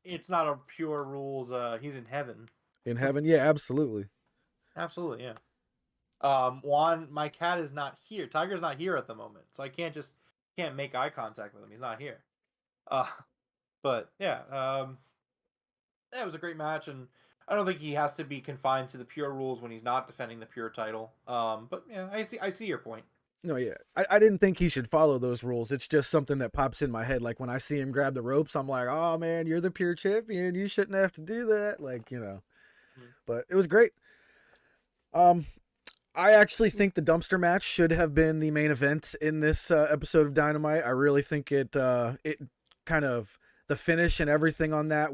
it's not a pure rules. He's in heaven. In heaven, yeah, absolutely. Absolutely, yeah. Juan, my cat is not here. Tiger's not here at the moment, so I can't make eye contact with him. He's not here. But yeah, it was a great match, and I don't think he has to be confined to the pure rules when he's not defending the pure title. But yeah, I see your point. No, yeah. I didn't think he should follow those rules. It's just something that pops in my head. Like when I see him grab the ropes, I'm like, oh man, you're the pure champion. You shouldn't have to do that. But it was great. I actually think the dumpster match should have been the main event in this episode of Dynamite. I really think it kind of, the finish and everything on that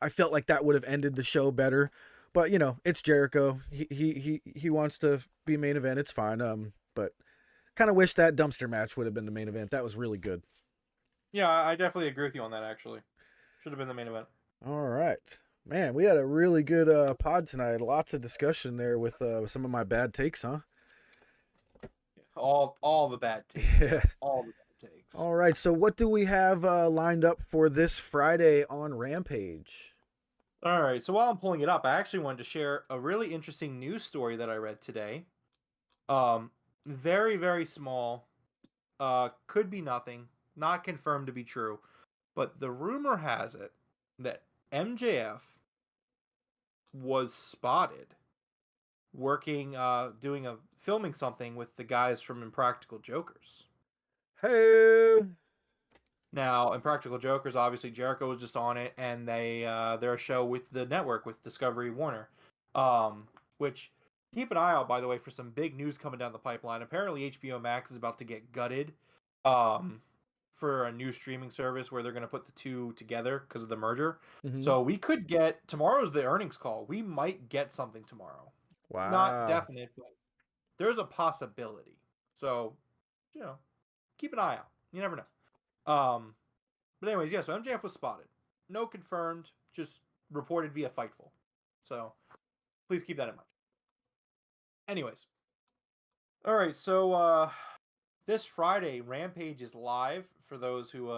I felt like that would have ended the show better. But it's Jericho. He wants to be main event. It's fine. But kind of wish that dumpster match would have been the main event. That was really good. Yeah, I definitely agree with you on that. Actually, should have been the main event. All right, man. We had a really good pod tonight. Lots of discussion there with some of my bad takes, huh? All the bad takes. Yeah. All the bad takes. All right. So what do we have lined up for this Friday on Rampage? All right, so while I'm pulling it up, I actually wanted to share a really interesting news story that I read today. Very, very small. Could be nothing. Not confirmed to be true. But the rumor has it that MJF was spotted working, filming something with the guys from Impractical Jokers. Hey. Now, Impractical Jokers, obviously Jericho was just on it, and they're a show with the network with Discovery Warner, which keep an eye out, by the way, for some big news coming down the pipeline. Apparently, HBO Max is about to get gutted, for a new streaming service where they're going to put the two together because of the merger. Mm-hmm. So we could get, tomorrow's the earnings call. We might get something tomorrow. Wow. Not definite, but there's a possibility. So, keep an eye out. You never know. But anyways, yeah, so MJF was spotted. No confirmed, just reported via Fightful. So please keep that in mind. Anyways. Alright, so this Friday, Rampage is live for those who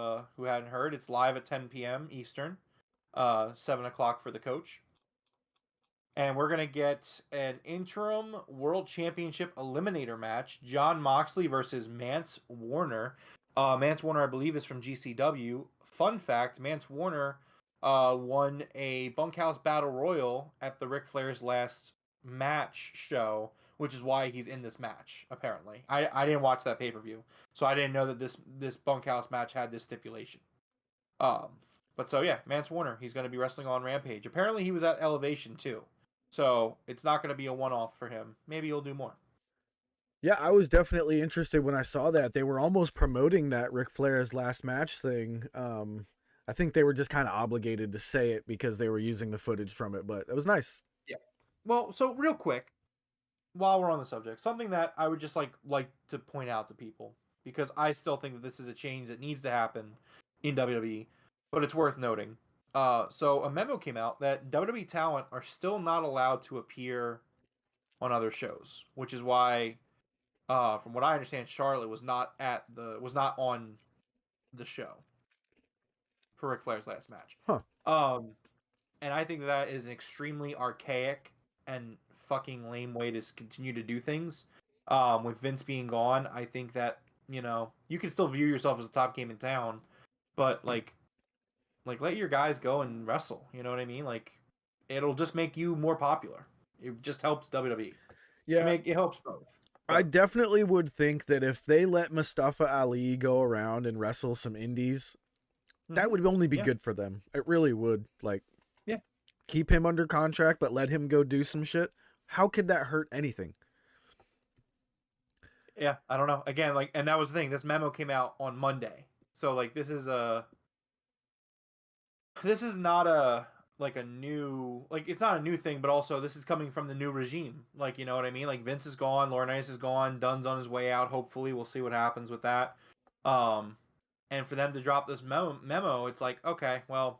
hadn't heard. It's live at 10 p.m. Eastern. 7 o'clock for the coach. And we're going to get an interim World Championship Eliminator match. Jon Moxley versus Mance Warner. Mance Warner, I believe, is from GCW. Fun fact: Mance Warner won a bunkhouse battle royal at the Ric Flair's last match show, which is why he's in this match. Apparently, I didn't watch that pay-per-view, so I didn't know that this bunkhouse match had this stipulation. But so yeah, Mance Warner, he's going to be wrestling on Rampage. Apparently, he was at Elevation too, so it's not going to be a one-off for him. Maybe he'll do more. Yeah, I was definitely interested when I saw that. They were almost promoting that Ric Flair's last match thing. I think they were just kind of obligated to say it because they were using the footage from it, but it was nice. Yeah. Well, so real quick, while we're on the subject, something that I would just like to point out to people, because I still think that this is a change that needs to happen in WWE, but it's worth noting. So a memo came out that WWE talent are still not allowed to appear on other shows, which is why, from what I understand, Charlotte was not on the show for Ric Flair's last match. Huh. And I think that is an extremely archaic and fucking lame way to continue to do things. With Vince being gone, I think that, you can still view yourself as a top game in town, but like let your guys go and wrestle. You know what I mean? Like, it'll just make you more popular. It just helps WWE. Yeah. It helps both. I definitely would think that if they let Mustafa Ali go around and wrestle some indies, that would only be good for them. It really would. Like, yeah, keep him under contract, but let him go do some shit. How could that hurt anything? Yeah, I don't know. Again, and that was the thing. This memo came out on Monday, so this is not a new, it's not a new thing, but also this is coming from the new regime. You know what I mean? Vince is gone, Laurinaitis is gone, Dunn's on his way out. Hopefully, we'll see what happens with that. And for them to drop this memo, it's like, okay, well,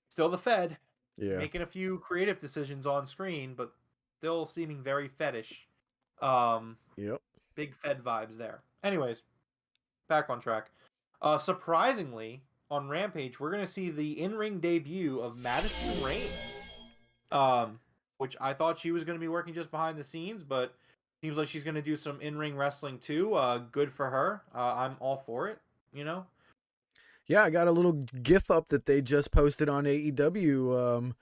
still the Fed, making a few creative decisions on screen, but still seeming very fetish. Yep. Big Fed vibes there. Anyways, back on track. Surprisingly, on Rampage, we're gonna see the in-ring debut of Madison Rayne. Which I thought she was gonna be working just behind the scenes, but seems like she's gonna do some in-ring wrestling too. Good for her. I'm all for it. Yeah, I got a little GIF up that they just posted on AEW.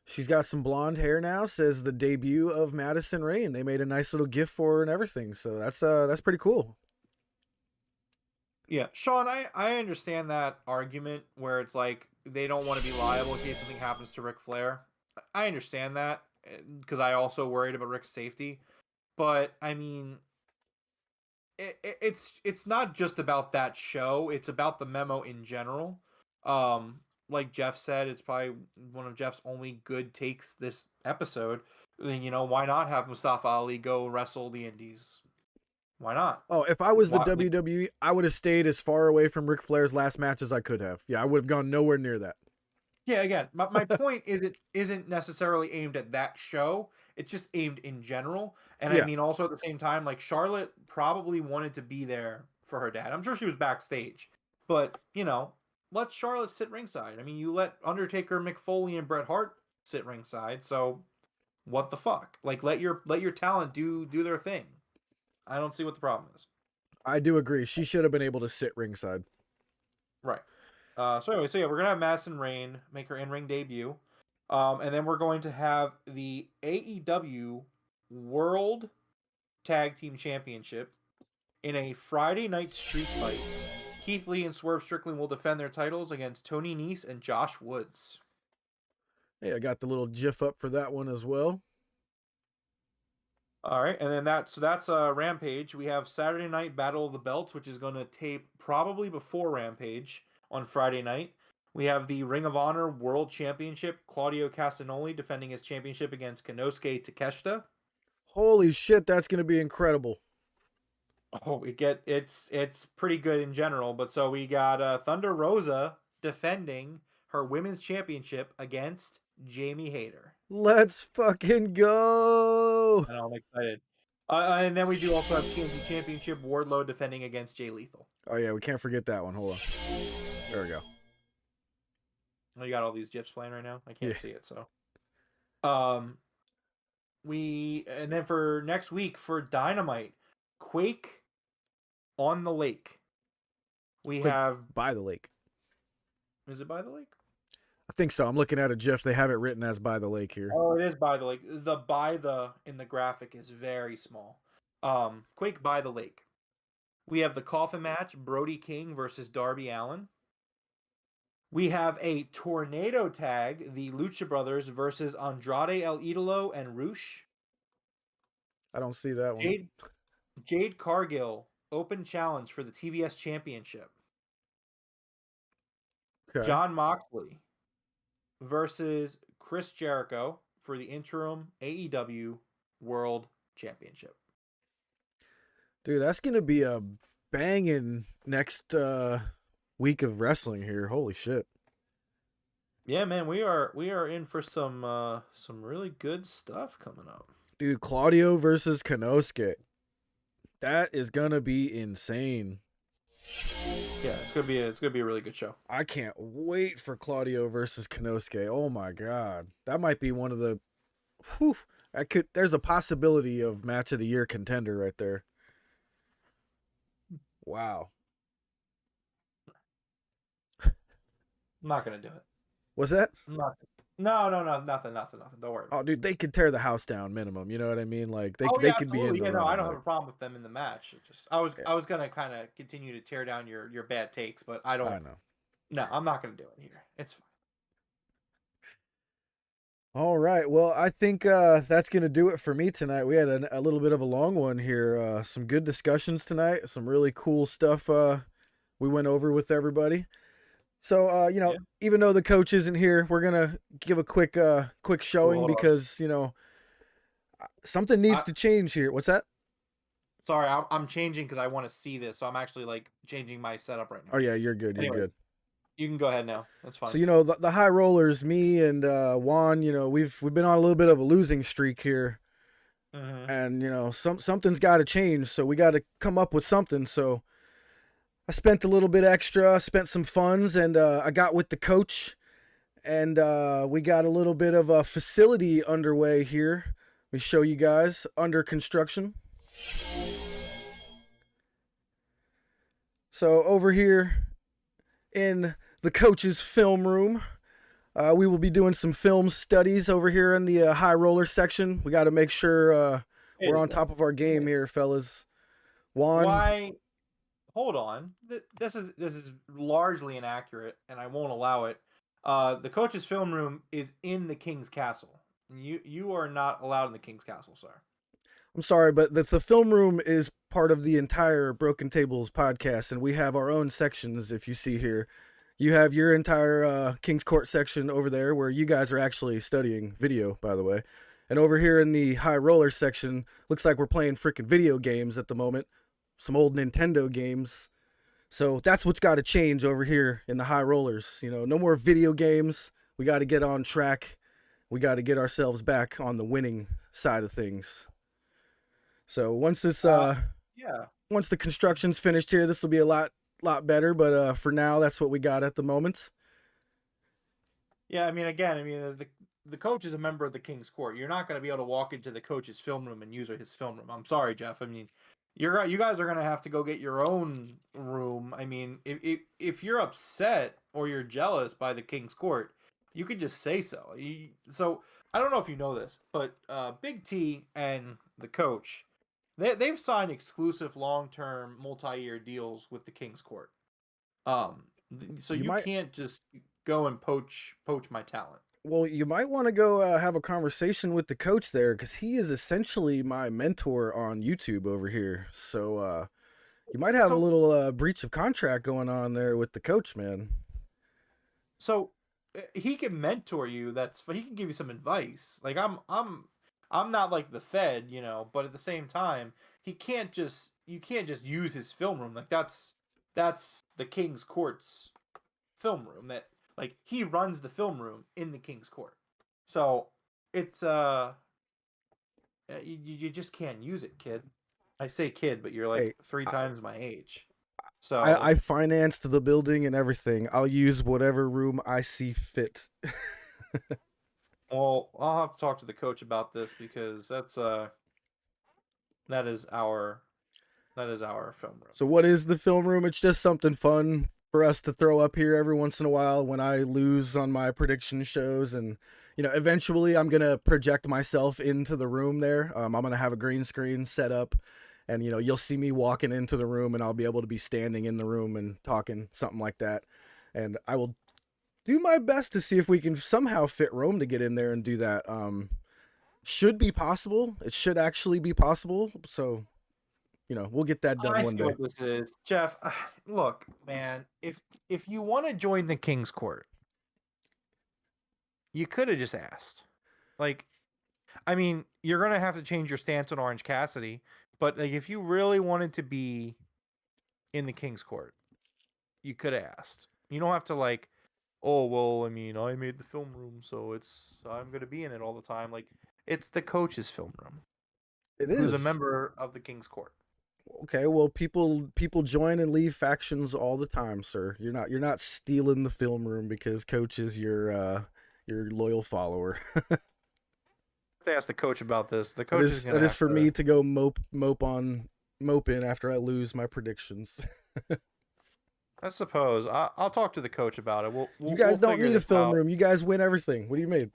She's got some blonde hair now. Says the debut of Madison Rayne. They made a nice little GIF for her and everything. So that's pretty cool. Yeah, Sean, I understand that argument where it's like they don't want to be liable in case something happens to Ric Flair. I understand that because I also worried about Ric's safety. But I mean, it's not just about that show. It's about the memo in general. Like Jeff said, it's probably one of Jeff's only good takes this episode. Then why not have Mustafa Ali go wrestle the Indies? Why not? Oh, if I was the WWE, I would have stayed as far away from Ric Flair's last match as I could have. Yeah, I would have gone nowhere near that. Yeah, again, my point isn't necessarily aimed at that show. It's just aimed in general. And I mean, also at the same time, Charlotte probably wanted to be there for her dad. I'm sure she was backstage. But, let Charlotte sit ringside. I mean, you let Undertaker, Mick Foley, and Bret Hart sit ringside. So what the fuck? Let your talent do their thing. I don't see what the problem is. I do agree. She should have been able to sit ringside. Right. So anyway, we're going to have Madison Rayne make her in-ring debut. And then we're going to have the AEW World Tag Team Championship in a Friday night street fight. Keith Lee and Swerve Strickland will defend their titles against Tony Nese and Josh Woods. Hey, I got the little GIF up for that one as well. All right, and then that's Rampage. We have Saturday Night Battle of the Belts, which is going to tape probably before Rampage on Friday night. We have the Ring of Honor World Championship. Claudio Castagnoli defending his championship against Konosuke Takeshita. Holy shit, that's going to be incredible. Oh, it's pretty good in general. But so we got Thunder Rosa defending her women's championship against Jamie Hayter. Let's fucking go! I know, I'm excited. And then we do also have TNT Championship, Wardlow defending against Jay Lethal. Oh yeah, we can't forget that one. Hold on. There we go. Oh, you got all these GIFs playing right now? I can't see it, so. And then for next week for Dynamite, Quake on the Lake. We Like, have. by the lake. Is it by the lake? I think so. I'm looking at a GIF. They have it written as by the lake here. Oh, it is by the lake. The by the in the graphic is very small. Quake by the lake. We have the coffin match: Brody King versus Darby Allin. We have a tornado tag: the Lucha Brothers versus Andrade El Idolo and Roosh. I don't see that one. Jade Cargill open challenge for the TBS Championship. Okay. John Moxley versus Chris Jericho for the interim AEW World Championship. Dude, that's gonna be a banging next week of wrestling here. Holy shit. Yeah, man, we are in for some really good stuff coming up. Dude, Claudio versus Konosuke. That is gonna be insane. Yeah, it's gonna be a really good show. I can't wait for Claudio versus Konosuke. Oh my god. That might be one of the there's a possibility of match of the year contender right there. Wow. I'm not gonna do it. What's that? No, nothing. Don't worry. Oh, dude, they could tear the house down minimum. You know what I mean? Like they could be in the no, running, I don't like, have a problem with them in the match. I was gonna kind of continue to tear down your bad takes, but I don't. I know. No, I'm not gonna do it here. It's fine. All right. Well, I think that's going to do it for me tonight. We had a little bit of a long one here. Some good discussions tonight. Some really cool stuff we went over with everybody. So, even though the coach isn't here, we're going to give a quick showing because, something needs to change here. What's that? Sorry, I'm changing because I want to see this. So I'm actually like changing my setup right now. Oh, yeah, you're good. You're good. You can go ahead now. That's fine. So, the high rollers, me and Juan, we've been on a little bit of a losing streak here. Mm-hmm. And, something's got to change. So we got to come up with something. So I spent a little bit extra, spent some funds, and I got with the coach. And we got a little bit of a facility underway here. Let me show you guys. Under construction. So over here in the coach's film room, we will be doing some film studies over here in the high roller section. We got to make sure we're on top of our game here, fellas. Why? Hold on. This is largely inaccurate, and I won't allow it. The coach's film room is in the King's Castle. You are not allowed in the King's Castle, sir. I'm sorry, but the film room is part of the entire Broken Tables podcast, and we have our own sections. If you see here, you have your entire King's Court section over there where you guys are actually studying video, by the way. And over here in the high roller section, looks like we're playing freaking video games at the moment. Some old Nintendo games. So that's what's got to change over here in the high rollers. No more video games. We got to get on track. We got to get ourselves back on the winning side of things. So once this, once the construction's finished here, this will be a lot better. But for now, that's what we got at the moment. Yeah, the coach is a member of the King's Court. You're not going to be able to walk into the coach's film room and use his film room. I'm sorry, Jeff. You guys are going to have to go get your own room. If you're upset or you're jealous by the King's Court, you could just say so. So I don't know if you know this, but Big T and the coach, they've signed exclusive long-term multi-year deals with the King's Court. So you can't just go and poach my talent. Well, you might want to go have a conversation with the coach there because he is essentially my mentor on YouTube over here. So you might have a little breach of contract going on there with the coach, man. So he can mentor you. He can give you some advice. Like I'm not like the Fed, but at the same time, you can't just use his film room. Like that's the King's Court's film room. That like he runs the film room in the King's Court. So it's you just can't use it, kid. I say kid, but you're like 3 times my age. So I financed the building and everything. I'll use whatever room I see fit. Well, I'll have to talk to the coach about this because that is our That is our film room. So what is the film room? It's just something fun for us to throw up here every once in a while when I lose on my prediction shows. And, eventually I'm going to project myself into the room there. I'm going to have a green screen set up, and, you'll see me walking into the room, and I'll be able to be standing in the room and talking, something like that. And I will do my best to see if we can somehow fit Rome to get in there and do that. Should be possible. It should actually be possible. So, we'll get that done I one see day. what this is, Jeff. Look, man, if you want to join the King's Court, you could have just asked. You're gonna have to change your stance on Orange Cassidy, but if you really wanted to be in the King's Court, you could have asked. You don't have to oh well, I made the film room, so I'm gonna be in it all the time. It's the coach's film room. It Who's is a member of the King's Court. Okay, well, people join and leave factions all the time, sir. You're not stealing the film room because Coach is your loyal follower. They asked the coach about this. The coach that is for me to go mope in after I lose my predictions. I suppose I'll talk to the coach about it. You guys don't need a film room. room. You guys win everything. What do you mean?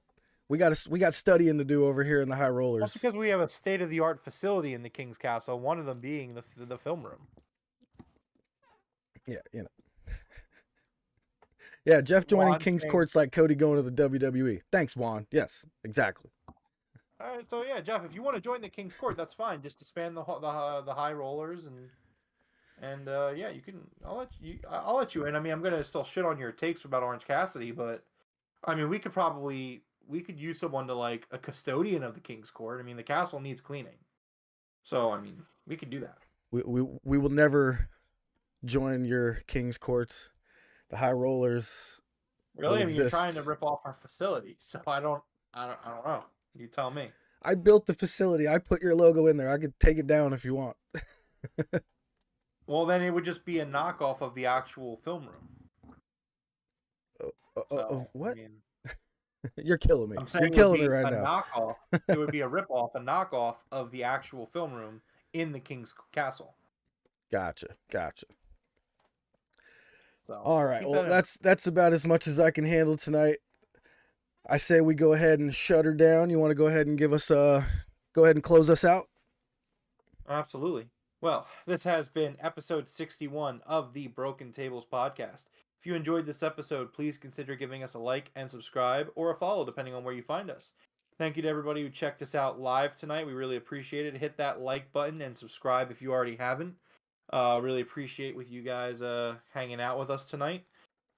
We got studying to do over here in the High Rollers. That's because we have a state-of-the-art facility in the King's Castle, one of them being the film room. Yeah, Yeah, Jeff joining Juan King's saying- Court's like Cody going to the WWE. Thanks, Juan. Yes, exactly. All right, so yeah, Jeff, if you want to join the King's Court, that's fine. Just to span the High Rollers and yeah, you can. I'll let you in. I'm gonna still shit on your takes about Orange Cassidy, but we could use someone to a custodian of the King's Court. The castle needs cleaning. So, we could do that. We will never join your King's Court. The High Rollers. Really? You're trying to rip off our facility. So I don't know. You tell me. I built the facility. I put your logo in there. I could take it down if you want. Well, then it would just be a knockoff of the actual film room. What? You're killing me. I'm saying You're killing me right now. Knockoff. It would be a ripoff, a knockoff of the actual film room in the King's Castle. Gotcha. So, all right. Well, that's about as much as I can handle tonight. I say we go ahead and shut her down. You want to go ahead and go ahead and close us out? Absolutely. Well, this has been episode 61 of the Broken Tables podcast. If you enjoyed this episode, please consider giving us a like and subscribe, or a follow, depending on where you find us. Thank you to everybody who checked us out live tonight. We really appreciate it. Hit that like button and subscribe if you already haven't. Really appreciate with you guys hanging out with us tonight.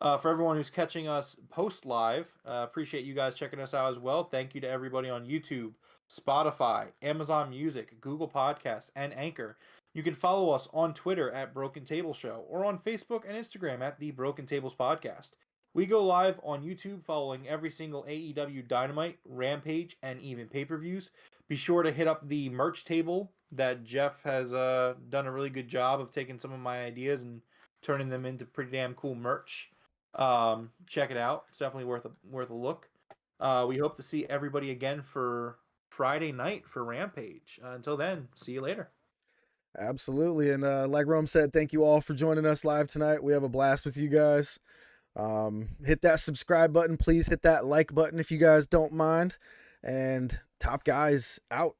For everyone who's catching us post live, appreciate you guys checking us out as well. Thank you to everybody on YouTube, Spotify, Amazon Music, Google Podcasts, and Anchor. You can follow us on Twitter at Broken Table Show, or on Facebook and Instagram at The Broken Tables Podcast. We go live on YouTube following every single AEW Dynamite, Rampage, and even pay-per-views. Be sure to hit up the merch table that Jeff has done a really good job of taking some of my ideas and turning them into pretty damn cool merch. Check it out. It's definitely worth a look. We hope to see everybody again for Friday night for Rampage. Until then, see you later. Absolutely. And like Rome said, thank you all for joining us live tonight. We have a blast with you guys. Hit that subscribe button. Please hit that like button if you guys don't mind. And Top Guys out.